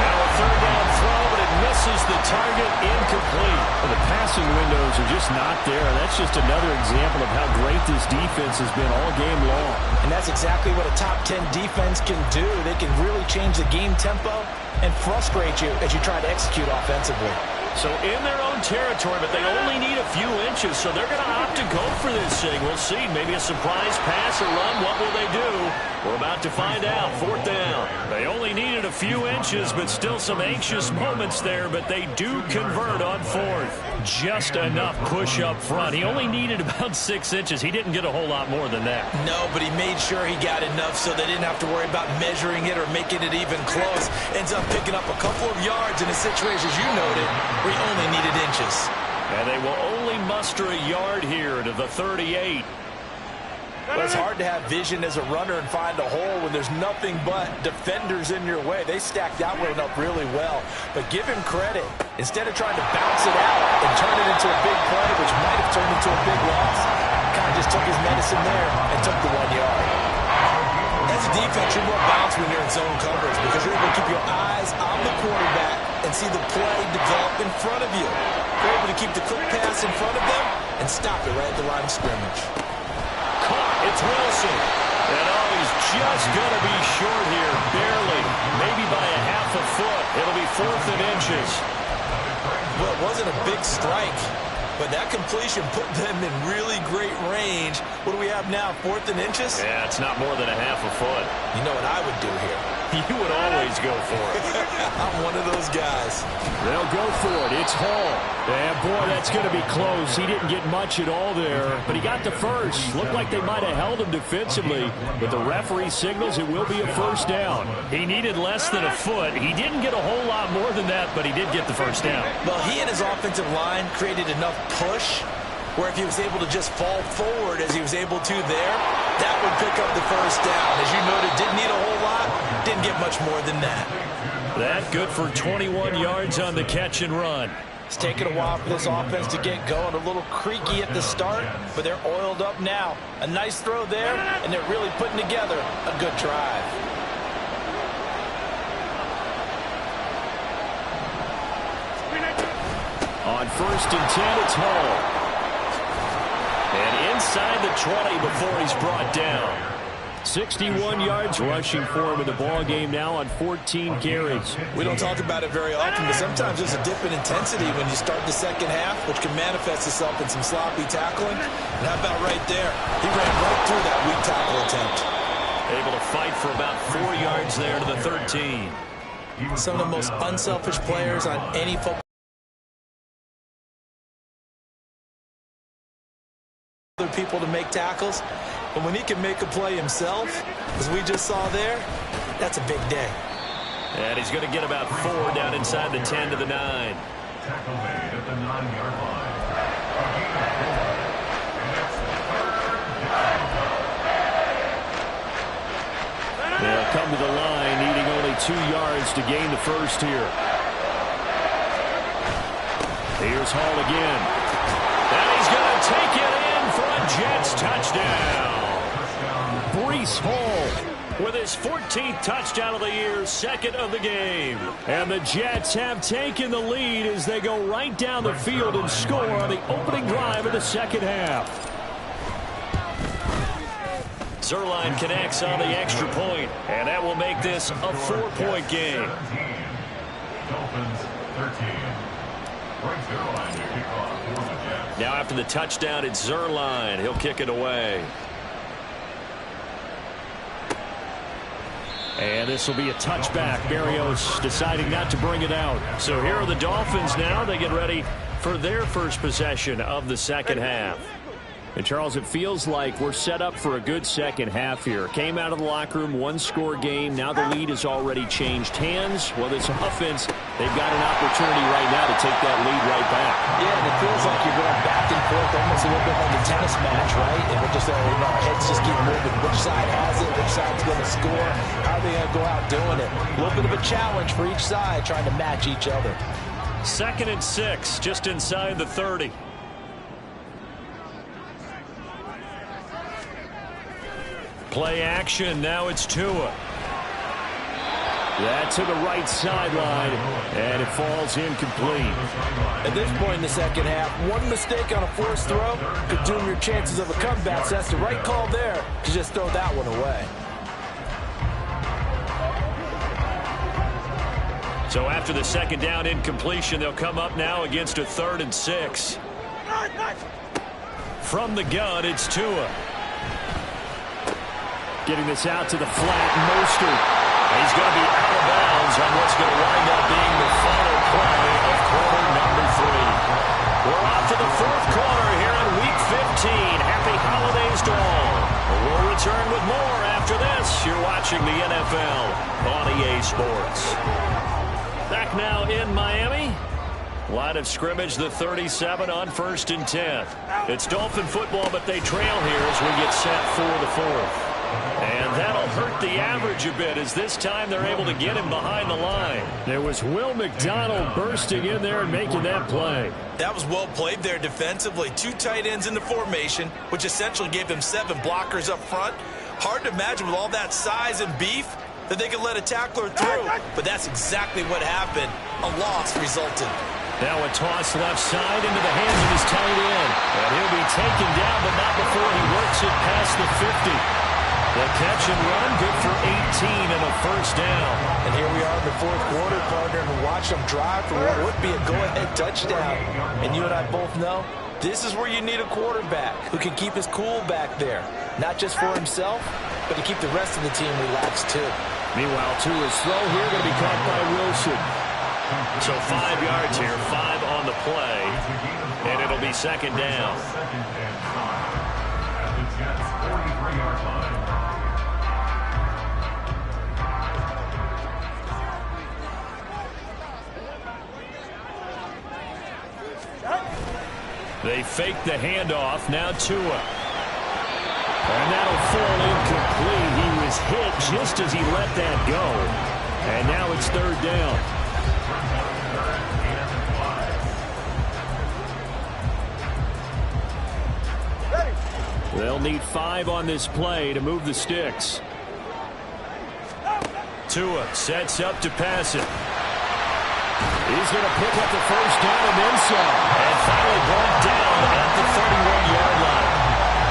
Now a 3rd down throw, but it misses the target, incomplete. Well, the passing windows are just not there. That's just another example of how great this defense has been all game long. And that's exactly what a top 10 defense can do. They can really change the game tempo and frustrate you as you try to execute offensively. So in their own territory, but they only need a few inches, so they're going to opt to go for this thing. We'll see. Maybe a surprise pass or run. What will they do? We're about to find out. 4th down. They only needed a few inches, but still some anxious moments there, but they do convert on 4th. Just enough push up front. He only needed about 6 inches. He didn't get a whole lot more than that. No, but he made sure he got enough so they didn't have to worry about measuring it or making it even close. Ends up picking up a couple of yards in a situation, as you noted, where he only needed inches. And they will only muster a yard here to the 38. Well, it's hard to have vision as a runner and find a hole when there's nothing but defenders in your way. They stacked that one up really well. But give him credit. Instead of trying to bounce it out and turn it into a big play, which might have turned into a big loss, kind of just took his medicine there and took the 1 yard. As a defense, you're more balanced when you're in zone coverage because you're able to keep your eyes on the quarterback and see the play develop in front of you. You're able to keep the quick pass in front of them and stop it right at the line of scrimmage. Caught. It's Wilson. And he's just going to be short here, barely, maybe by a half a foot. It'll be 4th and inches. Well, it wasn't a big strike, but that completion put them in really great range. What do we have now, 4th and inches? Yeah, it's not more than a half a foot. You know what I would do here? You would always go for it. I'm one of those guys. They'll go for it. It's Hall. And, boy, that's going to be close. He didn't get much at all there, but he got the first. Looked like they might have held him defensively, but the referee signals it will be a 1st down. He needed less than a foot. He didn't get a whole lot more than that, but he did get the 1st down. Well, he and his offensive line created enough push where if he was able to just fall forward as he was able to there, that would pick up the 1st down. As you noted, didn't need a whole lot, didn't get much more than that. That good for 21 yards on the catch and run. It's taken a while for this offense to get going. A little creaky at the start, but they're oiled up now. A nice throw there, and they're really putting together a good drive. On 1st and 10, it's Hall. And inside the 20 before he's brought down. 61 yards rushing for him in the ball game now on 14 carries. We don't talk about it very often, but sometimes there's a dip in intensity when you start the second half, which can manifest itself in some sloppy tackling. And how about right there? He ran right through that weak tackle attempt. Able to fight for about 4 yards there to the 13. Some of the most unselfish players on any football. Other people to make tackles, but when he can make a play himself, as we just saw there, that's a big day. And he's going to get about 4 down inside the 10 to the 9. Tackle made at the 9-yard line. They'll come to the line needing only only 2 yards to gain the first here. Here's Hall again. And he's going to take it in for a Jets touchdown. Breece Hall with his 14th touchdown of the year, second of the game. And the Jets have taken the lead as they go right down the field and score on the opening drive of the second half. Zuerlein connects on the extra point, and that will make this a 4-point game. Dolphins 13. Frank Zuerlein to kick off for the Jets. Now after the touchdown, it's Zuerlein. He'll kick it away. And this will be a touchback. Berrios deciding not to bring it out. So here are the Dolphins now. They get ready for their first possession of the second half. And, Charles, it feels like we're set up for a good second half here. Came out of the locker room, one-score game. Now the lead has already changed hands. Well, this offense, they've got an opportunity right now to take that lead right back. Yeah, and it feels like you're going back and forth, almost a little bit like a tennis match, right? And we're just, our heads just keep moving. Which side has it? Which side's going to score? How are they going to go out doing it? A little bit of a challenge for each side, trying to match each other. 2nd and 6, just inside the 30. Play action. Now it's Tua. That to the right sideline, and it falls incomplete. At this point in the second half, one mistake on a forced throw could doom your chances of a comeback. So that's the right call there to just throw that one away. So after the second down incompletion, they'll come up now against a 3rd and 6. From the gun, it's Tua. Getting this out to the flat, Mostert. He's going to be out of bounds on what's going to wind up being the final play of quarter number 3. We're off to the 4th quarter here in Week 15. Happy holidays to all. We'll return with more after this. You're watching the NFL on EA Sports. Back now in Miami. Line of scrimmage, the 37 on 1st and 10. It's Dolphin football, but they trail here as we get set for the 4th. And that'll hurt the average a bit as this time they're able to get him behind the line. There was Will McDonald bursting in there and making that play. That was well played there defensively. 2 tight ends in the formation, which essentially gave them 7 blockers up front. Hard to imagine with all that size and beef that they could let a tackler through. But that's exactly what happened. A loss resulted. Now a toss left side into the hands of his tight end. And he'll be taken down, but not before he works it past the 50. The catch and run, good for 18 and a first down. And here we are in the 4th quarter, partner, and watch them drive for what would be a go-ahead touchdown. And you and I both know this is where you need a quarterback who can keep his cool back there. Not just for himself, but to keep the rest of the team relaxed too. Meanwhile, Tua's throw here going to be caught by Wilson. So 5 yards here, 5 on the play, and it'll be 2nd down. At the Jets' 43-yard line. They fake the handoff. Now Tua. And that'll fall incomplete. He was hit just as he let that go. And now it's 3rd down. They'll need 5 on this play to move the sticks. Tua sets up to pass it. He's going to pick up the first down and then some. And finally brought down at the 31-yard line.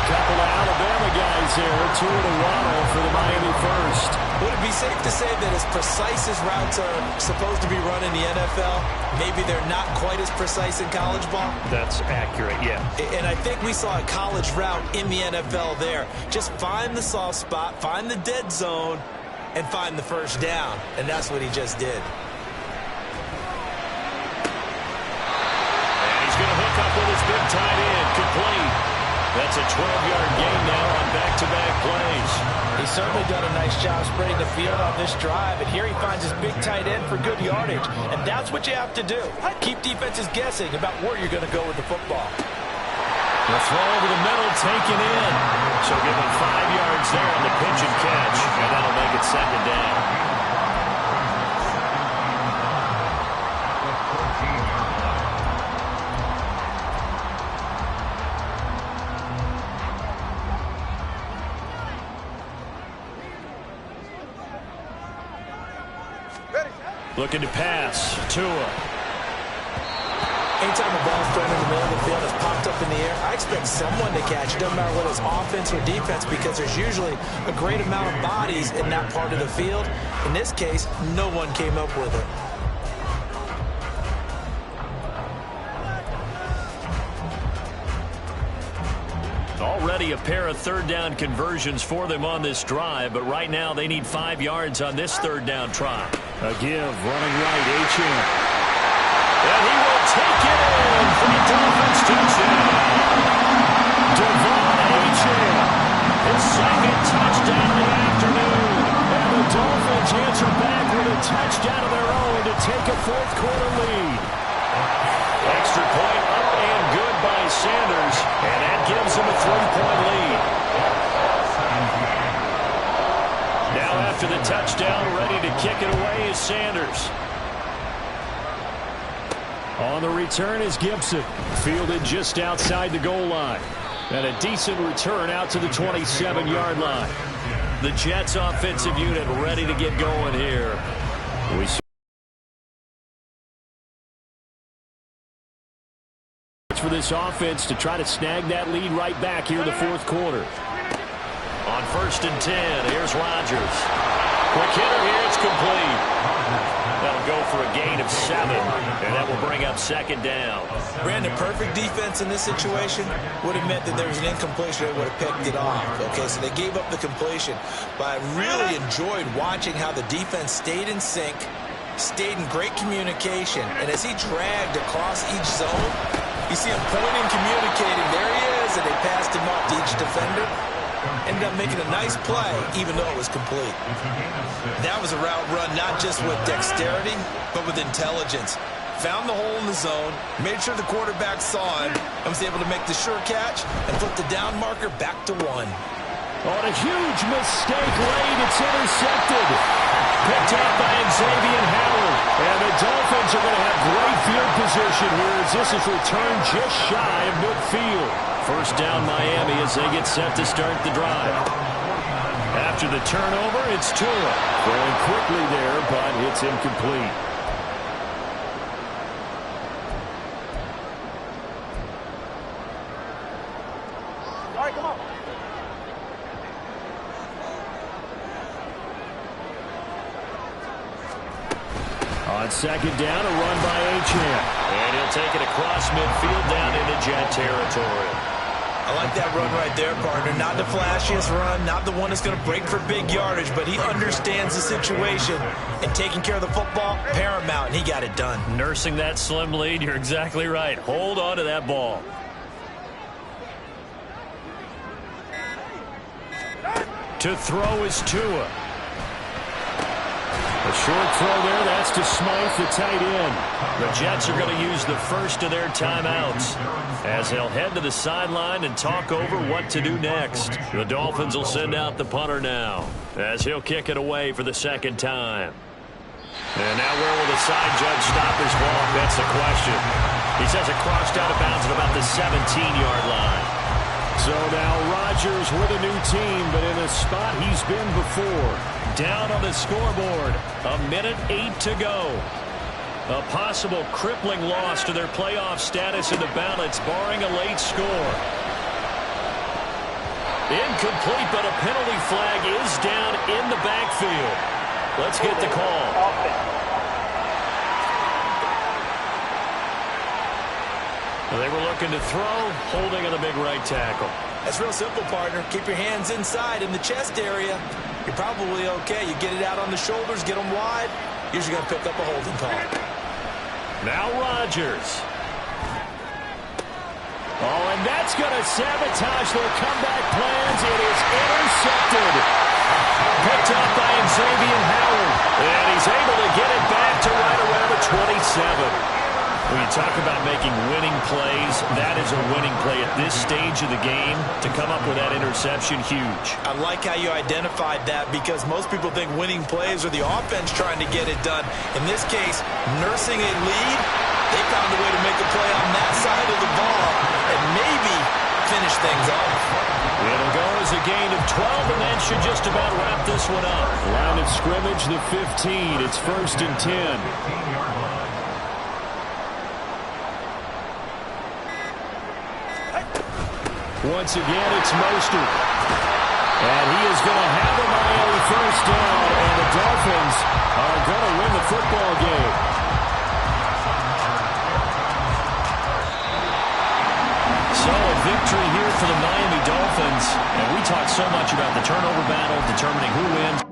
Couple of Alabama guys there. Tua to Waddle for the Miami first. Would it be safe to say that as precise as routes are supposed to be run in the NFL, maybe they're not quite as precise in college ball? That's accurate, yeah. And I think we saw a college route in the NFL there. Just find the soft spot, find the dead zone, and find the first down. And that's what he just did. With his big tight end, complete. That's a 12-yard gain now on back-to-back plays. He's certainly done a nice job spreading the field on this drive, and here he finds his big tight end for good yardage. And that's what you have to do. Keep defenses guessing about where you're going to go with the football. The throw over the middle, taken in. So give him 5 yards there on the pitch and catch, and that'll make it 2nd down. Looking to pass. Tua. Anytime the ball's thrown in the middle of the field, it's popped up in the air, I expect someone to catch it. Doesn't matter whether it's offense or defense, because there's usually a great amount of bodies in that part of the field. In this case, no one came up with it. Already a pair of third down conversions for them on this drive, but right now they need 5 yards on this third down try. A give, running right, Achane. And he will take it in for the Dolphins touchdown. Devon Achane, his second touchdown of the afternoon. And the Dolphins answer back with a touchdown of their own to take a fourth-quarter lead. Extra point up and good by Sanders, and that gives him a 3-point lead. Now after the touchdown, ready to kick it away is Sanders. On the return is Gibson, fielded just outside the goal line. And a decent return out to the 27-yard line. The Jets offensive unit ready to get going here. We for this offense to try to snag that lead right back here in the fourth quarter. On 1st and 10, here's Rodgers. Quick hitter here, it's complete. That'll go for a gain of 7, and that will bring up 2nd down. Brandon, perfect defense in this situation would have meant that there was an incompletion. They would have picked it off. Okay, so they gave up the completion. But I really enjoyed watching how the defense stayed in sync, stayed in great communication, and as he dragged across each zone, you see him pointing, communicating. There he is, and they passed him off to each defender. Ended up making a nice play, even though it was complete. That was a route run not just with dexterity, but with intelligence. Found the hole in the zone, made sure the quarterback saw him, and was able to make the sure catch and flip the down marker back to 1. On a huge mistake late, it's intercepted. Picked up by Xavier Howard. And the Dolphins are going to have great field position here as this is returned just shy of midfield. First down Miami as they get set to start the drive. After the turnover, it's Tua. Going quickly there, but it's incomplete. All right, come on. On 2nd down, a run by Achane. And he'll take it across midfield down into Jet territory. I like that run right there, partner. Not the flashiest run, not the one that's going to break for big yardage, but he understands the situation, and taking care of the football, paramount, and he got it done. Nursing that slim lead, you're exactly right. Hold on to that ball. To throw is Tua. A short throw there, that's to Smythe, the tight end. The Jets are going to use the first of their timeouts as they'll head to the sideline and talk over what to do next. The Dolphins will send out the punter now as he'll kick it away for the 2nd time. And now where will the side judge stop his walk? That's the question. He says it crossed out of bounds at about the 17-yard line. So now Rodgers with a new team, but in a spot he's been before. Down on the scoreboard, 1:08 to go. A possible crippling loss to their playoff status in the balance, barring a late score. Incomplete, but a penalty flag is down in the backfield. Let's get the call. They were looking to throw, holding on the big right tackle. That's real simple, partner. Keep your hands inside in the chest area. You're probably okay. You get it out on the shoulders, get them wide. Usually going to pick up a holding call. Now Rodgers. Oh, and that's going to sabotage their comeback plans. It is intercepted. Picked up by Xavier Howard. And he's able to get it back to right around the 27. When you talk about making winning plays, that is a winning play at this stage of the game. To come up with that interception, huge. I like how you identified that because most people think winning plays are the offense trying to get it done. In this case, nursing a lead, they found a way to make a play on that side of the ball and maybe finish things off. It'll go as a gain of 12, and that should just about wrap this one up. Line of scrimmage, the 15. It's 1st and 10. 15-yard line. Once again, it's Mostert. And he is going to have a Miami first down, and the Dolphins are going to win the football game. So a victory here for the Miami Dolphins. And we talk so much about the turnover battle, determining who wins.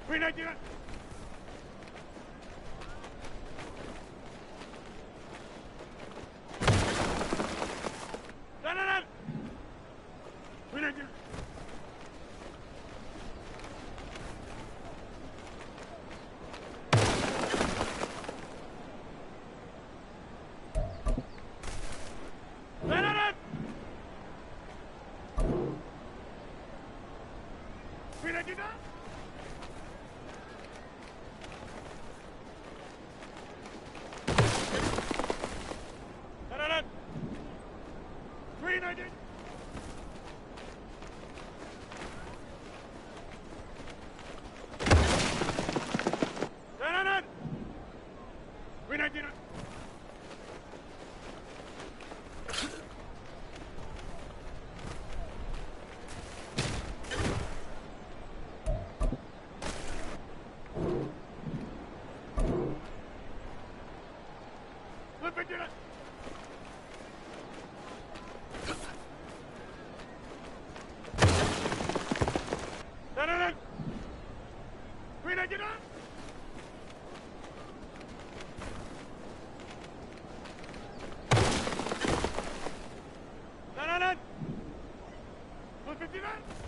399. No, no, no. 399. No, no, no. 399. No, no, no. 399. No, no, no. 399. Flip it, get it. No, no, no. 399. No, no, no. 159.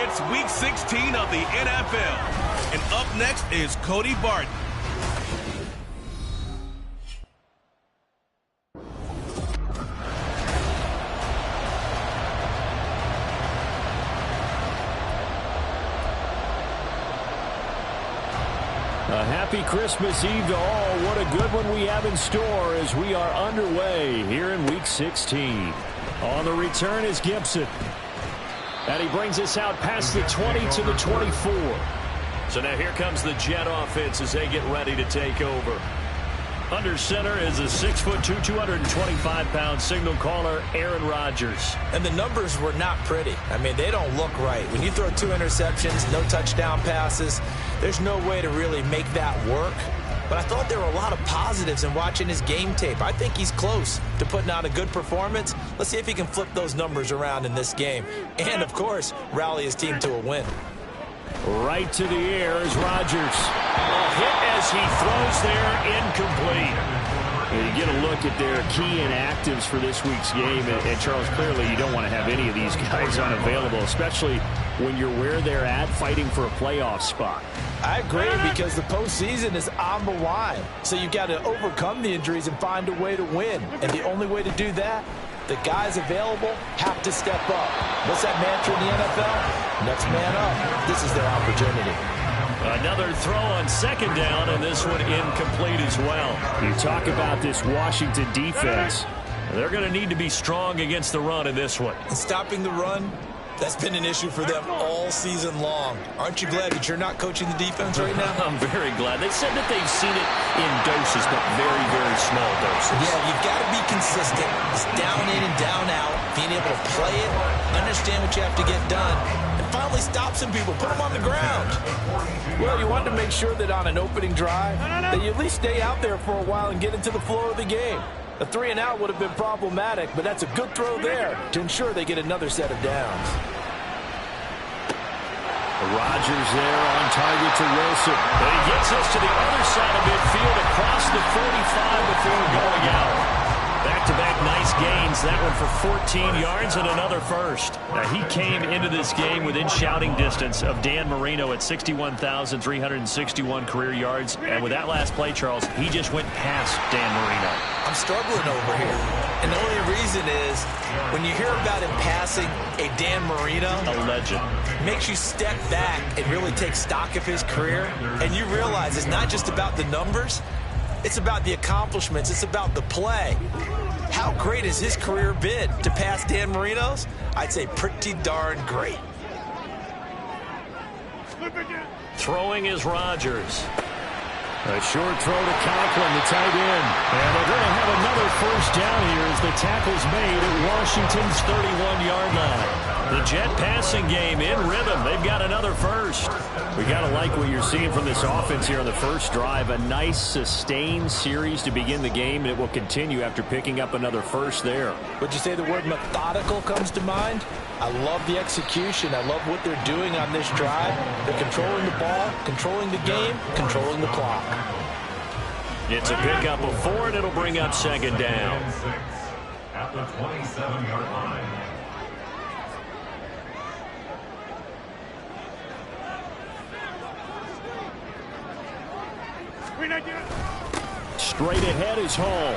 It's Week 16 of the NFL. And up next is Cody Barton. A happy Christmas Eve to all. What a good one we have in store as we are underway here in Week 16. On the return is Gibson. And he brings us out past the 20 to the 24. So now here comes the Jet offense as they get ready to take over. Under center is a 6'2", 225-pound signal caller, Aaron Rodgers. And the numbers were not pretty. I mean, they don't look right. When you throw 2 interceptions, no touchdown passes, there's no way to really make that work. But I thought there were a lot of positives in watching his game tape. I think he's close to putting out a good performance. Let's see if he can flip those numbers around in this game. And, of course, rally his team to a win. Right to the air is Rodgers. A hit as he throws there, incomplete. You get a look at their key inactives for this week's game, and Charles, clearly you don't want to have any of these guys unavailable, especially when you're where they're at fighting for a playoff spot. I agree, because the postseason is on the line. So you've got to overcome the injuries and find a way to win. And the only way to do that, the guys available have to step up. What's that mantra in the NFL? Next man up. This is their opportunity. Another throw on second down, and this one incomplete as well. You talk about this Washington defense. They're going to need to be strong against the run in this one. And stopping the run, that's been an issue for them all season long. Aren't you glad that you're not coaching the defense right now? I'm very glad. They said that they've seen it in doses, but very, very small doses. Yeah, you've got to be consistent. It's down in and down out, being able to play it, understand what you have to get done, and finally stop some people, put them on the ground. Well, you want to make sure that on an opening drive, that you at least stay out there for a while and get into the flow of the game. A 3-and-out would have been problematic, but that's a good throw there to ensure they get another set of downs. Rodgers there on target to Wilson. But he gets us to the other side of midfield across the 45 before going out. Back-to-back nice gains. That one for 14 yards and another first. Now, he came into this game within shouting distance of Dan Marino at 61,361 career yards. And with that last play, Charles, he just went past Dan Marino. I'm struggling over here. And the only reason is when you hear about him passing a Dan Marino, a legend, makes you step back and really take stock of his career. And you realize it's not just about the numbers. It's about the accomplishments. It's about the play. How great has his career been? To pass Dan Marino's? I'd say pretty darn great. Throwing is Rodgers. A short throw to Conklin, the tight end. And they're going to have another first down here as the tackle's made at Washington's 31-yard line. The Jet passing game in rhythm. They've got another first. We got to like what you're seeing from this offense here on the first drive. A nice sustained series to begin the game, and it will continue after picking up another first there. Would you say the word methodical comes to mind? I love the execution. I love what they're doing on this drive. They're controlling the ball, controlling the game, controlling the clock. It's a pickup of 4, and it'll bring up second down. At the 27-yard line. Straight ahead is Hall.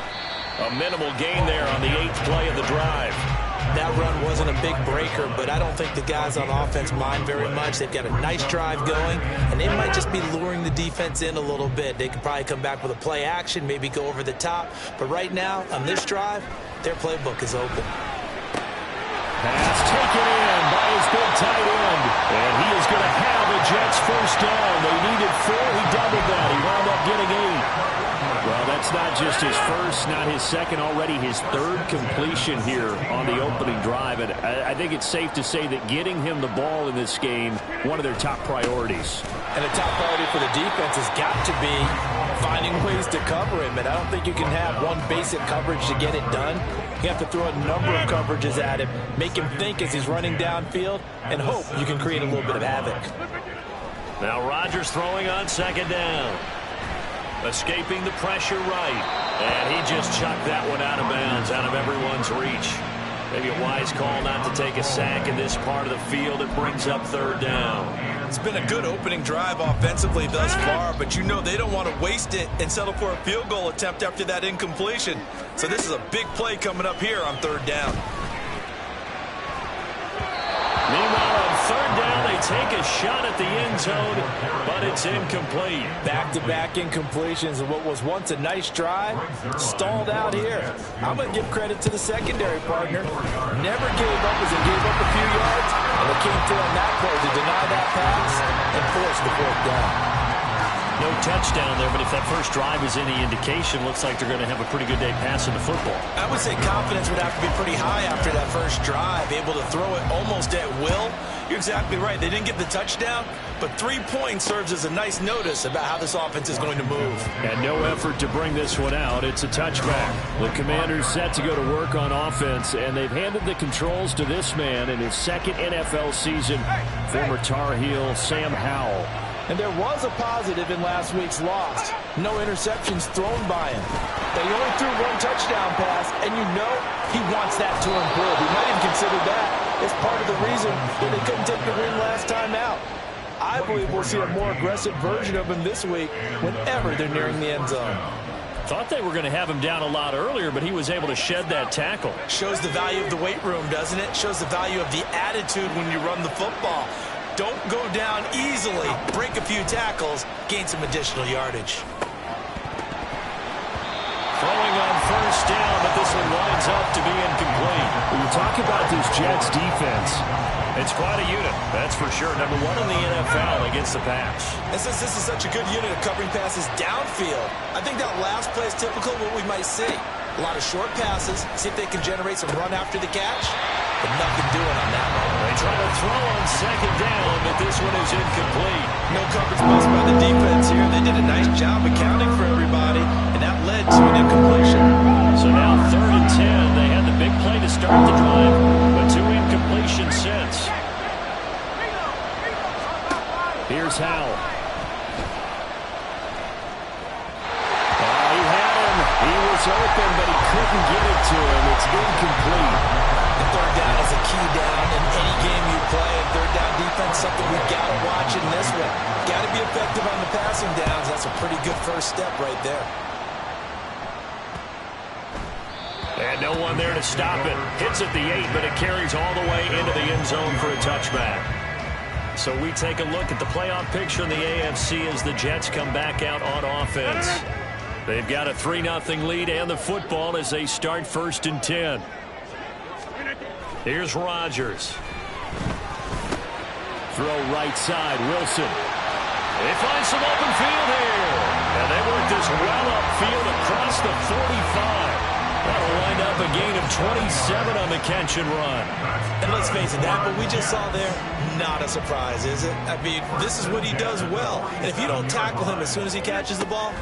A minimal gain there on the 8th play of the drive. That run wasn't a big breaker, but I don't think the guys on offense mind very much. They've got a nice drive going, and they might just be luring the defense in a little bit. They could probably come back with a play action, maybe go over the top. But right now, on this drive, their playbook is open. Pass taken in by his big tight end. And he is going to have a Jets first down. They needed 4. He doubled that. He wound up getting 8. Well, that's not just his first, not his second, already his 3rd completion here on the opening drive. And I think it's safe to say that getting him the ball in this game, one of their top priorities. And a top priority for the defense has got to be finding ways to cover him. And I don't think you can have one basic coverage to get it done. You have to throw a number of coverages at him, make him think as he's running downfield, and hope you can create a little bit of havoc. Now Rodgers throwing on second down. Escaping the pressure right. And he just chucked that one out of bounds, out of everyone's reach. Maybe a wise call not to take a sack in this part of the field. It brings up third down. It's been a good opening drive offensively thus far, but you know they don't want to waste it and settle for a field goal attempt after that incompletion. So this is a big play coming up here on third down. Meanwhile, on third down, they take a shot at the end zone, but it's incomplete. Back-to-back incompletions of what was once a nice drive, stalled out here. I'm going to give credit to the secondary partner. Never gave up as they gave up a few yards, and they came through on that play to deny that pass and force the fourth down. No touchdown there, but if that first drive is any indication, looks like they're going to have a pretty good day passing the football. I would say confidence would have to be pretty high after that first drive, able to throw it almost at will. You're exactly right. They didn't get the touchdown, but 3 points serves as a nice notice about how this offense is going to move. And no effort to bring this one out. It's a touchback. The Commanders set to go to work on offense, and they've handed the controls to this man in his second NFL season, former Tar Heel Sam Howell. And there was a positive in last week's loss. No interceptions thrown by him. They only threw one touchdown pass, and you know he wants that to improve. He might even consider that as part of the reason that they couldn't take the win last time out. I believe we'll see a more aggressive version of him this week whenever they're nearing the end zone. Thought they were going to have him down a lot earlier, but he was able to shed that tackle. Shows the value of the weight room, doesn't it? Shows the value of the attitude when you run the football. Don't go down easily. Break a few tackles. Gain some additional yardage. Throwing on first down, but this one winds up to be incomplete. When you talk about this Jets defense, it's quite a unit, that's for sure. Number one in the NFL against the pass. And since this is such a good unit of covering passes downfield, I think that last play is typical of what we might see. A lot of short passes, see if they can generate some run after the catch, but nothing doing on that one. They try to throw on second down, but this one is incomplete. No coverage bust by the defense here. They did a nice job accounting for everybody, and that led to an incompletion. So now 3rd and 10. They had the big play to start the drive, but 2 incompletions since. Here's Howell. He was open, but he couldn't get it to him. It's incomplete. The third down is a key down in any game you play. And third down defense, something we've got to watch in this one. Got to be effective on the passing downs. That's a pretty good first step right there. And no one there to stop it. Hits at the 8, but it carries all the way into the end zone for a touchback. So we take a look at the playoff picture in the AFC as the Jets come back out on offense. They've got a 3-0 lead and the football as they start 1st and 10. Here's Rodgers. Throw right side, Wilson. They find some open field here. And they work this well upfield across the 45. That'll wind up a gain of 27 on the catch and run. And let's face it, that what we just saw there, not a surprise, is it? I mean, this is what he does well. And if you don't tackle him as soon as he catches the ball,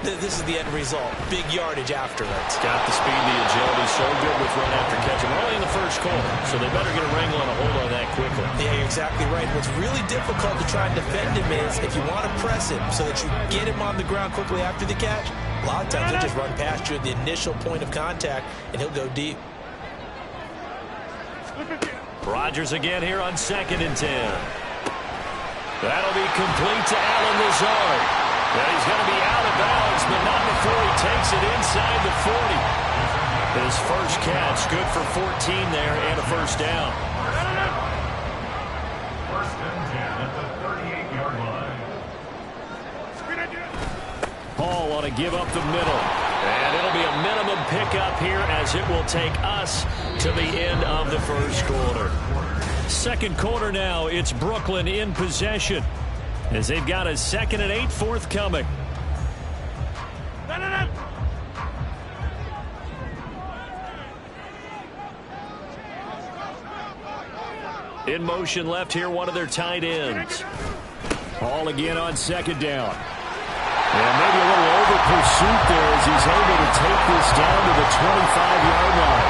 this is the end result. Big yardage after it. It's got the speed, the agility, so good with run after catch. And we're only in the first quarter, so they better get a wrangle and a hold on that quickly. Yeah, you're exactly right. What's really difficult to try and defend him is if you want to press him so that you get him on the ground quickly after the catch, a lot of times he'll just run past you at the initial point of contact, and he'll go deep. Rodgers again here on 2nd and 10. That'll be complete to Allen Lazard. Well, he's going to be out of bounds, but not before he takes it inside the 40. His first catch, good for 14 there and a first down. 1st and 10 at the 38-yard line. Hall on a give up the middle. And it'll be a minimum pickup here as it will take us to the end of the first quarter. Second quarter now, it's Brooklyn in possession as they've got a 2nd and 8 forthcoming. In motion left here, one of their tight ends. Hall again on 2nd down. And maybe a little over pursuit there as he's able to take this down to the 25-yard line.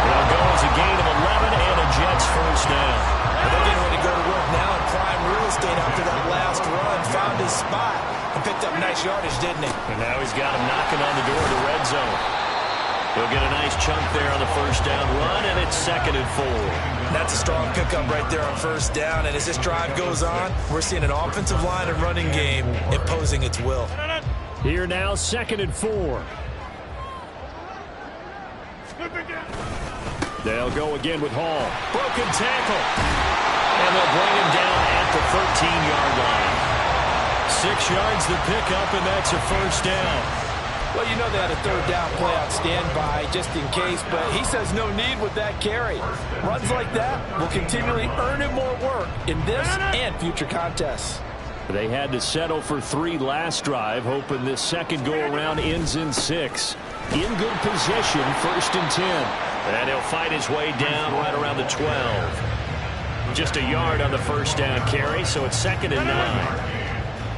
They'll go as a gain of 11 and a Jets first down. And they're getting ready to go to work now in prime real estate after that last run. Found his spot and picked up nice yardage, didn't he? And now he's got him knocking on the door of the red zone. He'll get a nice chunk there on the first down run, and it's 2nd and 4. That's a strong pickup right there on first down, and as this drive goes on, we're seeing an offensive line and running game imposing its will. Here now, 2nd and 4. They'll go again with Hall. Broken tackle. And they'll bring him down at the 13-yard line. 6 yards the pickup, and that's a first down. Well, you know they had a third down play on standby just in case, but he says no need with that carry. Runs like that will continually earn him more work in this and future contests. They had to settle for 3 last drive, hoping this second go-around ends in 6. In good position, 1st and 10. And he'll fight his way down right around the 12. Just a yard on the first down carry, so it's 2nd and 9.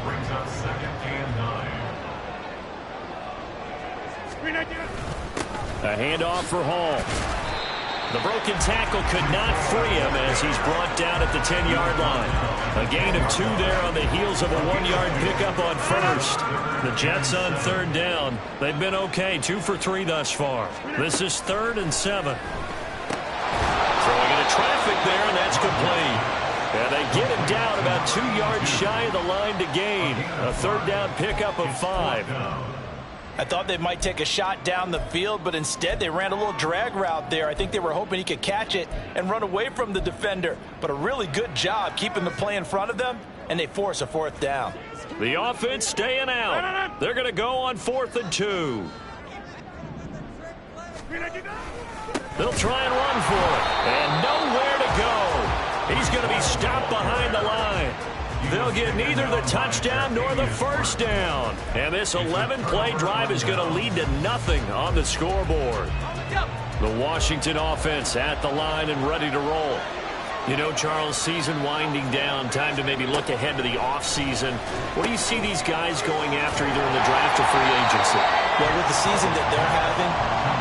Brings up 2nd and 9. A handoff for Hall. The broken tackle could not free him as he's brought down at the 10-yard line. A gain of 2 there on the heels of a 1-yard pickup on first. The Jets on 3rd down. They've been okay, 2 for 3 thus far. This is 3rd and 7. Throwing into traffic there, and that's complete. And they get him down about 2 yards shy of the line to gain. A 3rd down pickup of 5. I thought they might take a shot down the field, but instead they ran a little drag route there. I think they were hoping he could catch it and run away from the defender. But a really good job keeping the play in front of them, and they force a 4th down. The offense staying out. They're going to go on 4th and 2. They'll try and run for it. And nowhere to go. He's going to be stopped behind the line. They'll get neither the touchdown nor the first down. And this 11-play drive is going to lead to nothing on the scoreboard. The Washington offense at the line and ready to roll. You know, Charles, season winding down, time to maybe look ahead to the offseason. What do you see these guys going after either in the draft or free agency? Well, with the season that they're having,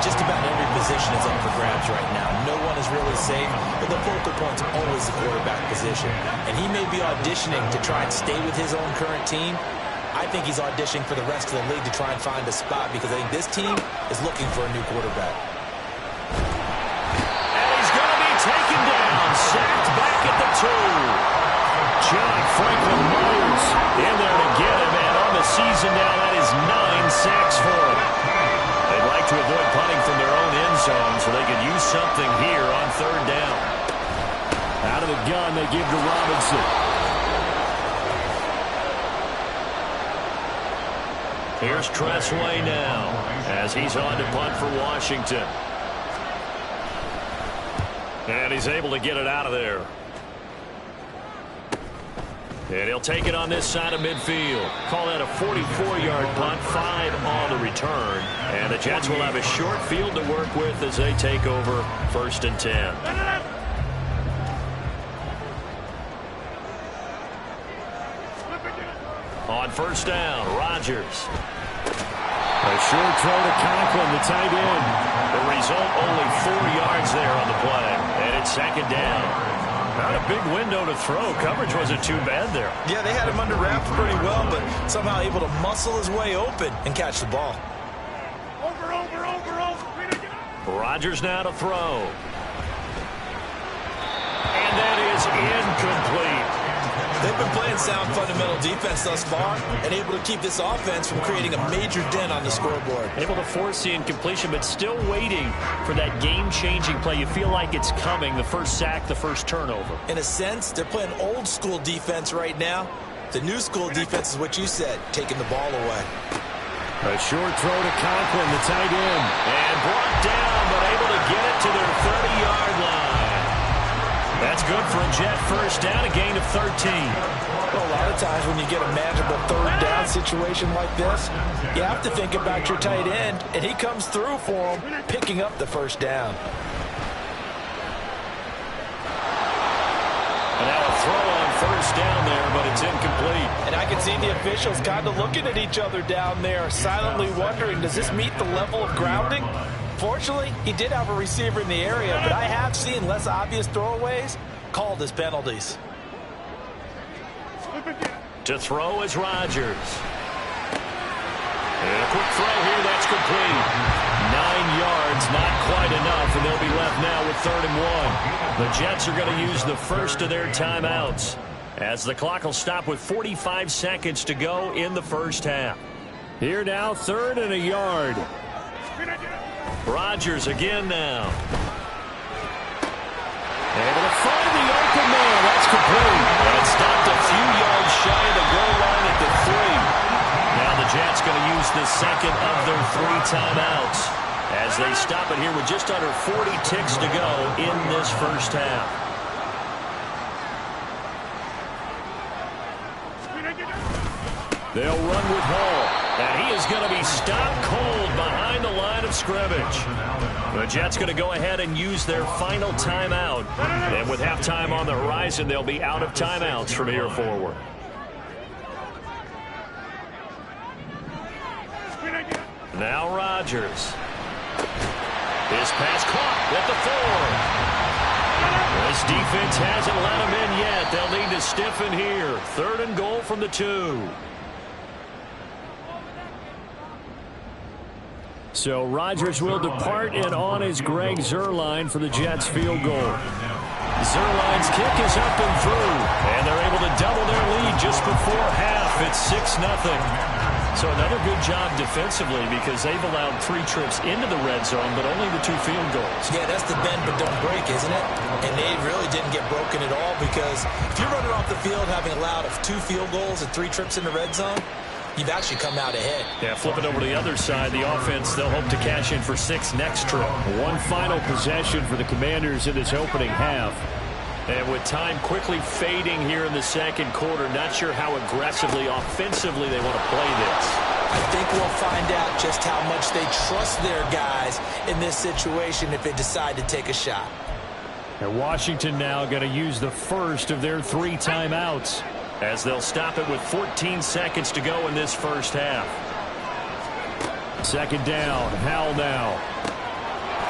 just about every position is up for grabs right now. No one is really safe, but the focal point's always the quarterback position. And he may be auditioning to try and stay with his own current team. I think he's auditioning for the rest of the league to try and find a spot because I think this team is looking for a new quarterback. And he's going to be taken down, sacked back at the 2. John Franklin Myers in there to get him, and on the season now, that is 9 sacks for him. They'd like to avoid punting from their own end zone so they could use something here on 3rd down. Out of the gun, they give to Robinson. Here's Tressway now as he's on to punt for Washington. And he's able to get it out of there. And he'll take it on this side of midfield. Call that a 44-yard punt, 5 on the return. And the Jets will have a short field to work with as they take over 1st and 10. On 1st down, Rodgers. A short throw to Conklin, the tight end. The result, only 4 yards there on the play. And it's 2nd down. Not a big window to throw. Coverage wasn't too bad there. Yeah, they had him under wraps pretty well, but somehow able to muscle his way open and catch the ball. Rodgers now to throw. And that is incomplete. They've been playing sound fundamental defense thus far and able to keep this offense from creating a major dent on the scoreboard. Able to force the incompletion, but still waiting for that game-changing play. You feel like it's coming, the first sack, the first turnover. In a sense, they're playing old-school defense right now. The new-school defense is what you said, taking the ball away. A short throw to Conklin, the tight end. And brought down, but able to get it to their 30-yard line. That's good for a Jet first down, a gain of 13. Well, a lot of times when you get a manageable 3rd down situation like this, you have to think about your tight end, and he comes through for him, picking up the 1st down. And now a throw on 1st down there, but it's incomplete. And I can see the officials kind of looking at each other down there, silently wondering, does this meet the level of grounding? Fortunately, he did have a receiver in the area, but I have seen less obvious throwaways called as penalties. To throw is Rodgers. And a quick throw here, that's complete. 9 yards yards, not quite enough, and they'll be left now with 3rd and 1. The Jets are going to use the first of their timeouts, as the clock will stop with 45 seconds to go in the first half. Here now, 3rd and a yard. Rodgers again now. Able to find the open man. That's complete. And stopped a few yards shy of the goal line at the 3. Now the Jets going to use the second of their 3 timeouts as they stop it here with just under 40 ticks to go in this first half. They'll run with Hall. And he is going to be stopped cold behind the line of scrimmage. The Jets going to go ahead and use their final timeout. And with halftime on the horizon, they'll be out of timeouts from here forward. Now Rodgers. His pass caught at the 4. This defense hasn't let him in yet. They'll need to stiffen here. 3rd and goal from the 2. So Rodgers will depart, and on is Greg Zuerlein for the Jets field goal. Zuerlein's kick is up and through, and they're able to double their lead just before half. It's 6-0. So another good job defensively because they've allowed 3 trips into the red zone, but only the 2 field goals. Yeah, that's the bend but don't break, isn't it? And they really didn't get broken at all because if you're running off the field having allowed 2 field goals and 3 trips in the red zone, you've actually come out ahead. Yeah, flipping over to the other side, the offense, they'll hope to cash in for 6 next trip. One final possession for the Commanders in this opening half. And with time quickly fading here in the second quarter, not sure how aggressively, offensively they want to play this. I think we'll find out just how much they trust their guys in this situation if they decide to take a shot. And Washington now going to use the first of their 3 timeouts, as they'll stop it with 14 seconds to go in this first half. 2nd down, Howell now.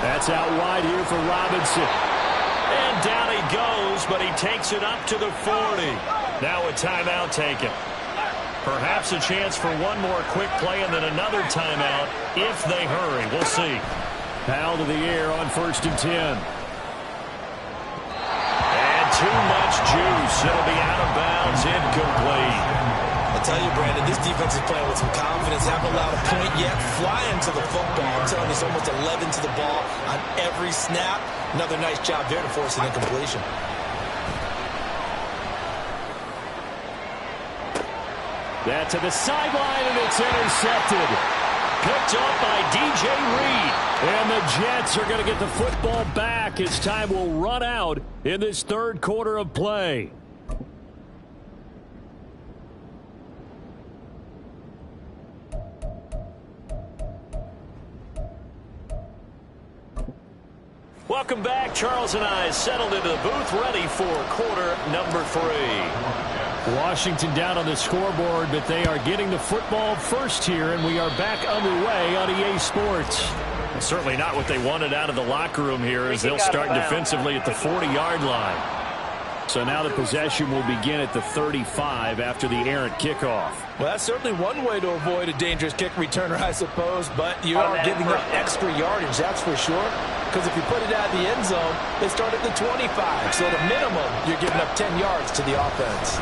That's out wide here for Robinson. And down he goes, but he takes it up to the 40. Now a timeout taken. Perhaps a chance for one more quick play and then another timeout if they hurry. We'll see. Howell to the air on 1st and 10. Too much juice. It'll be out of bounds, incomplete. I tell you, Brandon, this defense is playing with some confidence. Haven't allowed a point yet. Flying to the football. I'm telling you, it's almost 11 to the ball on every snap. Another nice job there to force an incompletion. That to the sideline, and it's intercepted. Picked up by DJ Reed. And the Jets are going to get the football back as time will run out in this 3rd quarter of play. Welcome back. Charles and I settled into the booth, ready for quarter number 3. Washington down on the scoreboard, but they are getting the football first here, and we are back underway on EA Sports. Certainly not what they wanted out of the locker room here as they'll start defensively at the 40-yard line. So now the possession will begin at the 35 after the errant kickoff. Well, that's certainly one way to avoid a dangerous kick returner, I suppose, but you are giving up extra yardage, that's for sure. Because if you put it out of the end zone, they start at the 25. So at a minimum, you're giving up 10 yards to the offense.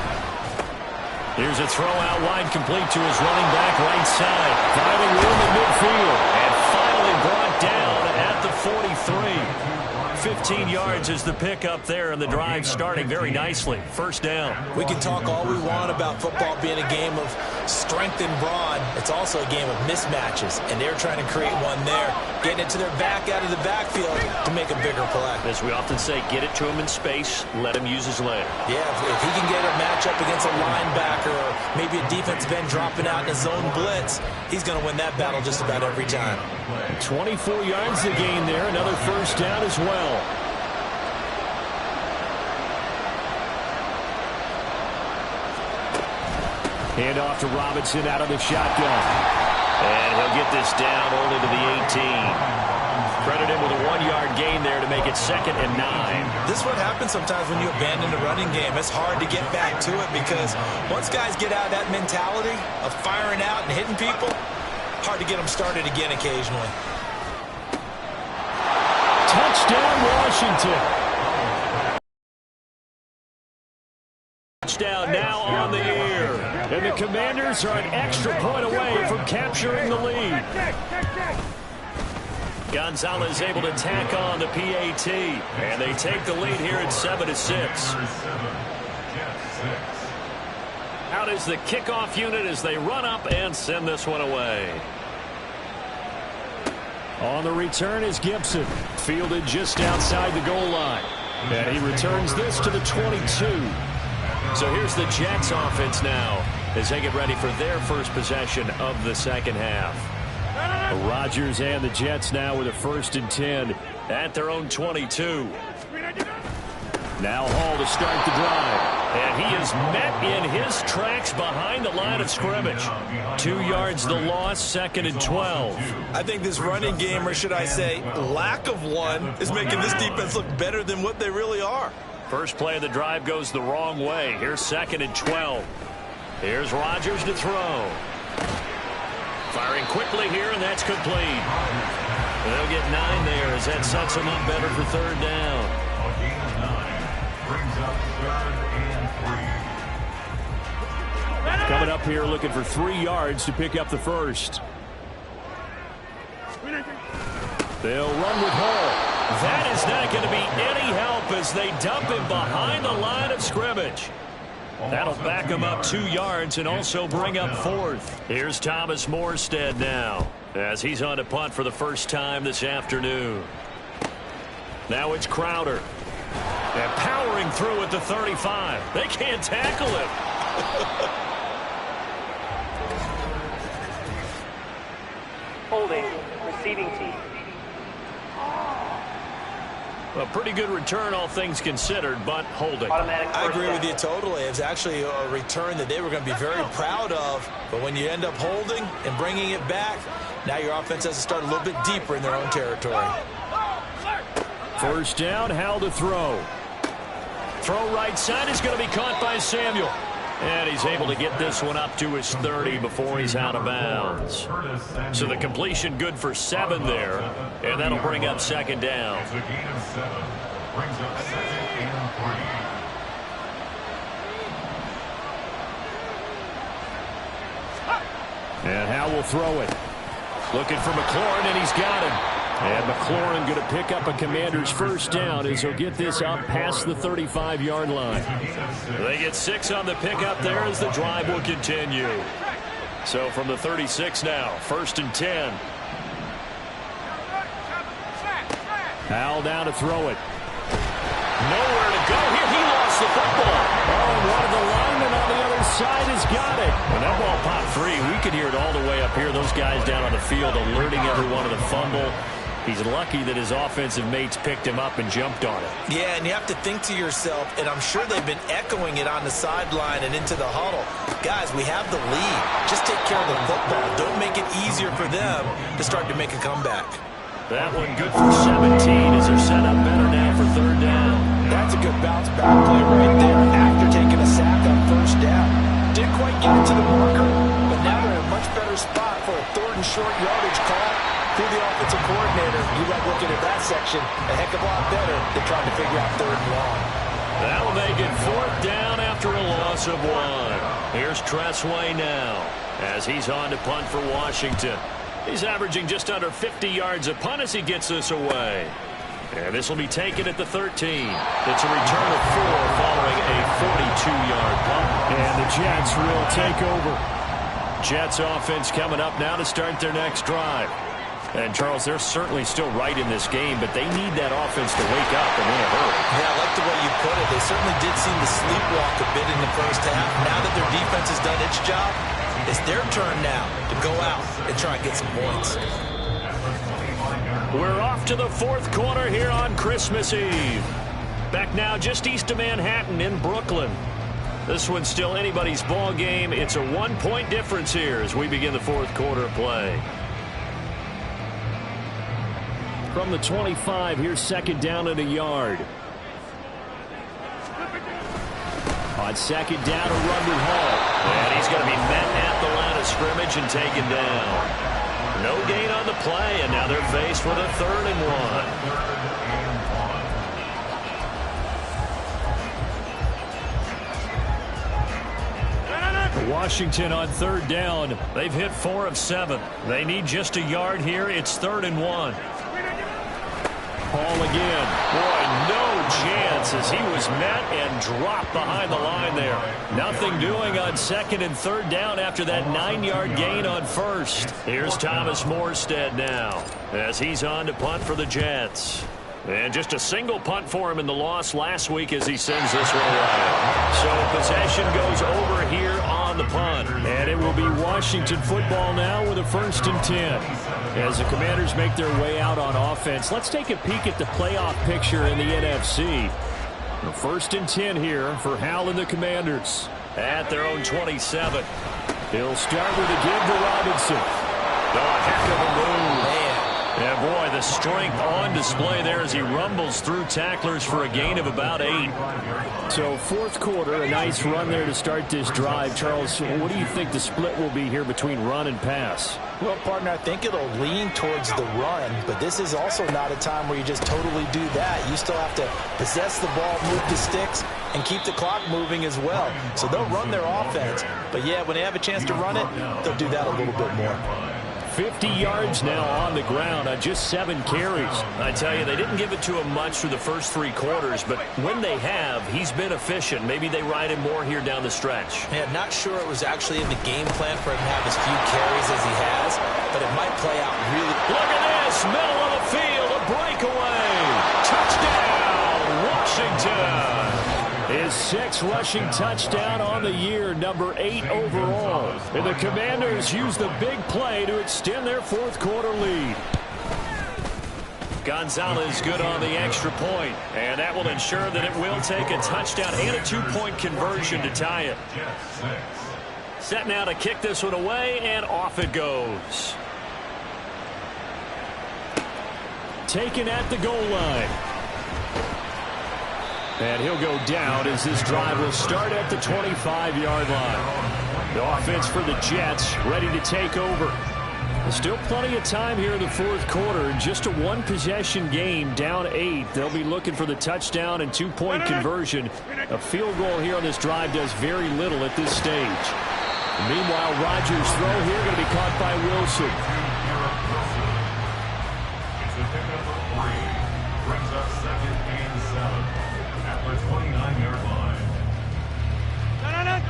Here's a throw out wide, complete to his running back right side. Finding room in midfield. And finally brought down at the 43. 15 yards is the pickup there, and the drive starting very nicely. First down. We can talk all we want about football being a game of strength and brawn. It's also a game of mismatches, and they're trying to create one there, getting it to their back out of the backfield to make a bigger play. As we often say, get it to him in space, let him use his leg. Yeah, if he can get a matchup against a linebacker or maybe a defensive end dropping out in a zone blitz, he's going to win that battle just about every time. 24 yards to gain there, another first down as well. Hand off to Robinson out of the shotgun. And he'll get this down only to the 18. Credit him with a 1-yard gain there to make it 2nd and 9. This is what happens sometimes when you abandon the running game. It's hard to get back to it because once guys get out of that mentality of firing out and hitting people, hard to get them started again occasionally. Touchdown, Washington. Touchdown now on the air. And the Commanders are an extra point away from capturing the lead. Gonzalez able to tack on the PAT. And they take the lead here at 7-6. Out is the kickoff unit as they run up and send this one away. On the return is Gibson. Fielded just outside the goal line. And he returns this to the 22. So here's the Jets offense now as they get ready for their first possession of the second half. Rodgers and the Jets now with a 1st and 10 at their own 22. Now Hall to start the drive. And he is met in his tracks behind the line of scrimmage. 2 yards the loss, 2nd and 12. I think this running game, or should I say lack of one, is making this defense look better than what they really are. First play of the drive goes the wrong way. Here's 2nd and 12. Here's Rodgers to throw. Firing quickly here, and that's complete. They'll get 9 there as that sets them up better for 3rd down. A gain of 9 brings up 3rd and 3. Coming up here looking for 3 yards to pick up the first. They'll run with Hall. That is not going to be any help as they dump him behind the line of scrimmage. That'll back him up 2 yards and also bring up 4th. Here's Thomas Morstead now as he's on a punt for the first time this afternoon. Now it's Crowder. And powering through at the 35. They can't tackle him. Holding. Receiving team. A pretty good return, all things considered, but holding. I agree with you totally. It's actually a return that they were going to be very proud of. But when you end up holding and bringing it back, now your offense has to start a little bit deeper in their own territory. First down, Hal to throw. Throw right side is going to be caught by Samuel. And he's able to get this one up to his 30 before he's out of bounds. So the completion good for 7 there. And that'll bring up 2nd down. It's a gain of 7. Brings up 2nd and 3. And Hal will throw it. Looking for McLaurin, and he's got him. And McLaurin going to pick up a Commander's first down as he'll get this up past the 35-yard line. They get 6 on the pickup there as the drive will continue. So from the 36 now, 1st and 10. Hal down to throw it. Nowhere to go here. He lost the football. Oh, and one of the linemen on the other side has got it. When that ball popped free, we could hear it all the way up here. Those guys down on the field alerting everyone of the fumble. He's lucky that his offensive mates picked him up and jumped on it. Yeah, and you have to think to yourself, and I'm sure they've been echoing it on the sideline and into the huddle. Guys, we have the lead. Just take care of the football. Don't make it easier for them to start to make a comeback. That one good for 17 as they're set up better now for 3rd down. That's a good bounce back play right there after taking a sack on 1st down. Didn't quite get it to the marker, but now they're in a much better spot for a 3rd and short yardage call. Through the offensive coordinator, you like looking at that section a heck of a lot better than trying to figure out 3rd and long. That'll make it 4th down after a loss of 1. Here's Tressway now as he's on to punt for Washington. He's averaging just under 50 yards a punt as he gets this away. And this will be taken at the 13. It's a return of 4 following a 42-yard punt. And the Jets will take over. Jets offense coming up now to start their next drive. And, Charles, they're certainly still right in this game, but they need that offense to wake up and in a hurry. Yeah, I like the way you put it. They certainly did seem to sleepwalk a bit in the first half. Now that their defense has done its job, it's their turn now to go out and try and get some points. We're off to the 4th quarter here on Christmas Eve. Back now just east of Manhattan in Brooklyn. This one's still anybody's ball game. It's a 1-point difference here as we begin the 4th quarter of play. From the 25, here's 2nd down and a yard. On 2nd down, a run with Hall. And he's going to be met at the line of scrimmage and taken down. No gain on the play, and now they're faced with a 3rd and 1. Washington on third down. They've hit 4 of 7. They need just a yard here. It's 3rd and 1. Paul again. Boy, no chance as he was met and dropped behind the line there. Nothing doing on 2nd and 3rd down after that 9-yard gain on 1st. Here's Thomas Morstead now as he's on to punt for the Jets. And just a single punt for him in the loss last week as he sends this one away. So possession goes over here on the punt. And it will be Washington football now with a 1st and 10. As the Commanders make their way out on offense, let's take a peek at the playoff picture in the NFC. The 1st and 10 here for Hal and the Commanders. At their own 27. He'll start with a give to Robinson. Oh, heck of a move. Yeah, boy, the strength on display there as he rumbles through tacklers for a gain of about 8. So 4th quarter, a nice run there to start this drive. Charles, what do you think the split will be here between run and pass? Well, partner, I think it'll lean towards the run, but this is also not a time where you just totally do that. You still have to possess the ball, move the sticks, and keep the clock moving as well. So they'll run their offense, but yeah, when they have a chance to run it, they'll do that a little bit more. 50 yards now on the ground on just 7 carries. I tell you, they didn't give it to him much through the first 3 quarters, but when they have, he's been efficient. Maybe they ride him more here down the stretch. Yeah, not sure it was actually in the game plan for him to have as few carries as he has, but it might play out really. Look at this, middle of the field, a breakaway. Touchdown, Washington. His 6th rushing touchdown on the year, number 8 overall. And the Commanders use the big play to extend their 4th quarter lead. Gonzalez good on the extra point, and that will ensure that it will take a touchdown and a 2-point conversion to tie it. Set now to kick this one away, and off it goes. Taken at the goal line. And he'll go down as this drive will start at the 25-yard line. The offense for the Jets ready to take over. There's still plenty of time here in the 4th quarter. Just a 1-possession game, down 8. They'll be looking for the touchdown and 2-point conversion. A field goal here on this drive does very little at this stage. Meanwhile, Rodgers' throw here going to be caught by Wilson. It's a pickup of 3. Brings up 2nd and 7. At the 29-yard line.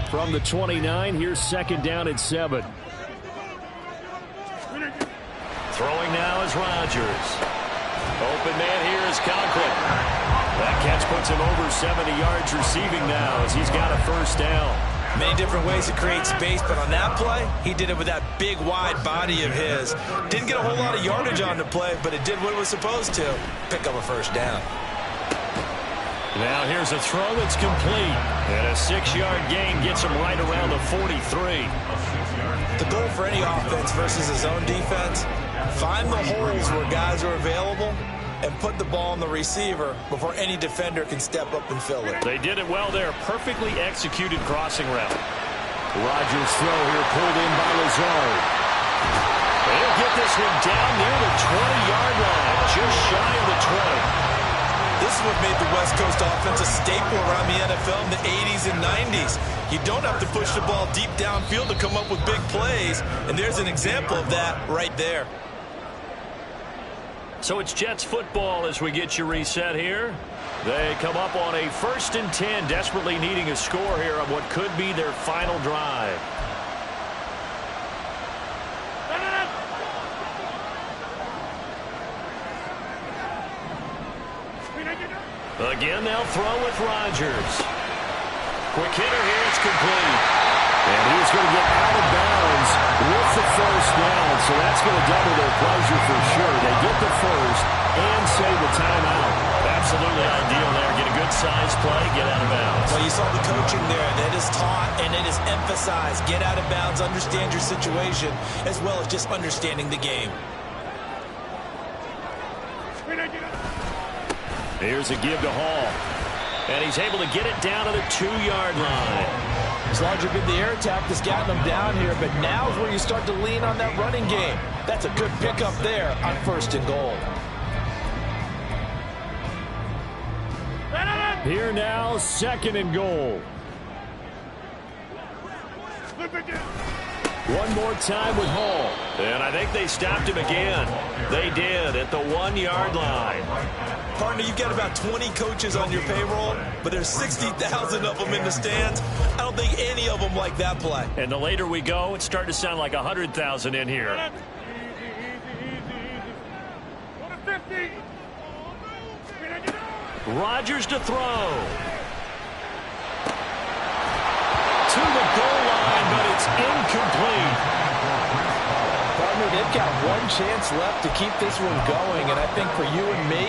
From the 29, here's 2nd down and 7. Throwing now is Rodgers. Open man here is Conklin. That catch puts him over 70 yards receiving now as he's got a 1st down. Many different ways to create space, but on that play, he did it with that big, wide body of his. Didn't get a whole lot of yardage on the play, but it did what it was supposed to. Pick up a 1st down. Now here's a throw that's complete. And a 6-yard gain gets him right around the 43. The goal for any offense versus his own defense, find the holes where guys are available and put the ball on the receiver before any defender can step up and fill it. They did it well there. Perfectly executed crossing route. Rodgers' throw here pulled in by Lazard. They'll get this one down near the 20-yard line, just shy of the 20. This is what made the West Coast offense a staple around the NFL in the 80s and 90s. You don't have to push the ball deep downfield to come up with big plays, and there's an example of that right there. So it's Jets football as we get you reset here. They come up on a 1st and 10, desperately needing a score here on what could be their final drive. Again, they'll throw with Rodgers. Quick hitter here, it's complete. And he's going to get out of bounds with the 1st down, so that's going to double their pleasure for sure. They get the 1st and save the timeout. Absolutely ideal there. Get a good size play, get out of bounds. Well, you saw the coaching there. That is taught and it is emphasized. Get out of bounds, understand your situation, as well as just understanding the game. Here's a give to Hall. And he's able to get it down to the 2-yard line. It's larger been the air attack that's gotten them down here, but now is where you start to lean on that running game. That's a good pickup there on 1st and goal. Here now, 2nd and goal. One more time with Hall. And I think they stopped him again. They did at the 1-yard line. Partner, you've got about 20 coaches on your payroll, but there's 60,000 of them in the stands. I don't think any of them like that play. And the later we go, it's starting to sound like 100,000 in here. Rodgers to throw. To the goal line, but it's incomplete. Partner, they've got one chance left to keep this one going, and I think for you and me,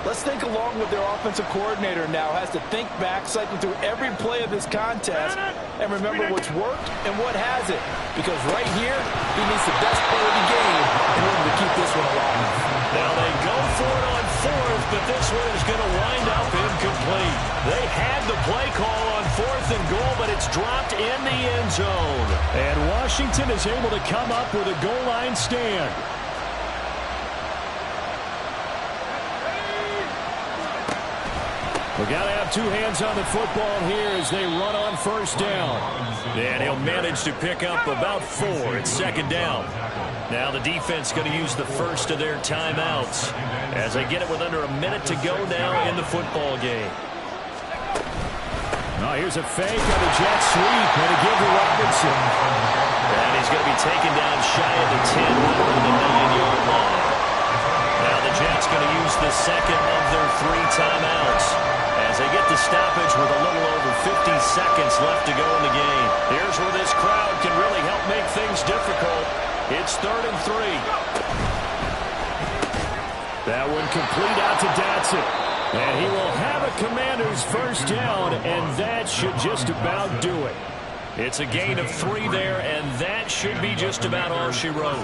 let's think along with their offensive coordinator now. Has to think back, cycle through every play of this contest, and remember what's worked and what hasn't. Because right here, he needs the best play of the game in order to keep this one alive. Now they go for it on fourth, but this one is going to wind up incomplete. They had the play call on 4th and goal, but it's dropped in the end zone. And Washington is able to come up with a goal line stand. We got to have two hands on the football here as they run on first down. And he'll manage to pick up about 4 at second down. Now the defense going to use the first of their timeouts as they get it with under a minute to go now in the football game. Oh, here's a fake on a jet sweep and a give to Robinson. And he's going to be taken down shy of the 10 over the 9-yard line. Now the Jets going to use the second of their 3 timeouts as they get the stoppage with a little over 50 seconds left to go in the game. Here's where this crowd can really help make things difficult. It's 3rd and 3. That one complete out to Dotson. And he will have a Commander's first down, and that should just about do it. It's a gain of 3 there, and that should be just about all she wrote.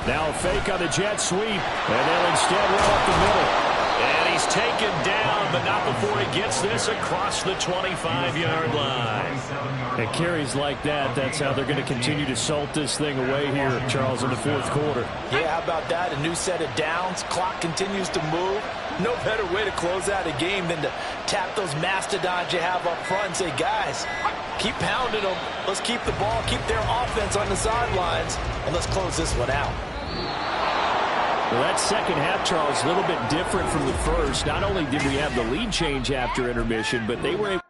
Now a fake on the jet sweep, and they'll instead run up the middle. And he's taken down, but not before he gets this across the 25-yard line. And carries like that, that's how they're going to continue to salt this thing away here, Charles, in the 4th quarter. Yeah, how about that? A new set of downs. Clock continues to move. No better way to close out a game than to tap those mastodons you have up front and say, guys, keep pounding them. Let's keep the ball, keep their offense on the sidelines, and let's close this one out. Well, that second half, Charles, a little bit different from the first. Not only did we have the lead change after intermission, but they were able